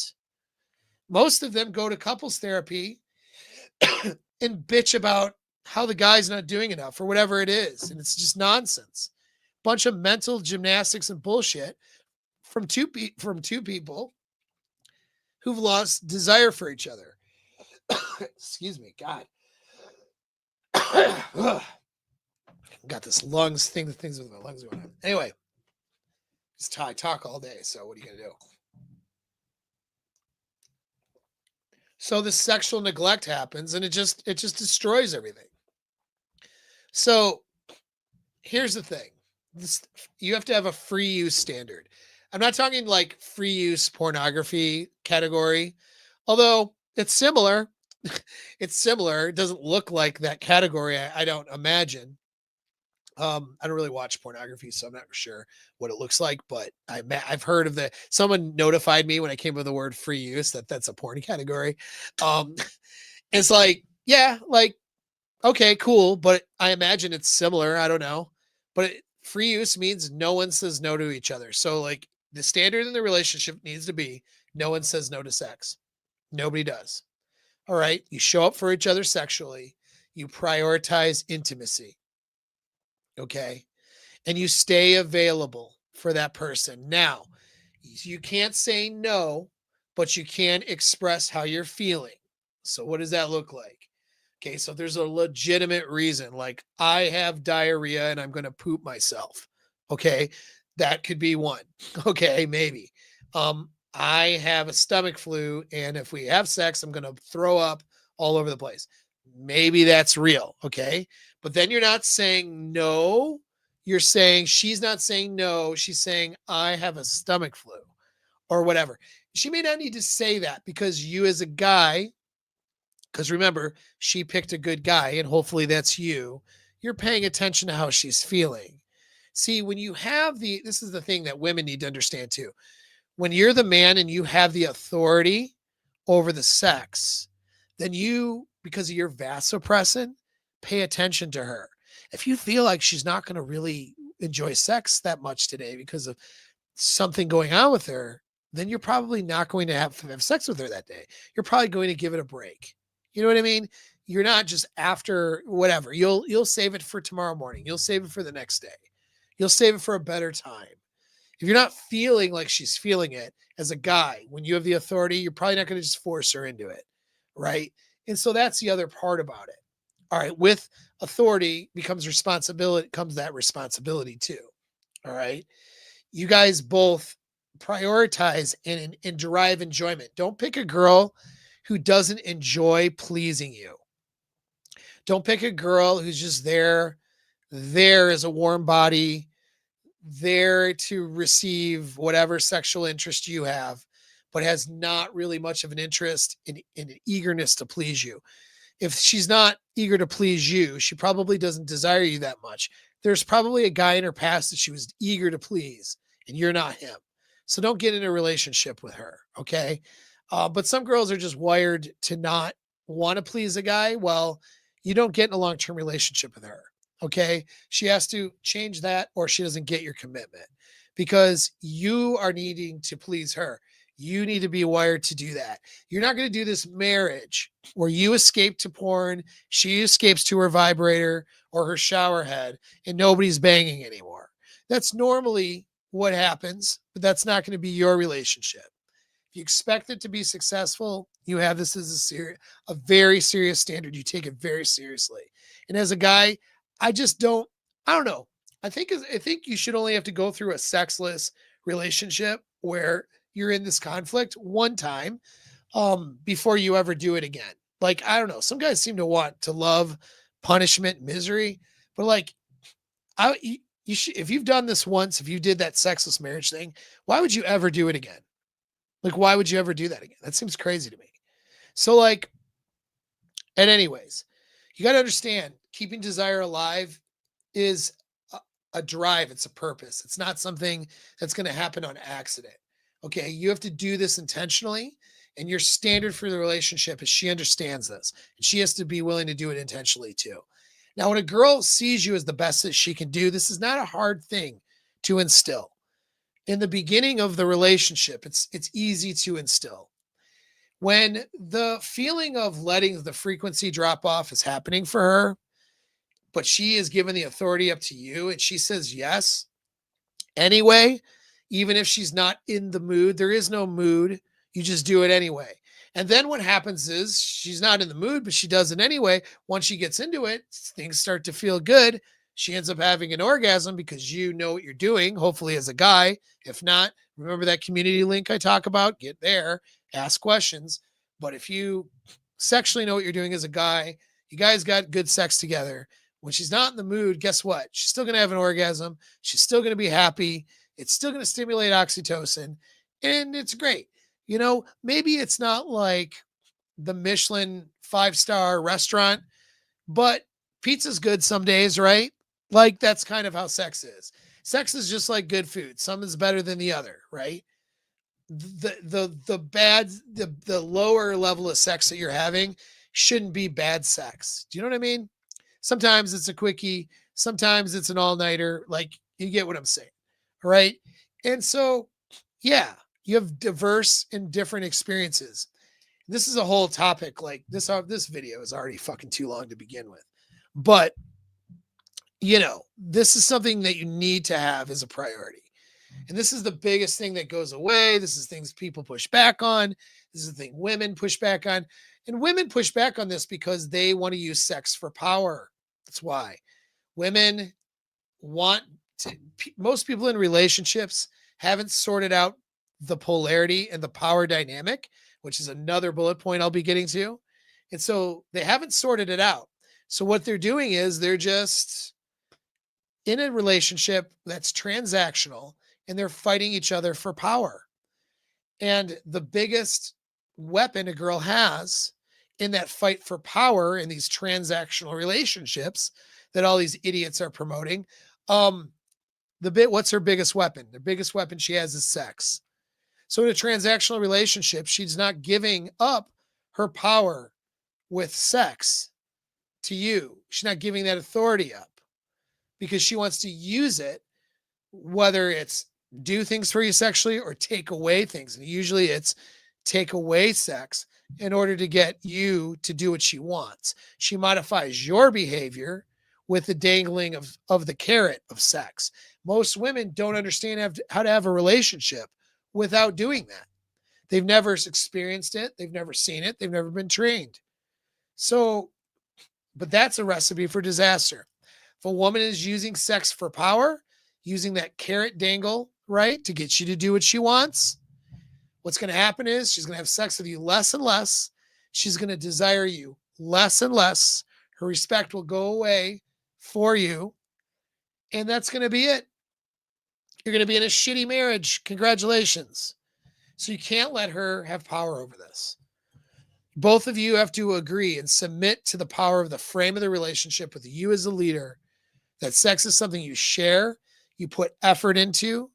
Most of them go to couples therapy and bitch about how the guy's not doing enough or whatever it is. And it's just nonsense. Bunch of mental gymnastics and bullshit from two people who've lost desire for each other. Excuse me, God. Got this things with my lungs going on. Anyway, Just talk all day. So what are you gonna do? So the sexual neglect happens, and it just destroys everything. So here's the thing. This, you have to have a free use standard. I'm not talking like free use pornography category, although it's similar. It's similar. It doesn't look like that category. I don't imagine. I don't really watch pornography, so I'm not sure what it looks like. But I've heard of the. Someone notified me when I came up with the word free use that that's a porn category. Um, it's like, yeah, like okay, cool, but I imagine it's similar. I don't know, but free use means no one says no to each other. So like the standard in the relationship needs to be no one says no to sex. Nobody does. All right. You show up for each other sexually. You prioritize intimacy. Okay. And you stay available for that person. Now, you can't say no, but you can express how you're feeling. So, what does that look like? Okay, so there's a legitimate reason, like I have diarrhea and I'm going to poop myself. Okay, that could be one. Okay, maybe. I have a stomach flu, and if we have sex, I'm going to throw up all over the place. Maybe that's real. Okay, but then you're not saying no. You're saying she's not saying no. She's saying I have a stomach flu or whatever. She may not need to say that because you, as a guy, because remember, she picked a good guy, and hopefully that's you. You're paying attention to how she's feeling. See, when you have this is the thing that women need to understand too. When you're the man and you have the authority over the sex, then you, because of your vasopressin, pay attention to her. If you feel like she's not going to really enjoy sex that much today because of something going on with her, then you're probably not going to have sex with her that day. You're probably going to give it a break. You know what I mean? You're not just after whatever. You'll save it for tomorrow morning. You'll save it for the next day. You'll save it for a better time. If you're not feeling like she's feeling it as a guy, when you have the authority, you're probably not going to just force her into it. Right. And so that's the other part about it. All right. With authority comes that responsibility too. All right. You guys both prioritize and derive enjoyment. Don't pick a girl who doesn't enjoy pleasing you. Don't pick a girl who's just there as a warm body, there to receive whatever sexual interest you have, but has not really much of an interest in an eagerness to please you. If she's not eager to please you, she probably doesn't desire you that much. There's probably a guy in her past that she was eager to please, and you're not him. So don't get in a relationship with her. Okay. But some girls are just wired to not want to please a guy. Well, you don't get in a long-term relationship with her. Okay. She has to change that or she doesn't get your commitment because you are needing to please her. You need to be wired to do that. You're not going to do this marriage where you escape to porn, she escapes to her vibrator or her shower head, and nobody's banging anymore. That's normally what happens, but that's not going to be your relationship. If you expect it to be successful, you have this as a very serious standard. You take it very seriously. And as a guy, I just don't, I don't know. I think you should only have to go through a sexless relationship where you're in this conflict one time before you ever do it again. Like, I don't know. Some guys seem to want to love punishment, misery, but like you should, if you've done this once, if you did that sexless marriage thing, why would you ever do it again? Like, why would you ever do that again? That seems crazy to me. So like, and anyways, you got to understand keeping desire alive is a drive. It's a purpose. It's not something that's going to happen on accident. Okay. You have to do this intentionally. And your standard for the relationship is she understands this. And she has to be willing to do it intentionally too. Now, when a girl sees you as the best that she can do, this is not a hard thing to instill. In the beginning of the relationship, it's easy to instill. When the feeling of letting the frequency drop off is happening for her, but she is given the authority up to you and she says yes anyway, even if she's not in the mood, there is no mood. You just do it anyway. And then what happens is she's not in the mood, but she does it anyway. Once she gets into it, things start to feel good. She ends up having an orgasm because you know what you're doing, hopefully as a guy. If not, remember that community link I talk about? Get there, ask questions. But if you sexually know what you're doing as a guy, you guys got good sex together. When she's not in the mood, guess what? She's still going to have an orgasm. She's still going to be happy. It's still going to stimulate oxytocin. And it's great. Maybe it's not like the Michelin 5-star restaurant, but pizza's good some days, right? Like that's kind of how sex is. Sex is just like good food. Some is better than the other, right? The lower level of sex that you're having shouldn't be bad sex. Do you know what I mean? Sometimes it's a quickie, sometimes it's an all-nighter. Like you get what I'm saying. All right. And so, yeah, you have diverse and different experiences. This is a whole topic. Like this video is already fucking too long to begin with. But this is something that you need to have as a priority. And this is the biggest thing that goes away. This is things people push back on. This is the thing women push back on. And women push back on this because they want to use sex for power. That's why women want to, most people in relationships haven't sorted out the polarity and the power dynamic, which is another bullet point I'll be getting to. And so they haven't sorted it out. So what they're doing is they're just in a relationship that's transactional and they're fighting each other for power. And the biggest weapon a girl has in that fight for power in these transactional relationships that all these idiots are promoting, what's her biggest weapon? The biggest weapon she has is sex. So in a transactional relationship, she's not giving up her power with sex to you. She's not giving that authority up because she wants to use it, whether it's do things for you sexually or take away things. And usually it's take away sex in order to get you to do what she wants. She modifies your behavior with the dangling of the carrot of sex. Most women don't understand how to have a relationship without doing that. They've never experienced it. They've never seen it. They've never been trained. So, but that's a recipe for disaster. If a woman is using sex for power, using that carrot dangle, right, to get you to do what she wants, what's going to happen is she's going to have sex with you less and less. She's going to desire you less and less. Her respect will go away for you. And that's going to be it. You're going to be in a shitty marriage. Congratulations. So you can't let her have power over this. Both of you have to agree and submit to the power of the frame of the relationship with you as a leader, that sex is something you share, you put effort into.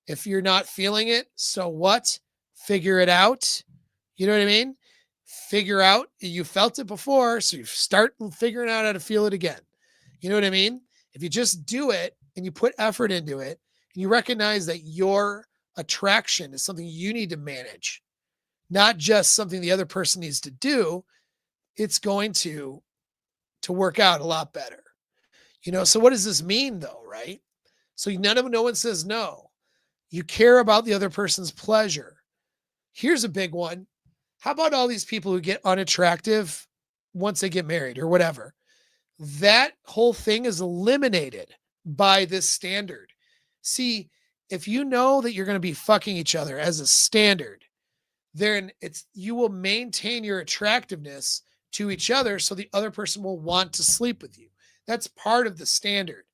If you're not feeling it, so what? Figure it out. You know what I mean? Figure out. You felt it before, so you start figuring out how to feel it again. You know what I mean? If you just do it and you put effort into it, and you recognize that your attraction is something you need to manage, not just something the other person needs to do, it's going to work out a lot better. So what does this mean though, right? So no one says no. You care about the other person's pleasure. Here's a big one. How about all these people who get unattractive once they get married or whatever? That whole thing is eliminated by this standard. See, if you know that you're going to be fucking each other as a standard, then you will maintain your attractiveness to each other so the other person will want to sleep with you. That's part of the standard,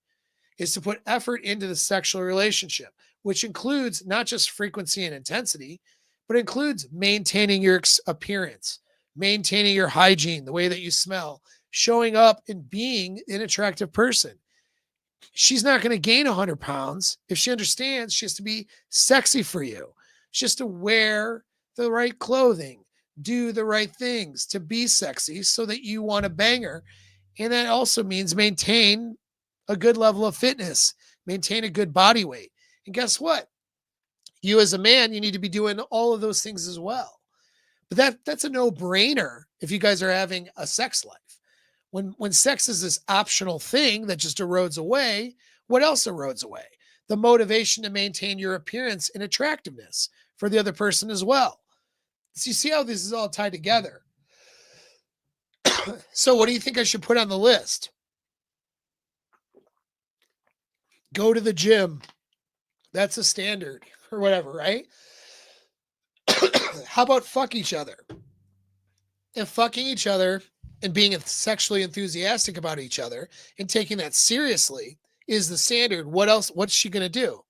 is to put effort into the sexual relationship, which includes not just frequency and intensity, but includes maintaining your appearance, maintaining your hygiene, the way that you smell, showing up and being an attractive person. She's not going to gain 100 pounds if she understands she has to be sexy for you. She has to wear the right clothing, do the right things to be sexy so that you want to bang her. And that also means maintain a good level of fitness, maintain a good body weight. And guess what? You as a man, you need to be doing all of those things as well. But that's a no-brainer if you guys are having a sex life. When sex is this optional thing that just erodes away, what else erodes away? The motivation to maintain your appearance and attractiveness for the other person as well. So you see how this is all tied together. So what do you think I should put on the list? Go to the gym. That's a standard or whatever, right? How about fuck each other? If fucking each other and being sexually enthusiastic about each other and taking that seriously is the standard, what else? What's she going to do?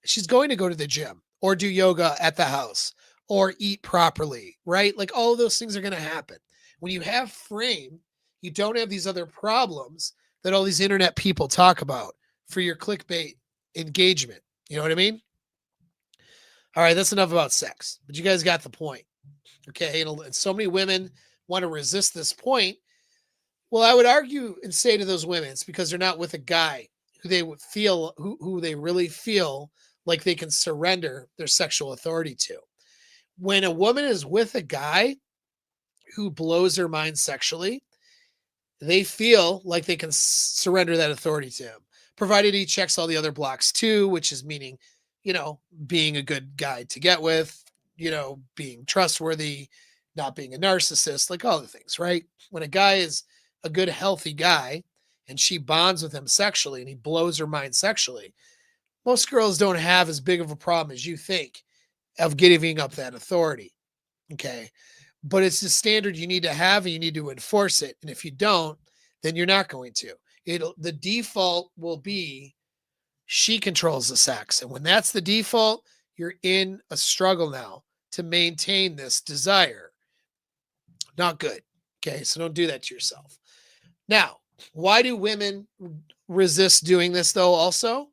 She's going to go to the gym or do yoga at the house or eat properly, right? Like all of those things are going to happen. When you have frame, you don't have these other problems that all these internet people talk about for your clickbait engagement. You know what I mean? All right, that's enough about sex, but you guys got the point. Okay. And so many women want to resist this point. Well, I would argue and say to those women, it's because they're not with a guy who they would feel, who they really feel like they can surrender their sexual authority to. When a woman is with a guy who blows their mind sexually, they feel like they can surrender that authority to him, provided he checks all the other blocks too, which is meaning, being a good guy to get with, being trustworthy, not being a narcissist, like all the things, right? When a guy is a good, healthy guy and she bonds with him sexually and he blows her mind sexually, most girls don't have as big of a problem as you think of giving up that authority. Okay. But it's the standard you need to have and you need to enforce it. And if you don't, then you're not going to. The default will be she controls the sex. And when that's the default, you're in a struggle now to maintain this desire. Not good. Okay. So don't do that to yourself. Now, why do women resist doing this though also?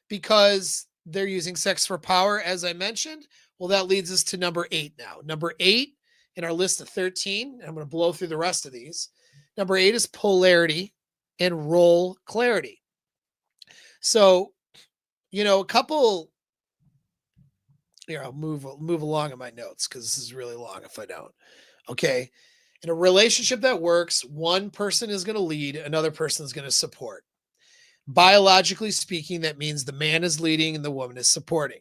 Because they're using sex for power, as I mentioned. Well, that leads us to number 8 now. Number 8 in our list of 13, I'm going to blow through the rest of these. Number 8 is polarity and role clarity. So, a couple here, I'll move along in my notes because this is really long if I don't. Okay. In a relationship that works, one person is going to lead, another person is going to support. Biologically speaking, that means the man is leading and the woman is supporting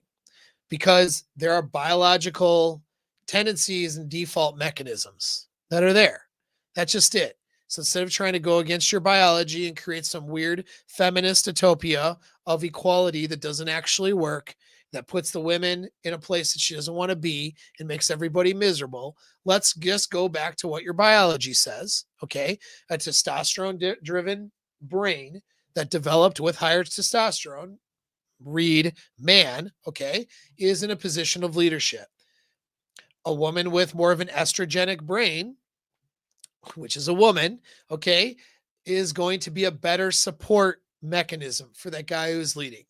because there are biological tendencies and default mechanisms that are there. That's just it. So instead of trying to go against your biology and create some weird feminist utopia of equality that doesn't actually work, that puts the women in a place that she doesn't want to be and makes everybody miserable, let's just go back to what your biology says. Okay. A testosterone driven brain that developed with higher testosterone, read man, okay, is in a position of leadership. A woman with more of an estrogenic brain, which is a woman, okay, is going to be a better support mechanism for that guy who's leading.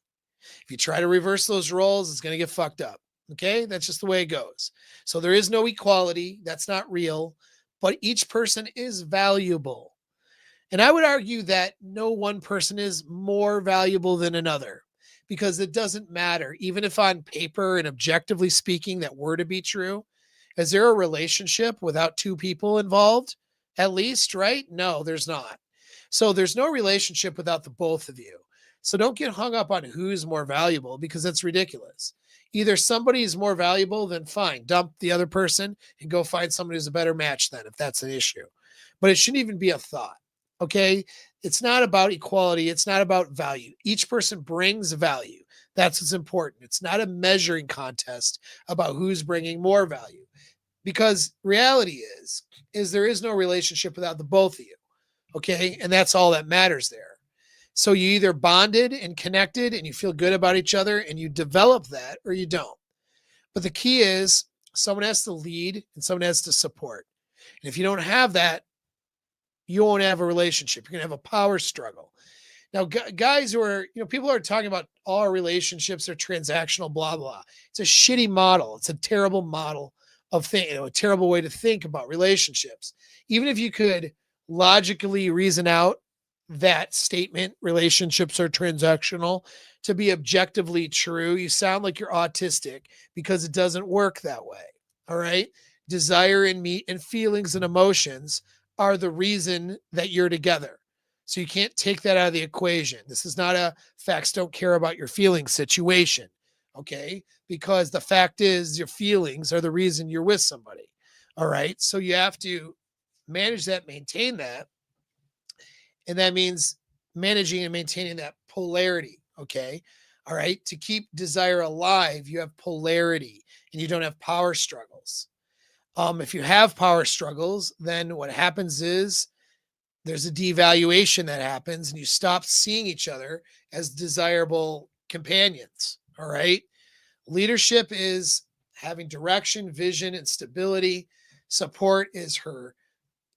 If you try to reverse those roles, it's going to get fucked up. Okay. That's just the way it goes. So there is no equality. That's not real, but each person is valuable. And I would argue that no one person is more valuable than another because it doesn't matter. Even if on paper and objectively speaking, that were to be true, is there a relationship without two people involved? At least, right? No, there's not. So there's no relationship without the both of you. So don't get hung up on who's more valuable because that's ridiculous. Either somebody is more valuable, then fine, dump the other person and go find somebody who's a better match then if that's an issue. But it shouldn't even be a thought. Okay. It's not about equality. It's not about value. Each person brings value. That's what's important. It's not a measuring contest about who's bringing more value because reality is there is no relationship without the both of you. Okay. And that's all that matters there. So you either bonded and connected and you feel good about each other and you develop that or you don't. But the key is someone has to lead and someone has to support. And if you don't have that, you won't have a relationship. You're going to have a power struggle. Now, guys who are, people are talking about all relationships are transactional, blah, blah. It's a shitty model. It's a terrible model of thing, a terrible way to think about relationships. Even if you could logically reason out that statement, relationships are transactional, to be objectively true, you sound like you're autistic because it doesn't work that way. All right. Desire and feelings and emotions are the reason that you're together. So you can't take that out of the equation. This is not a facts don't care about your feelings situation. Okay. Because the fact is your feelings are the reason you're with somebody. All right. So you have to manage that, maintain that. And that means managing and maintaining that polarity. Okay. All right. To keep desire alive, you have polarity and you don't have power struggles. If you have power struggles, then what happens is there's a devaluation that happens and you stop seeing each other as desirable companions. All right. Leadership is having direction, vision, and stability. Support is her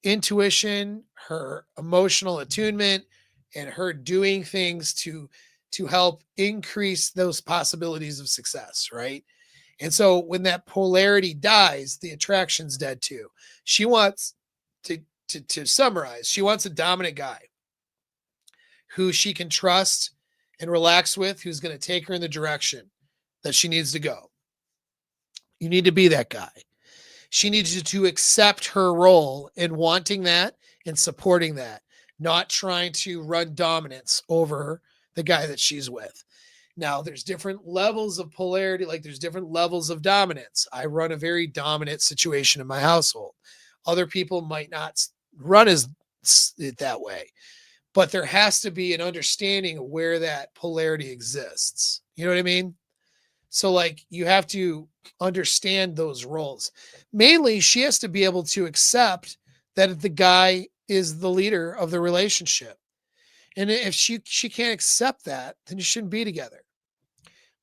intuition, her emotional attunement, and her doing things to help increase those possibilities of success, right? And so when that polarity dies, the attraction's dead too. She wants to summarize, she wants a dominant guy who she can trust and relax with, who's going to take her in the direction that she needs to go. You need to be that guy. She needs you to accept her role in wanting that and supporting that, not trying to run dominance over the guy that she's with. Now, there's different levels of polarity, like there's different levels of dominance. I run a very dominant situation in my household. Other people might not run as it that way, but there has to be an understanding of where that polarity exists. You know what I mean? So, like, you have to understand those roles. Mainly, she has to be able to accept that the guy is the leader of the relationship. And if she can't accept that, then you shouldn't be together.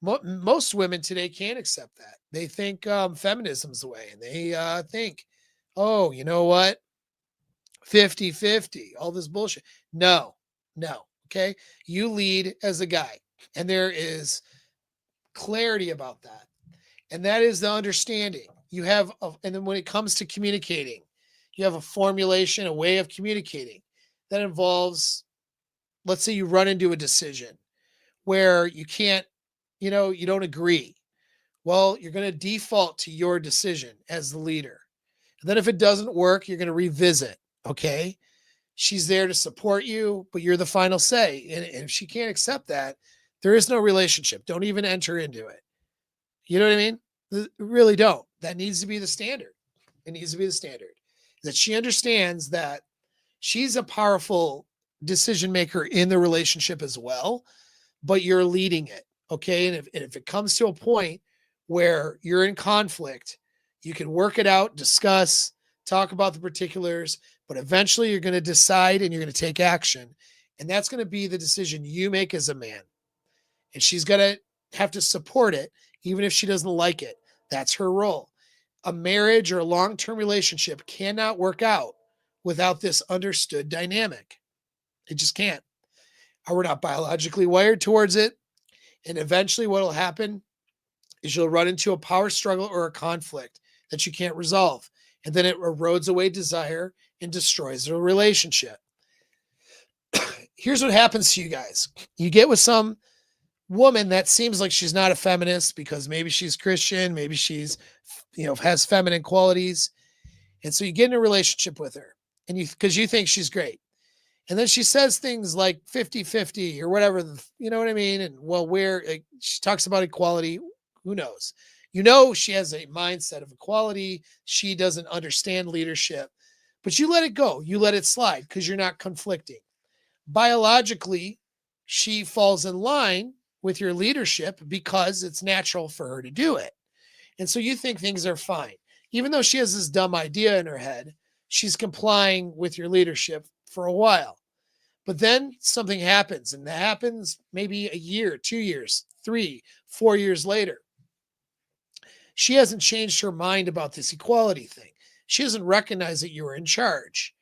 Most women today can't accept that. They think feminism's the way, and they think, oh, you know what? 50-50, all this bullshit. No, no. Okay. You lead as a guy, and there is clarity about that. And that is the understanding you have. And then when it comes to communicating, you have a formulation, a way of communicating that involves, let's say you run into a decision where you can't, you don't agree. Well, you're going to default to your decision as the leader. And then if it doesn't work, you're going to revisit. Okay. She's there to support you, but you're the final say. And if she can't accept that, there is no relationship. Don't even enter into it. You know what I mean? Really don't. That needs to be the standard. It needs to be the standard that she understands that she's a powerful decision maker in the relationship as well, but you're leading it. Okay. And if it comes to a point where you're in conflict, you can work it out, discuss, talk about the particulars, but eventually you're going to decide and you're going to take action. And that's going to be the decision you make as a man. And she's going to have to support it, even if she doesn't like it. That's her role. A marriage or a long-term relationship cannot work out without this understood dynamic. It just can't. We're not biologically wired towards it. And eventually what will happen is you'll run into a power struggle or a conflict that you can't resolve. And then it erodes away desire and destroys the relationship. Here's what happens to you guys. You get with some woman that seems like she's not a feminist because maybe she's Christian, maybe she's, has feminine qualities. And so you get in a relationship with her and because you think she's great. And then she says things like 50-50 or whatever, you know what I mean? And well, she talks about equality, who knows? She has a mindset of equality. She doesn't understand leadership, but you let it go. You let it slide because you're not conflicting. Biologically, she falls in line with your leadership because it's natural for her to do it. And so you think things are fine. Even though she has this dumb idea in her head, she's complying with your leadership for a while. But then something happens, and that happens maybe a year, 2 years, 3, 4 years later. She hasn't changed her mind about this equality thing. She doesn't recognize that you were in charge.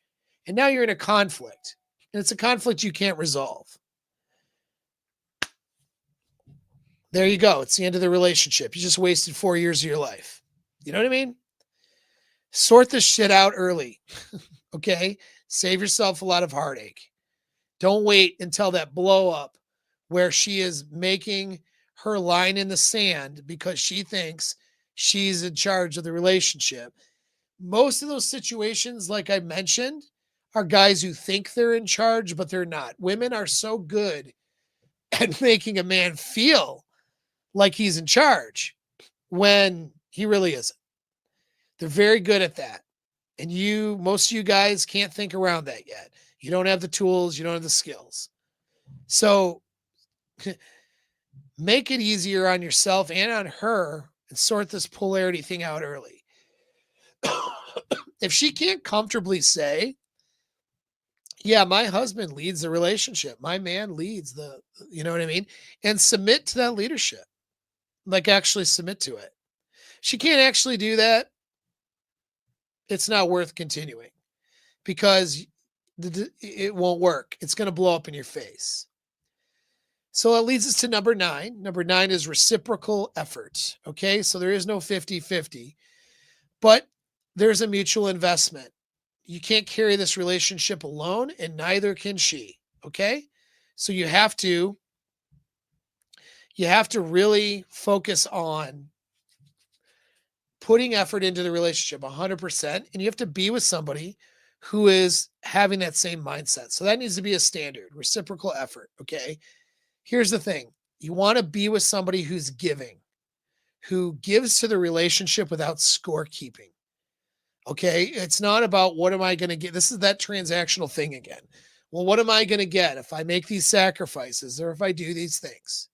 And now you're in a conflict. And it's a conflict you can't resolve. There you go. It's the end of the relationship. You just wasted 4 years of your life. You know what I mean? Sort this shit out early. Okay? Save yourself a lot of heartache. Don't wait until that blow up where she is making her line in the sand because she thinks she's in charge of the relationship. Most of those situations, like I mentioned, are guys who think they're in charge, but they're not. Women are so good at making a man feel like he's in charge when he really isn't. They're very good at that. And most of you guys can't think around that yet. You don't have the tools, you don't have the skills. So Make it easier on yourself and on her and sort this polarity thing out early. If she can't comfortably say, yeah, my husband leads the relationship, my man leads the, you know what I mean? And submit to that leadership, like actually submit to it. She can't actually do that. It's not worth continuing because it won't work. It's going to blow up in your face. So that leads us to number 9. Number 9 is reciprocal effort. Okay. So there is no 50-50, but there's a mutual investment. You can't carry this relationship alone, and neither can she. Okay. So you have to really focus on putting effort into the relationship 100%. And you have to be with somebody who is having that same mindset. So that needs to be a standard, reciprocal effort. Okay. Here's the thing. You want to be with somebody who's giving, who gives to the relationship without scorekeeping. Okay. It's not about what am I going to get? This is that transactional thing again. Well, what am I going to get if I make these sacrifices or if I do these things?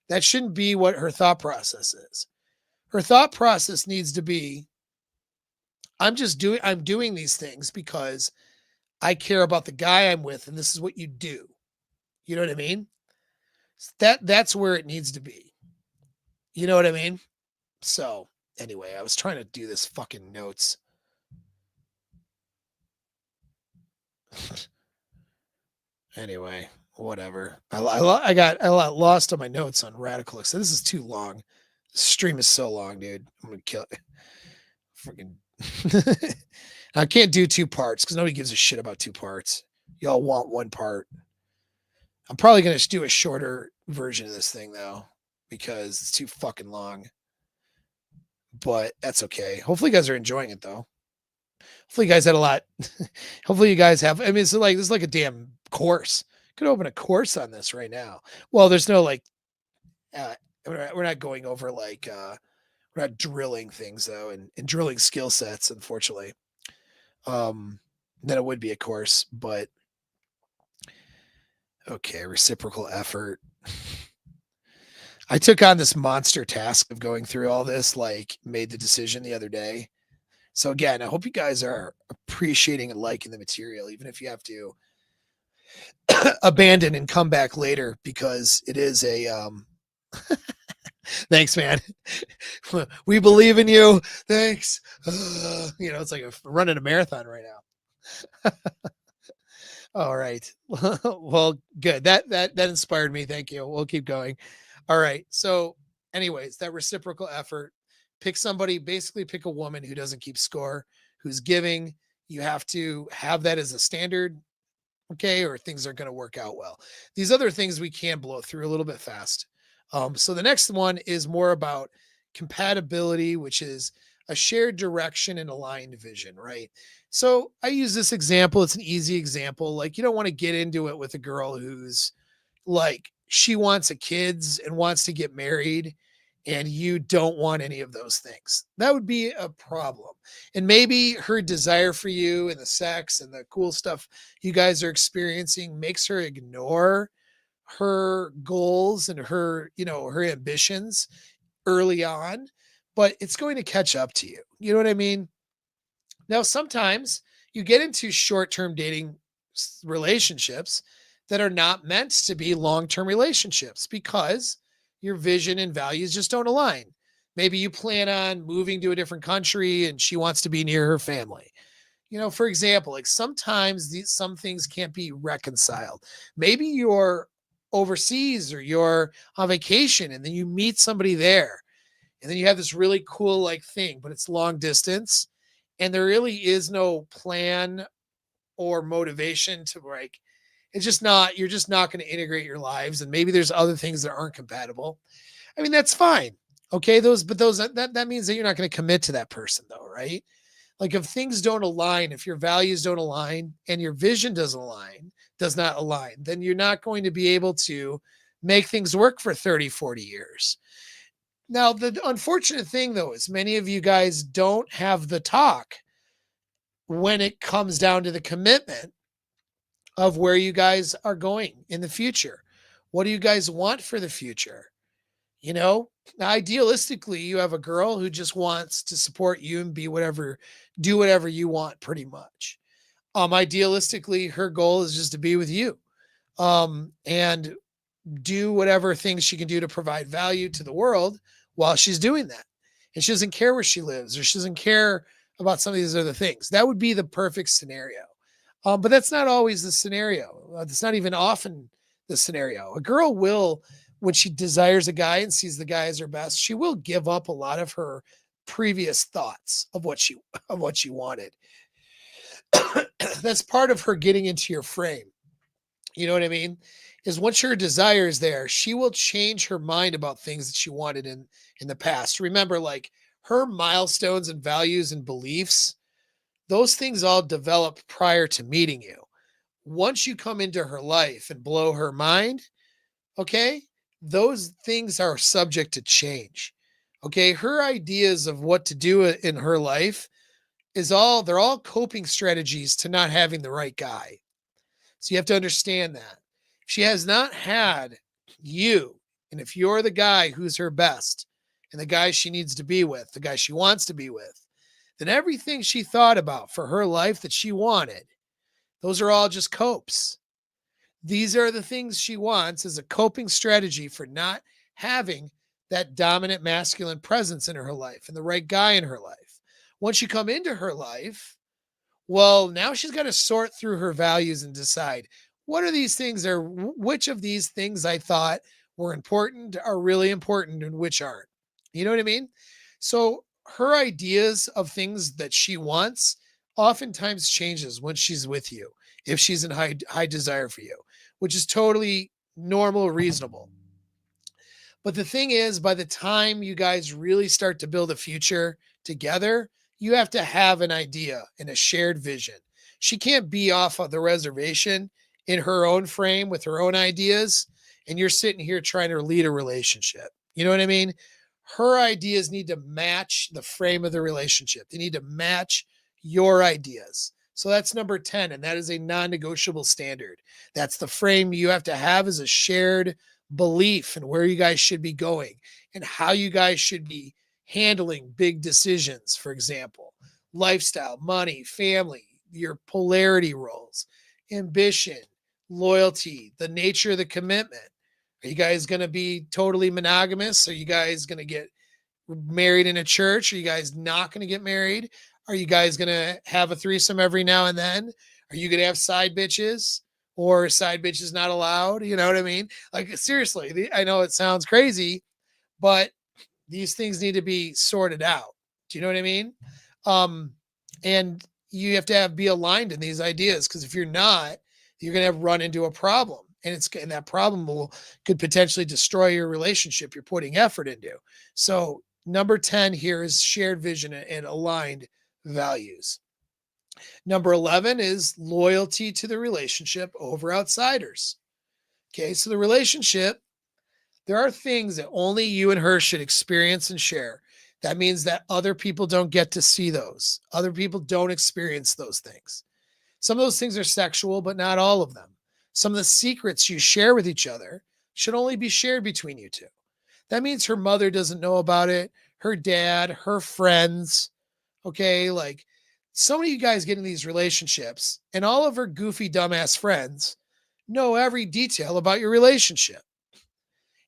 That shouldn't be what her thought process is. Her thought process needs to be, I'm doing these things because I care about the guy I'm with, and this is what you do. You know what I mean? That's where it needs to be. You know what I mean? So anyway, I was trying to do this fucking notes. Anyway, whatever. I got lost on my notes on Radical. So this is too long. The stream is so long, dude. I'm gonna kill it. Freaking. I can't do 2 parts because nobody gives a shit about 2 parts. Y'all want 1 part. I'm probably gonna just do a shorter version of this thing though, because it's too fucking long. But that's okay. Hopefully, you guys are enjoying it though. Hopefully, you guys had a lot. Hopefully, you guys have. I mean, this is like a damn course. Could open a course on this right now. Well, there's no like. We're not going over like. We're not drilling things though, and drilling skill sets. Unfortunately, then it would be a course. But okay, reciprocal effort. I took on this monster task of going through all this. Like, made the decision the other day. So again, I hope you guys are appreciating and liking the material, even if you have to abandon and come back later, because it is a thanks, man. We believe in you. Thanks. You know, it's like running a marathon right now. All right. Well, good. That inspired me. Thank you. We'll keep going. All right. So anyways, that reciprocal effort. Pick somebody, basically pick a woman who doesn't keep score, who's giving. You have to have that as a standard, okay, or things are going to work out well. These other things we can blow through a little bit fast. So the next one is more about compatibility, which is a shared direction and aligned vision, right? So I use this example. It's an easy example. Like, you don't want to get into it with a girl who's like, she wants a kids and wants to get married, and you don't want any of those things. That would be a problem. And maybe her desire for you and the sex and the cool stuff you guys are experiencing makes her ignore her goals and her, you know, her ambitions early on, but it's going to catch up to you. You know what I mean? Now, sometimes you get into short-term dating relationships that are not meant to be long-term relationships because your vision and values just don't align. Maybe you plan on moving to a different country and she wants to be near her family. You know, for example, like sometimes some things can't be reconciled. Maybe you're overseas or you're on vacation and then you meet somebody there and then you have this really cool like thing, but it's long distance and there really is no plan or motivation to like, it's just not, you're just not going to integrate your lives. And maybe there's other things that aren't compatible. I mean, that's fine. Okay. That means that you're not going to commit to that person though. Right. Like if things don't align, if your values don't align and your vision does not align, then you're not going to be able to make things work for 30, 40 years. Now, the unfortunate thing though, is many of you guys don't have the talk when it comes down to the commitment of where you guys are going in the future. What do you guys want for the future? You know, now, idealistically, you have a girl who just wants to support you and do whatever you want pretty much. Idealistically, her goal is just to be with you. And do whatever things she can do to provide value to the world while she's doing that. And she doesn't care where she lives or she doesn't care about some of these other things. That would be the perfect scenario. But that's not always the scenario. It's not even often the scenario. A girl will, when she desires a guy and sees the guy as her best, she will give up a lot of her previous thoughts of what she wanted. That's part of her getting into your frame. You know what I mean? Is once her desire is there, she will change her mind about things that she wanted in the past. Remember, like her milestones and values and beliefs, those things all develop prior to meeting you. Once you come into her life and blow her mind, okay, those things are subject to change. Okay, her ideas of what to do in her life they're all coping strategies to not having the right guy. So you have to understand that. If she has not had you, and if you're the guy who's her best and the guy she needs to be with, the guy she wants to be with, then everything she thought about for her life that she wanted, those are all just copes. These are the things she wants as a coping strategy for not having that dominant masculine presence in her life and the right guy in her life. Once you come into her life, well, now she's got to sort through her values and decide what are these things or which of these things I thought were important are really important and which aren't. You know what I mean? So her ideas of things that she wants oftentimes changes when she's with you, if she's in high desire for you, which is totally normal, reasonable. But the thing is, by the time you guys really start to build a future together, you have to have an idea and a shared vision. She can't be off of the reservation in her own frame with her own ideas, and you're sitting here trying to lead a relationship. You know what I mean? Her ideas need to match the frame of the relationship. They need to match your ideas. So that's number 10, and that is a non-negotiable standard. That's the frame you have to have as a shared belief and where you guys should be going and how you guys should be handling big decisions, for example, lifestyle, money, family, your polarity roles, ambition, loyalty, the nature of the commitment. Are you guys going to be totally monogamous? Are you guys going to get married in a church? Are you guys not going to get married? Are you guys going to have a threesome every now and then? Are you going to have side bitches or side bitches not allowed? You know what I mean? Like, seriously, I know it sounds crazy, but these things need to be sorted out. Do you know what I mean? And you have to be aligned in these ideas, because if you're not, you're going to run into a problem, and that problem could potentially destroy your relationship you're putting effort into. So number 10 here is shared vision and aligned values. Number 11 is loyalty to the relationship over outsiders. Okay, so the relationship, there are things that only you and her should experience and share. That means that other people don't get to see those. Other people don't experience those things. Some of those things are sexual, but not all of them. Some of the secrets you share with each other should only be shared between you two. That means her mother doesn't know about it, her dad, her friends. Okay, like so many of you guys get in these relationships, and all of her goofy, dumbass friends know every detail about your relationship.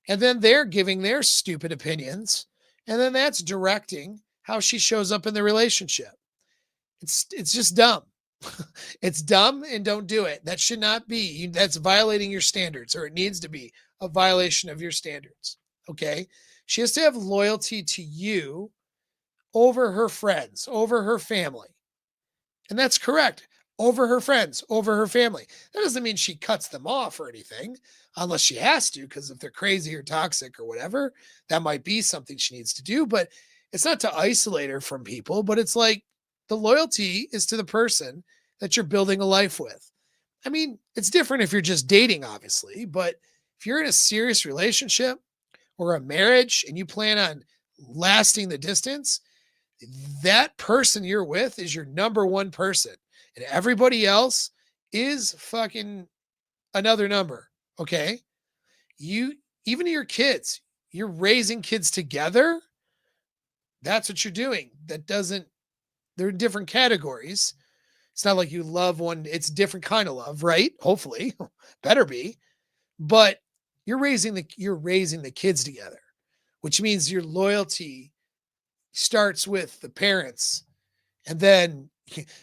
And then they're giving their stupid opinions, and then that's directing how she shows up in the relationship. It's just dumb. It's dumb, and don't do it. That should not be. That's violating your standards, or it needs to be a violation of your standards. Okay? She has to have loyalty to you over her friends, over her family. And that's correct. Over her friends, over her family. That doesn't mean she cuts them off or anything, unless she has to, because if they're crazy or toxic or whatever, that might be something she needs to do. But it's not to isolate her from people, but it's like the loyalty is to the person that you're building a life with. I mean, it's different if you're just dating, obviously, but if you're in a serious relationship or a marriage and you plan on lasting the distance, that person you're with is your number one person, and everybody else is fucking another number. Okay. You, even your kids, you're raising kids together. That's what you're doing. That doesn't, they're different categories. It's not like you love one, it's a different kind of love, right? Hopefully, better be. But you're raising the kids together, which means your loyalty starts with the parents. And then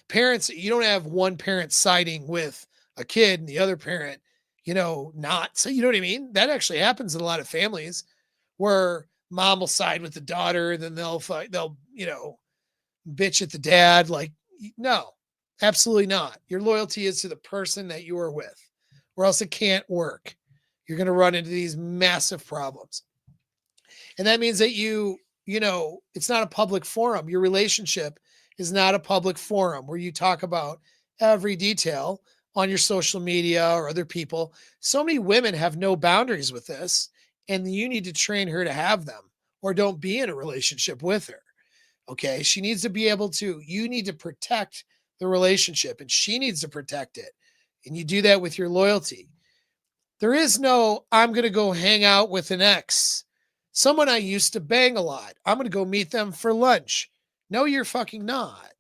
parents, you don't have one parent siding with a kid and the other parent, not. So you know what I mean? That actually happens in a lot of families where mom will side with the daughter, then they'll fight, they'll, bitch at the dad. Like, no, absolutely not. Your loyalty is to the person that you are with, or else it can't work. You're going to run into these massive problems. And that means that it's not a public forum. Your relationship is not a public forum where you talk about every detail on your social media or other people. So many women have no boundaries with this, and you need to train her to have them, or don't be in a relationship with her. Okay. She needs to be able to, you need to protect the relationship, and she needs to protect it. And you do that with your loyalty. There is no, I'm going to go hang out with an ex, someone I used to bang a lot. I'm going to go meet them for lunch. No, you're fucking not.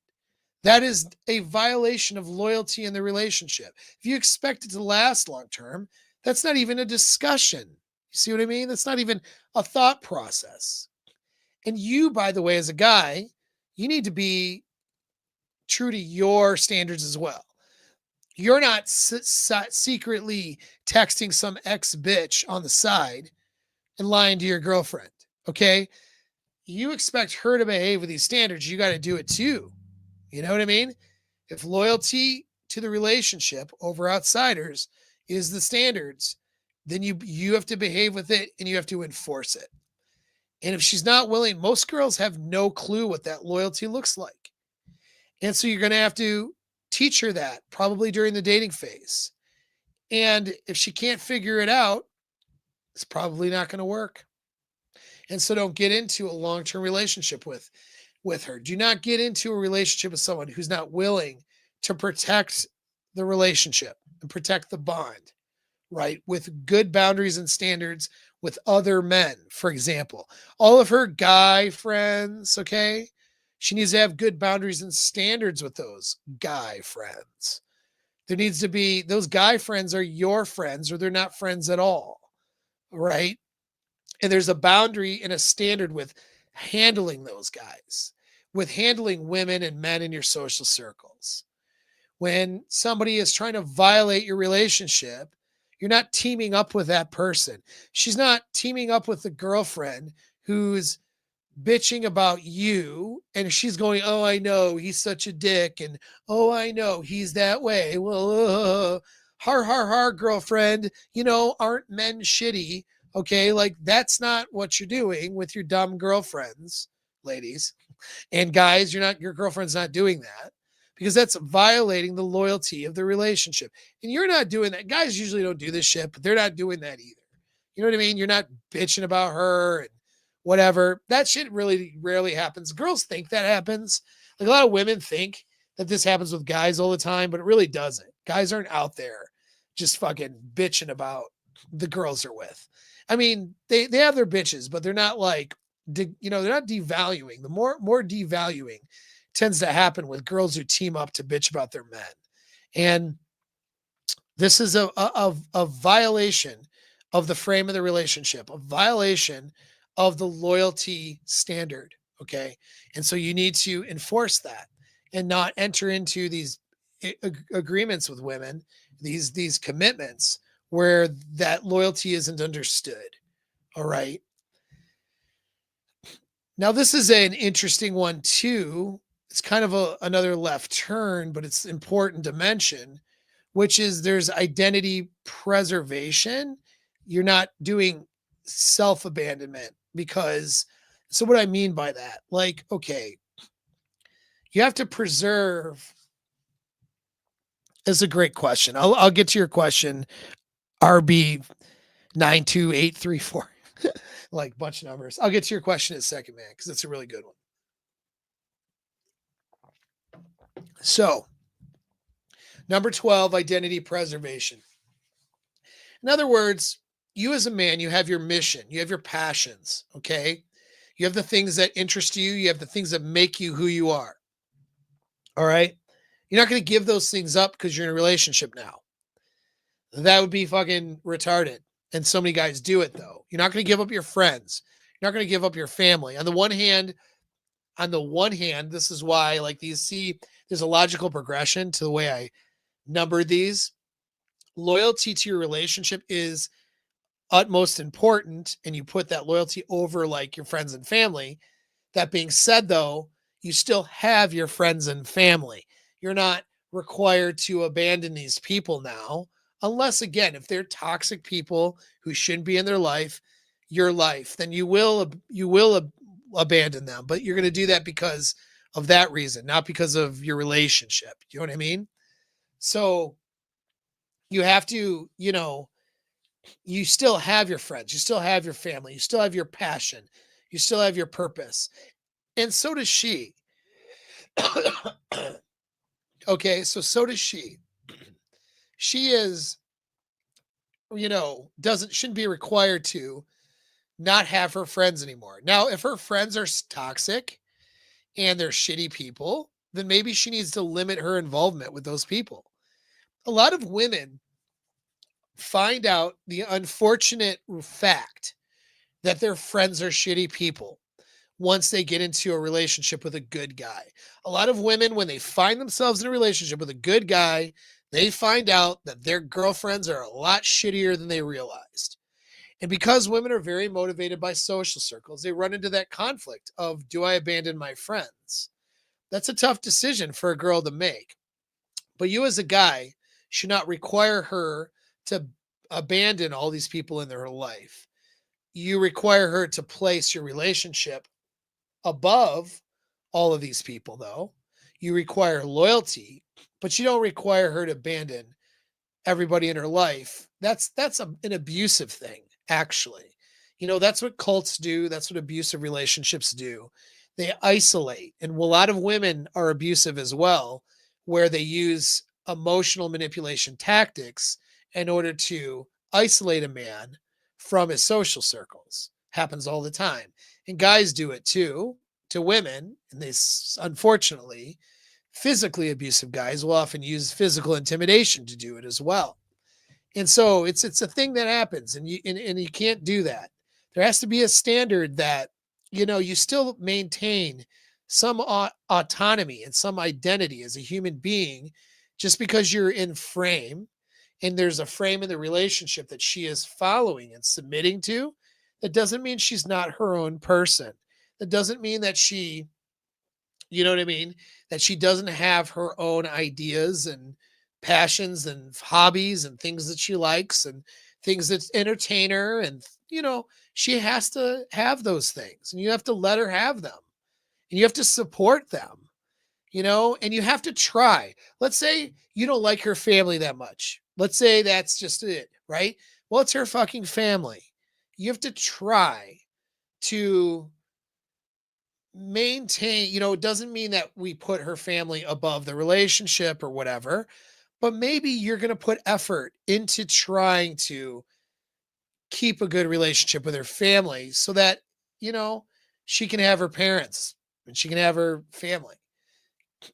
That is a violation of loyalty in the relationship. If you expect it to last long term, that's not even a discussion. You see what I mean? That's not even a thought process. And you, by the way, as a guy, you need to be true to your standards as well. You're not secretly texting some ex bitch on the side and lying to your girlfriend. Okay. You expect her to behave with these standards. You got to do it too. You know what I mean? If loyalty to the relationship over outsiders is the standards, then you have to behave with it, and you have to enforce it. And if she's not willing, most girls have no clue what that loyalty looks like. And so you're going to have to teach her that probably during the dating phase. And if she can't figure it out, it's probably not going to work. And so don't get into a long-term relationship with her. Do not get into a relationship with someone who's not willing to protect the relationship and protect the bond, right? With good boundaries and standards with other men, for example. All of her guy friends, okay? She needs to have good boundaries and standards with those guy friends. There needs to be, those guy friends are your friends, or they're not friends at all, right? And there's a boundary and a standard with handling those guys, with handling women and men in your social circles. When somebody is trying to violate your relationship, you're not teaming up with that person. She's not teaming up with the girlfriend who's bitching about you, and she's going, oh, I know he's such a dick, and oh, I know he's that way. Well, har har har, girlfriend, aren't men shitty? Okay, like that's not what you're doing with your dumb girlfriends, ladies. And guys, your girlfriend's not doing that, because that's violating the loyalty of the relationship. And you're not doing that. Guys usually don't do this shit, but they're not doing that either. You know what I mean? You're not bitching about her and whatever. That shit really rarely happens. Girls think that happens. Like, a lot of women think that this happens with guys all the time, but it really doesn't. Guys aren't out there just fucking bitching about the girls they're with. I mean, they have their bitches, but they're not like, they're not devaluing. The more devaluing tends to happen with girls who team up to bitch about their men. And this is a violation of the frame of the relationship, a violation of the loyalty standard. Okay. And so you need to enforce that and not enter into these agreements with women, these commitments where that loyalty isn't understood. All right. Now, this is an interesting one too. It's kind of another left turn, but it's important to mention, which is there's identity preservation. You're not doing self abandonment, because, so what I mean by that, like, okay, you have to preserve. Is a great question. I'll get to your question. RB 92834. Like, bunch of numbers. I'll get to your question in a second, man, because it's a really good one. So, number 12, identity preservation. In other words, you as a man, you have your mission, you have your passions, okay? You have the things that interest you, you have the things that make you who you are. All right? You're not going to give those things up because you're in a relationship now. That would be fucking retarded. And so many guys do it though. You're not going to give up your friends. You're not going to give up your family. On the one hand, this is why like these see there's a logical progression to the way I numbered these. Loyalty to your relationship is utmost important, and you put that loyalty over like your friends and family. That being said, though, you still have your friends and family. You're not required to abandon these people now, unless, again, if they're toxic people who shouldn't be in their life, your life, then you will abandon them. But you're going to do that because of that reason, not because of your relationship. You know what I mean? So you have to, you still have your friends, you still have your family, you still have your passion, you still have your purpose. And so does she. Okay, so does she. She is, doesn't shouldn't be required to not have her friends anymore. Now, if her friends are toxic and they're shitty people, then maybe she needs to limit her involvement with those people. A lot of women find out the unfortunate fact that their friends are shitty people once they get into a relationship with a good guy. A lot of women, when they find themselves in a relationship with a good guy, they find out that their girlfriends are a lot shittier than they realized. And because women are very motivated by social circles, they run into that conflict of, do I abandon my friends? That's a tough decision for a girl to make. But you as a guy should not require her to abandon all these people in their life. You require her to place your relationship above all of these people, though. You require loyalty, but you don't require her to abandon everybody in her life. That's an abusive thing, actually. That's what cults do. That's what abusive relationships do. They isolate. And a lot of women are abusive as well, where they use emotional manipulation tactics in order to isolate a man from his social circles. Happens all the time. And guys do it too to women. And they, unfortunately, physically abusive guys will often use physical intimidation to do it as well. And so it's a thing that happens, and you can't do that. There has to be a standard that you still maintain some autonomy and some identity as a human being, just because you're in frame and there's a frame in the relationship that she is following and submitting to. That doesn't mean she's not her own person. That doesn't mean that she, you know what I mean? That she doesn't have her own ideas and passions and hobbies and things that she likes and things that entertain her. And, she has to have those things, and you have to let her have them, and you have to support them, and you have to try. Let's say you don't like her family that much. Let's say that's just it, right? Well, it's her fucking family. You have to try to maintain, it doesn't mean that we put her family above the relationship or whatever, but maybe you're going to put effort into trying to keep a good relationship with her family so that, she can have her parents and she can have her family.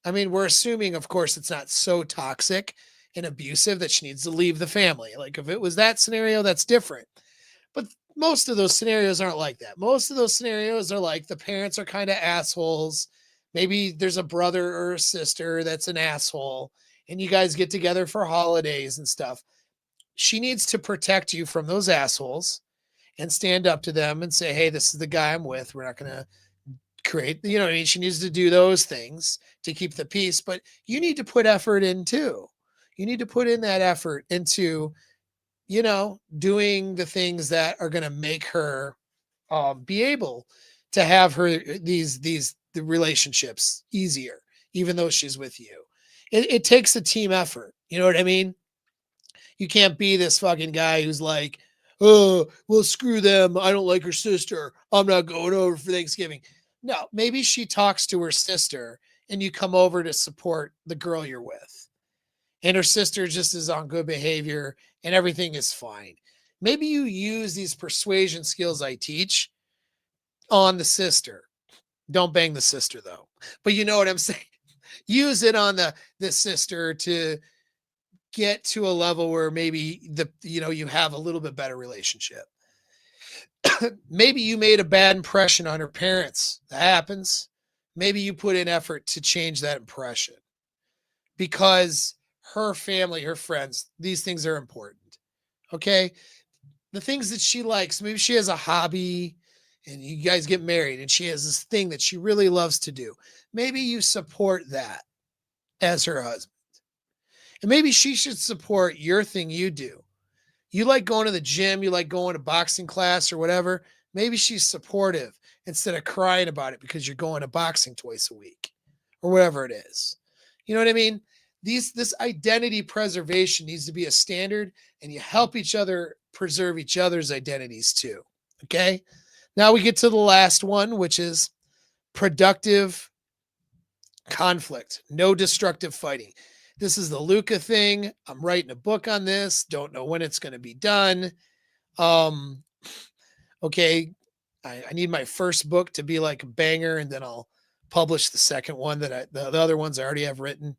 I mean, we're assuming, of course, it's not so toxic and abusive that she needs to leave the family. Like if it was that scenario, that's different. But most of those scenarios aren't like that. Most of those scenarios are like the parents are kind of assholes. Maybe there's a brother or a sister that's an asshole, and you guys get together for holidays and stuff. She needs to protect you from those assholes and stand up to them and say, hey, this is the guy I'm with. We're not going to create, what I mean? She needs to do those things to keep the peace, but you need to put effort in too. You need to put in that effort into, doing the things that are going to make her be able to have the relationships easier, even though she's with you. It takes a team effort. You know what I mean? You can't be this fucking guy who's like, oh, well, screw them. I don't like her sister. I'm not going over for Thanksgiving. No, maybe she talks to her sister and you come over to support the girl you're with. And her sister just is on good behavior and everything is fine. Maybe you use these persuasion skills I teach on the sister. Don't bang the sister though. But you know what I'm saying? Use it on the sister to get to a level where maybe you have a little bit better relationship. Maybe you made a bad impression on her parents. That happens. Maybe you put in effort to change that impression because her family, her friends, these things are important. Okay? The things that she likes, maybe she has a hobby and you guys get married and she has this thing that she really loves to do. Maybe you support that as her husband. And maybe she should support your thing you do. You like going to the gym, you like going to boxing class or whatever. Maybe she's supportive instead of crying about it because you're going to boxing twice a week or whatever it is. You know what I mean? This identity preservation needs to be a standard, and you help each other preserve each other's identities too. Okay. Now we get to the last one, which is productive conflict, no destructive fighting. This is the Luca thing. I'm writing a book on this. Don't know when it's going to be done. Okay. I need my first book to be like a banger, and then I'll publish the second one the other ones I already have written.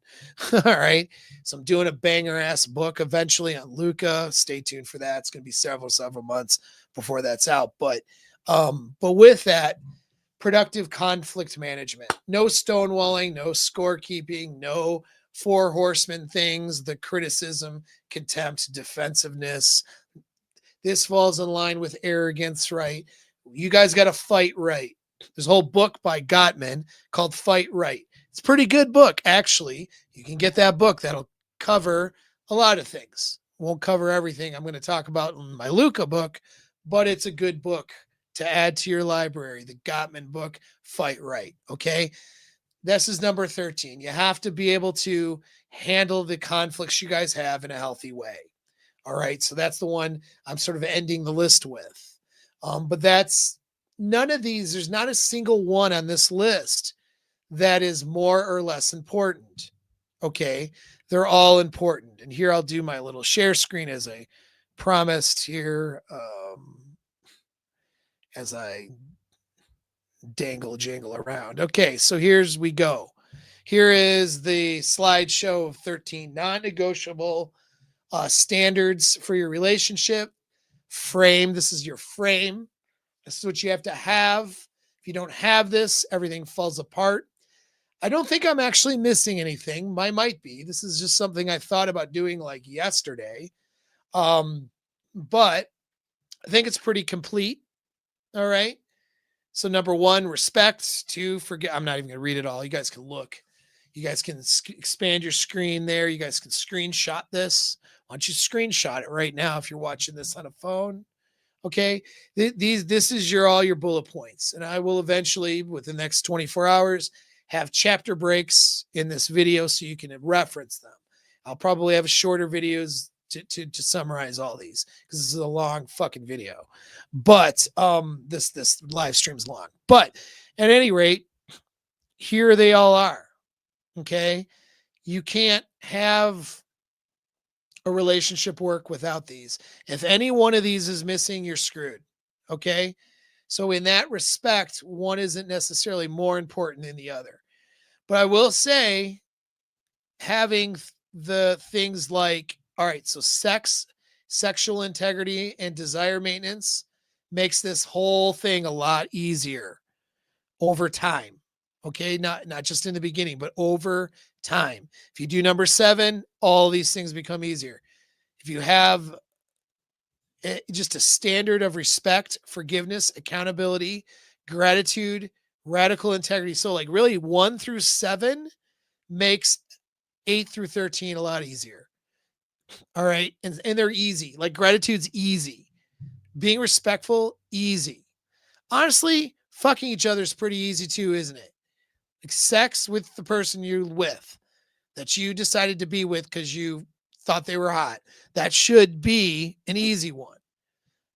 All right. So I'm doing a banger ass book eventually on Luca. Stay tuned for that. It's going to be several months before that's out. But with that, productive conflict management, no stonewalling, no scorekeeping, no four horsemen things, the criticism, contempt, defensiveness. This falls in line with arrogance, right? You guys got to fight right. There's a whole book by Gottman called Fight Right. It's a pretty good book, actually. You can get that book. That'll cover a lot of things. Won't cover everything I'm going to talk about in my Luca book, but it's a good book to add to your library. The Gottman book, Fight Right. Okay. This is number 13. You have to be able to handle the conflicts you guys have in a healthy way. All right. So that's the one I'm sort of ending the list with. But that's none of these. There's not a single one on this list that is more or less important. Okay. They're all important. And here I'll do my little share screen as I promised here. As I jangle around. Okay, so here's we go. Here is the slideshow of 13 non-negotiable standards for your relationship. Frame. This is your frame. This is what you have to have. If you don't have this, everything falls apart. I don't think I'm actually missing anything. I might be. This is just something I thought about doing like yesterday. But I think it's pretty complete. All right. So number 1, respect. 2, forget. I'm not even going to read it all. You guys can look. You guys can expand your screen there. You guys can screenshot this. Why don't you screenshot it right now if you're watching this on a phone? Okay. This is all your bullet points. And I will eventually, within the next 24 hours, have chapter breaks in this video so you can reference them. I'll probably have shorter videos to summarize all these because this is a long fucking video. But this live stream's long. But at any rate, here they all are. Okay. You can't have a relationship work without these. If any one of these is missing, you're screwed. Okay. So in that respect, one isn't necessarily more important than the other. But I will say having the things like, all right, so sexual integrity and desire maintenance makes this whole thing a lot easier over time. Okay. Not just in the beginning, but over time. If you do number 7, all these things become easier. If you have just a standard of respect, forgiveness, accountability, gratitude, radical integrity. So like really 1 through 7 makes 8 through 13 a lot easier. All right. And they're easy. Like gratitude's easy. Being respectful, easy. Honestly, fucking each other is pretty easy too, isn't it? Like sex with the person you're with that you decided to be with because you thought they were hot. That should be an easy one.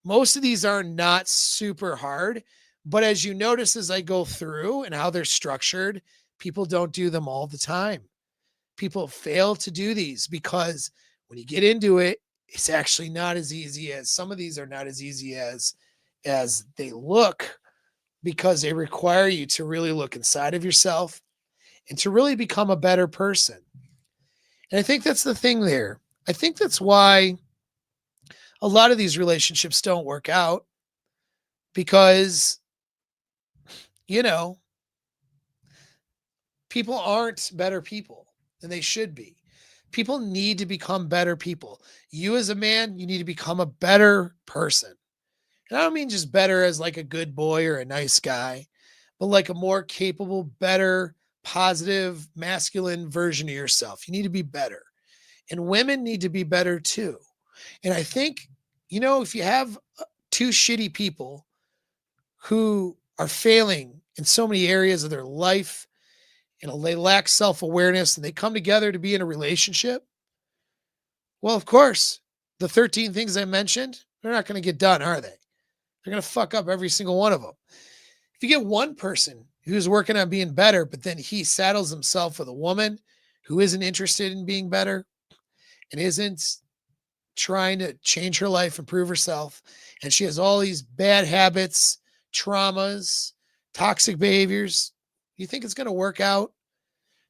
Most of these are not super hard, but as you notice as I go through and how they're structured, people don't do them all the time. People fail to do these because when you get into it, It's actually not as easy as some of these are not as easy as they look because they require you to really look inside of yourself and to really become a better person. And I think that's the thing there. I think that's why a lot of these relationships don't work out because, you know, people aren't better people than they should be. People need to become better people. You as a man, you need to become a better person. And I don't mean just better as like a good boy or a nice guy, but like a more capable, better, positive, masculine version of yourself. You need to be better. And women need to be better too. And I think, if you have two shitty people who are failing in so many areas of their life, they lack self awareness and they come together to be in a relationship, well, of course, the 13 things I mentioned, they're not going to get done, are they? They're going to fuck up every single one of them. If you get one person who's working on being better, but then he saddles himself with a woman who isn't interested in being better and isn't trying to change her life, improve herself, and she has all these bad habits, traumas, toxic behaviors, you think it's going to work out?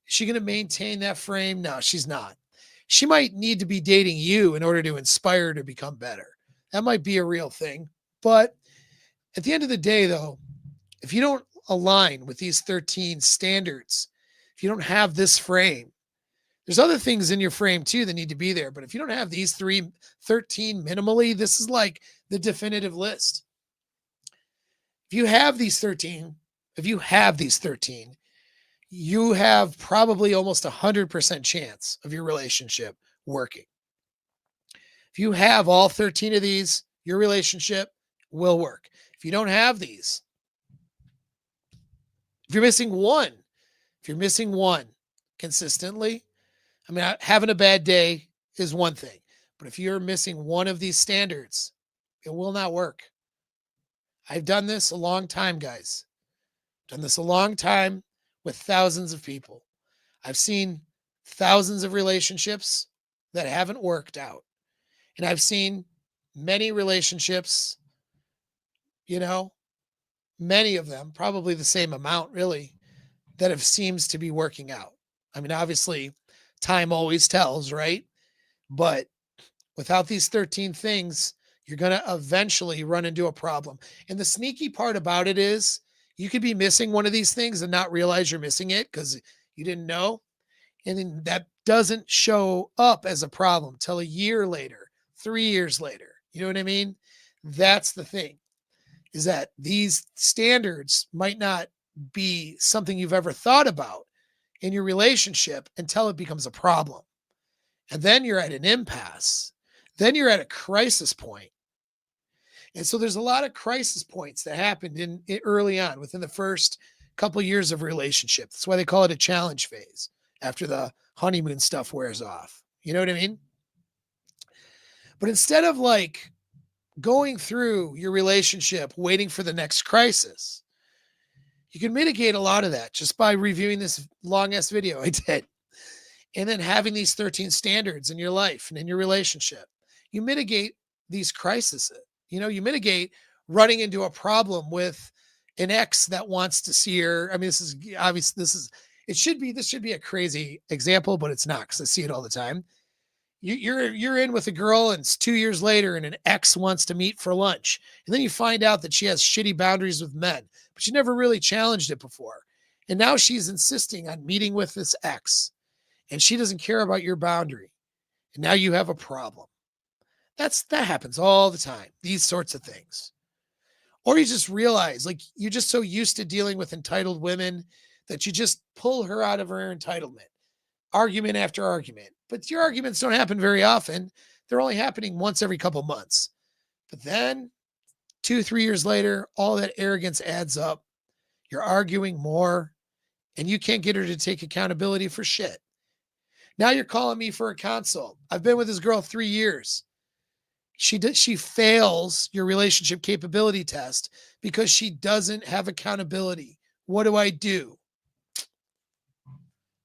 Is she going to maintain that frame? No, she's not. She might need to be dating you in order to inspire her to become better. That might be a real thing. But at the end of the day, though, if you don't align with these 13 standards, if you don't have this frame, there's other things in your frame too that need to be there. But if you don't have these 13 minimally, this is like the definitive list. If you have these 13, you have probably almost 100% chance of your relationship working. If you have all 13 of these, your relationship will work. If you don't have these, if you're missing one consistently, I mean, having a bad day is one thing, but if you're missing one of these standards, it will not work. I've done this a long time, guys. Done this a long time with thousands of people. I've seen thousands of relationships that haven't worked out. And I've seen many relationships, you know, many of them, probably the same amount really, that have seems to be working out. I mean, obviously, time always tells, right? But without these 13 things, you're going to eventually run into a problem. And the sneaky part about it is you could be missing one of these things and not realize you're missing it because you didn't know. And then that doesn't show up as a problem till a year later, 3 years later. You know what I mean? That's the thing, is that these standards might not be something you've ever thought about in your relationship until it becomes a problem. And then you're at an impasse. Then you're at a crisis point. And so there's a lot of crisis points that happened in early on within the first couple of years of relationship. That's why they call it a challenge phase after the honeymoon stuff wears off. You know what I mean? But instead of like going through your relationship waiting for the next crisis, you can mitigate a lot of that just by reviewing this long ass video I did and then having these 13 standards in your life and in your relationship. You mitigate these crises. You mitigate running into a problem with an ex that wants to see her. I mean, this is obvious. This should be a crazy example, but it's not because I see it all the time. You're in with a girl and it's 2 years later and an ex wants to meet for lunch. And then you find out that she has shitty boundaries with men, but she never really challenged it before. And now she's insisting on meeting with this ex and she doesn't care about your boundary. And now you have a problem. That happens all the time, these sorts of things. Or you just realize like you're just so used to dealing with entitled women that you just pull her out of her entitlement, argument after argument. But your arguments don't happen very often. They're only happening once every couple months. But then 2, 3 years later, all that arrogance adds up. You're arguing more and you can't get her to take accountability for shit. Now you're calling me for a consult. I've been with this girl 3 years. She fails your relationship capability test because she doesn't have accountability. What do I do?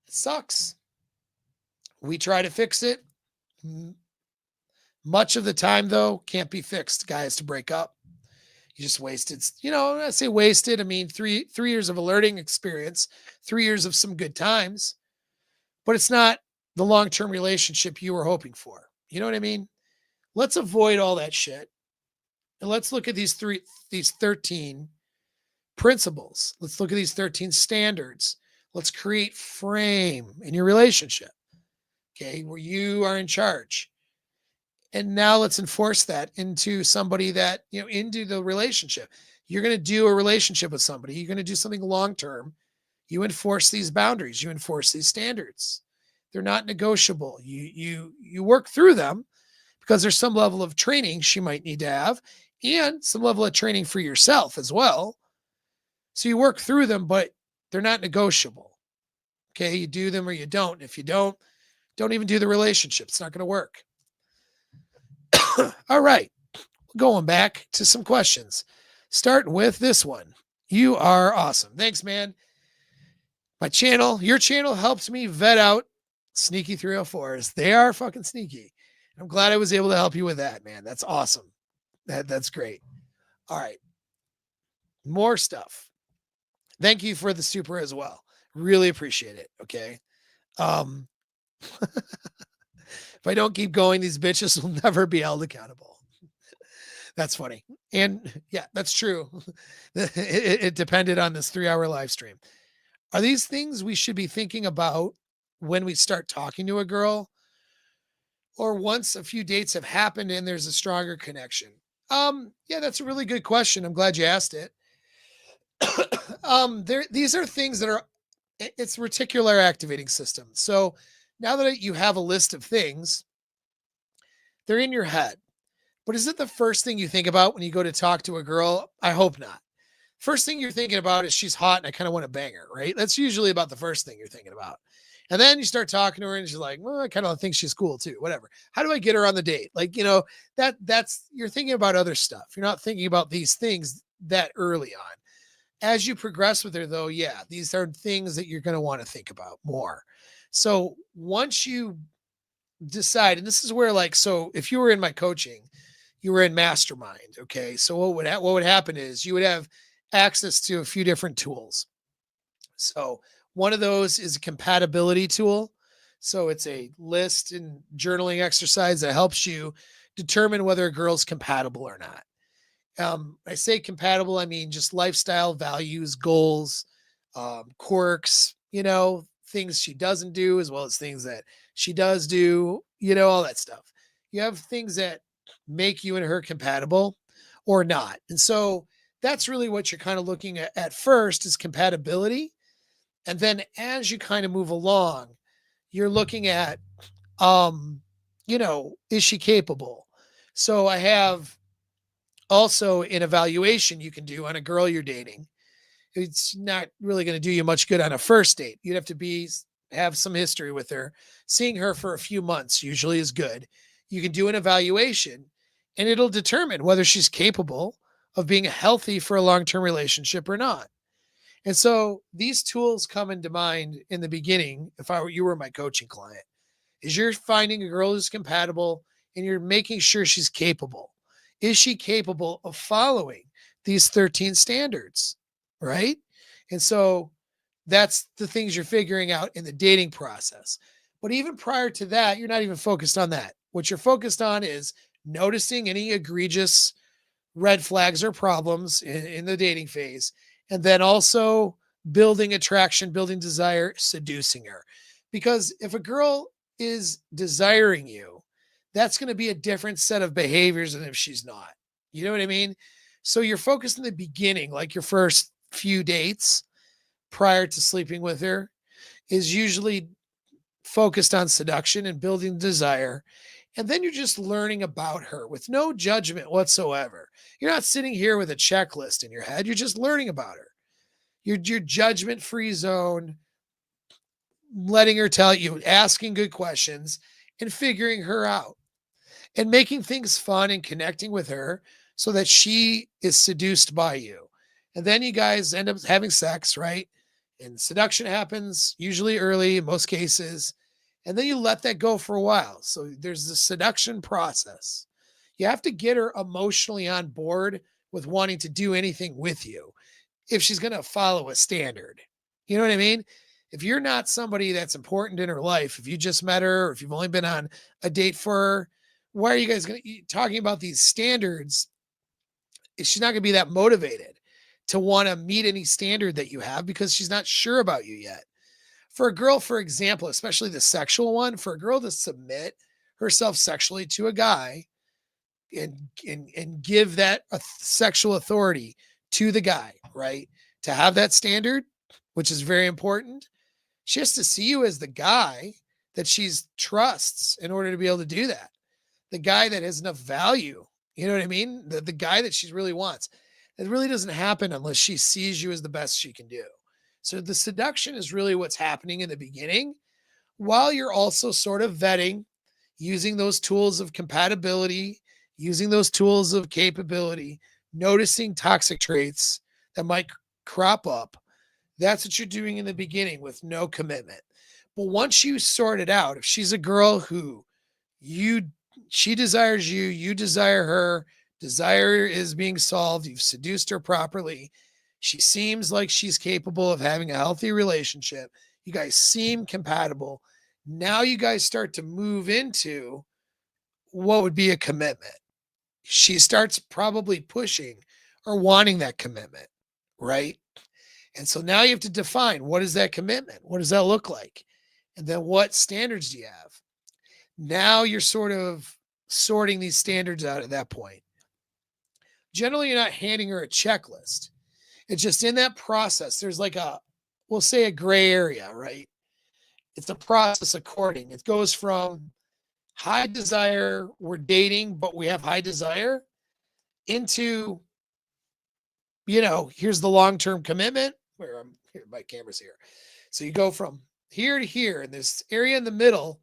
It sucks. We try to fix it. Much of the time, though, can't be fixed, guys, to break up. You just wasted, I say wasted. I mean, three years of a learning experience, 3 years of some good times, but it's not the long-term relationship you were hoping for. You know what I mean? Let's avoid all that shit. And let's look at these 13 principles. Let's look at these 13 standards. Let's create frame in your relationship. Okay, where you are in charge. And now let's enforce that into somebody that, into the relationship. You're going to do a relationship with somebody. You're going to do something long term. You enforce these boundaries. You enforce these standards. They're not negotiable. You work through them because there's some level of training she might need to have and some level of training for yourself as well. So you work through them, but they're not negotiable. Okay, you do them or you don't. If you don't even do the relationship. It's not going to work. All right, going back to some questions. Starting with this one. You are awesome. Thanks, man. Your channel helps me vet out sneaky 304s. They are fucking sneaky. I'm glad I was able to help you with that, man. That's awesome. That's great. All right. More stuff. Thank you for the super as well. Really appreciate it. Okay. If I don't keep going, these bitches will never be held accountable. That's funny. And yeah, that's true. It depended on this 3-hour live stream. Are these things we should be thinking about when we start talking to a girl, or once a few dates have happened and there's a stronger connection? Yeah, that's a really good question. I'm glad you asked it. These are things that are, it's reticular activating system. So now that you have a list of things, they're in your head. But is it the first thing you think about when you go to talk to a girl? I hope not. First thing you're thinking about is she's hot and I kind of want to bang her, right? That's usually about the first thing you're thinking about. And then you start talking to her and she's like, well, I kind of think she's cool too, whatever. How do I get her on the date? Like, that's, you're thinking about other stuff. You're not thinking about these things that early on. As you progress with her though, yeah, these are things that you're going to want to think about more. So once you decide, and this is where, like, so if you were in my coaching, you were in mastermind. Okay. So what would happen is you would have access to a few different tools. So one of those is a compatibility tool. So it's a list and journaling exercise that helps you determine whether a girl's compatible or not. I say compatible, I mean just lifestyle, values, goals, quirks, things she doesn't do, as well as things that she does do, all that stuff. You have things that make you and her compatible or not. And so that's really what you're kind of looking at first is compatibility. And then as you kind of move along, you're looking at, is she capable? So I have also an evaluation you can do on a girl you're dating. It's not really going to do you much good on a first date. You'd have to have some history with her. Seeing her for a few months usually is good. You can do an evaluation and it'll determine whether she's capable of being healthy for a long-term relationship or not. And so these tools come into mind in the beginning. If you were my coaching client, is you're finding a girl who's compatible and you're making sure she's capable. Is she capable of following these 13 standards? Right. And so that's the things you're figuring out in the dating process. But even prior to that, you're not even focused on that. What you're focused on is noticing any egregious red flags or problems in the dating phase. And then also building attraction, building desire, seducing her. Because if a girl is desiring you, that's going to be a different set of behaviors than if she's not. You know what I mean? So you're focused in the beginning, like your first few dates prior to sleeping with her is usually focused on seduction and building desire. And then you're just learning about her with no judgment whatsoever. You're not sitting here with a checklist in your head. You're just learning about her. Your judgment-free zone, letting her tell you, asking good questions and figuring her out and making things fun and connecting with her so that she is seduced by you. And then you guys end up having sex, right? And seduction happens usually early in most cases. And then you let that go for a while. So there's the seduction process. You have to get her emotionally on board with wanting to do anything with you if she's going to follow a standard. You know what I mean? If you're not somebody that's important in her life, if you just met her, or if you've only been on a date for her, why are you guys going to talking about these standards? She's not going to be that motivated to want to meet any standard that you have because she's not sure about you yet. For a girl, for example, especially the sexual one, for a girl to submit herself sexually to a guy and give that sexual authority to the guy, right? To have that standard, which is very important. She has to see you as the guy that she's trusts in order to be able to do that. The guy that has enough value. You know what I mean? The guy that she really wants. It really doesn't happen unless she sees you as the best she can do. So the seduction is really what's happening in the beginning, while you're also sort of vetting, using those tools of compatibility, using those tools of capability, noticing toxic traits that might crop up. That's what you're doing in the beginning with no commitment. But once you sort it out, if she's a girl who you she desires you, you desire her, desire is being solved, you've seduced her properly, she seems like she's capable of having a healthy relationship, you guys seem compatible. Now you guys start to move into what would be a commitment. She starts probably pushing or wanting that commitment, right? And so now you have to define, what is that commitment? What does that look like? And then what standards do you have? Now you're sort of sorting these standards out at that point. Generally, you're not handing her a checklist. It's just in that process, there's like we'll say a gray area, right? It's a process of courting. It goes from high desire, we're dating, but we have high desire, into, here's the long-term commitment where here, my camera's here. So you go from here to here, and this area in the middle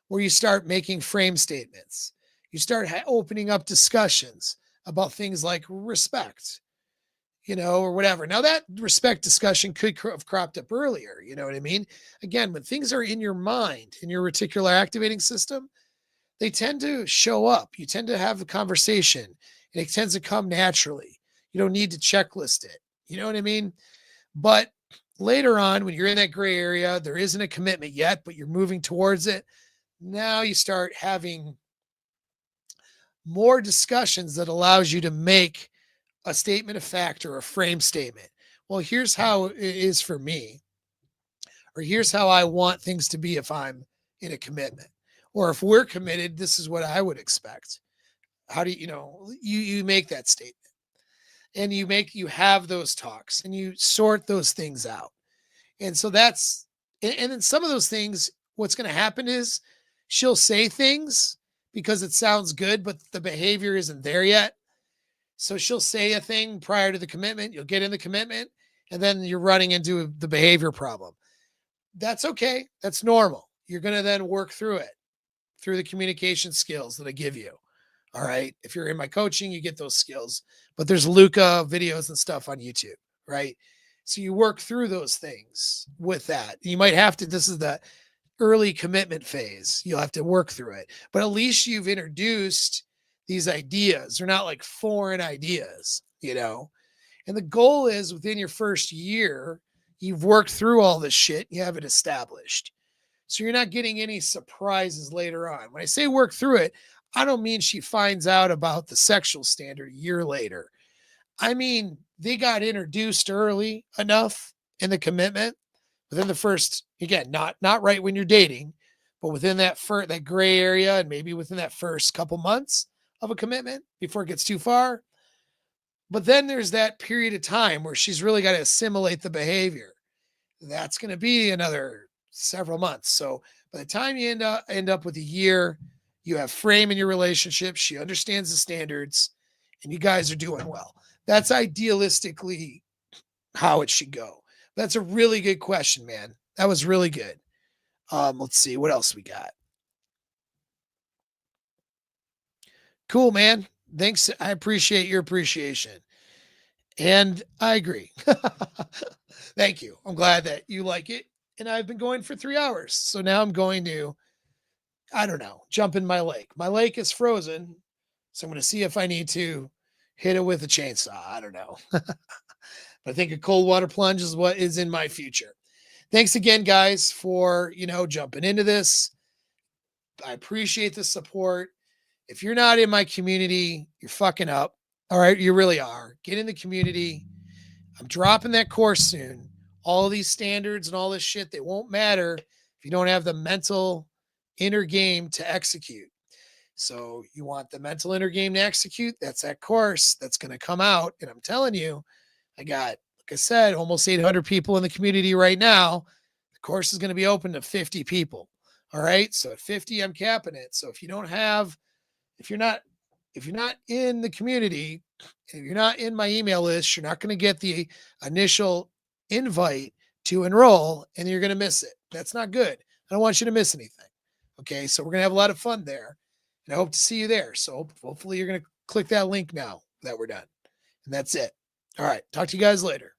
where you start making frame statements. You start opening up discussions about things like respect, or whatever. Now that respect discussion could have cropped up earlier. You know what I mean? Again, when things are in your mind, in your reticular activating system, they tend to show up. You tend to have a conversation and it tends to come naturally. You don't need to checklist it. You know what I mean? But later on, when you're in that gray area, there isn't a commitment yet, but you're moving towards it. Now you start having more discussions that allows you to make a statement of fact or a frame statement. Well, here's how it is for me, or here's how I want things to be if I'm in a commitment, or if we're committed, this is what I would expect. How do you make that statement, and you have those talks and you sort those things out. And so and then some of those things, what's going to happen is she'll say things because it sounds good, but the behavior isn't there yet. So she'll say a thing prior to the commitment, you'll get in the commitment, and then you're running into the behavior problem. That's okay. That's normal. You're going to then work through it, through the communication skills that I give you. All right. If you're in my coaching, you get those skills, but there's Luca videos and stuff on YouTube, right? So you work through those things with that. You might have to, this is the early commitment phase. You'll have to work through it, but at least you've introduced these ideas. They're not like foreign ideas, and the goal is within your first year, you've worked through all this shit. You have it established. So you're not getting any surprises later on. When I say work through it, I don't mean she finds out about the sexual standard a year later. I mean, they got introduced early enough in the commitment within the first, again, not right when you're dating, but within that gray area, and maybe within that first couple months of a commitment before it gets too far. But then there's that period of time where she's really got to assimilate the behavior. That's going to be another several months. So by the time you end up with a year, you have frame in your relationship. She understands the standards and you guys are doing well. That's idealistically how it should go. That's a really good question, man. That was really good. Let's see what else we got. Cool, man. Thanks. I appreciate your appreciation. And I agree. Thank you. I'm glad that you like it. And I've been going for 3 hours. So now I'm going to I don't know, jump in my lake. My lake is frozen, so I'm going to see if I need to hit it with a chainsaw. I don't know. I think a cold water plunge is what is in my future. Thanks again, guys, for, jumping into this. I appreciate the support. If you're not in my community, you're fucking up. All right. You really are. Get in the community. I'm dropping that course soon. All these standards and all this shit, they won't matter if you don't have the mental inner game to execute. So you want the mental inner game to execute? That's that course that's going to come out. And I'm telling you, I got, like I said, almost 800 people in the community right now. The course is going to be open to 50 people. All right. So at 50, I'm capping it. So if you're not in the community, if you're not in my email list, you're not going to get the initial invite to enroll and you're going to miss it. That's not good. I don't want you to miss anything. Okay. So we're going to have a lot of fun there and I hope to see you there. So hopefully you're going to click that link now that we're done. And that's it. All right. Talk to you guys later.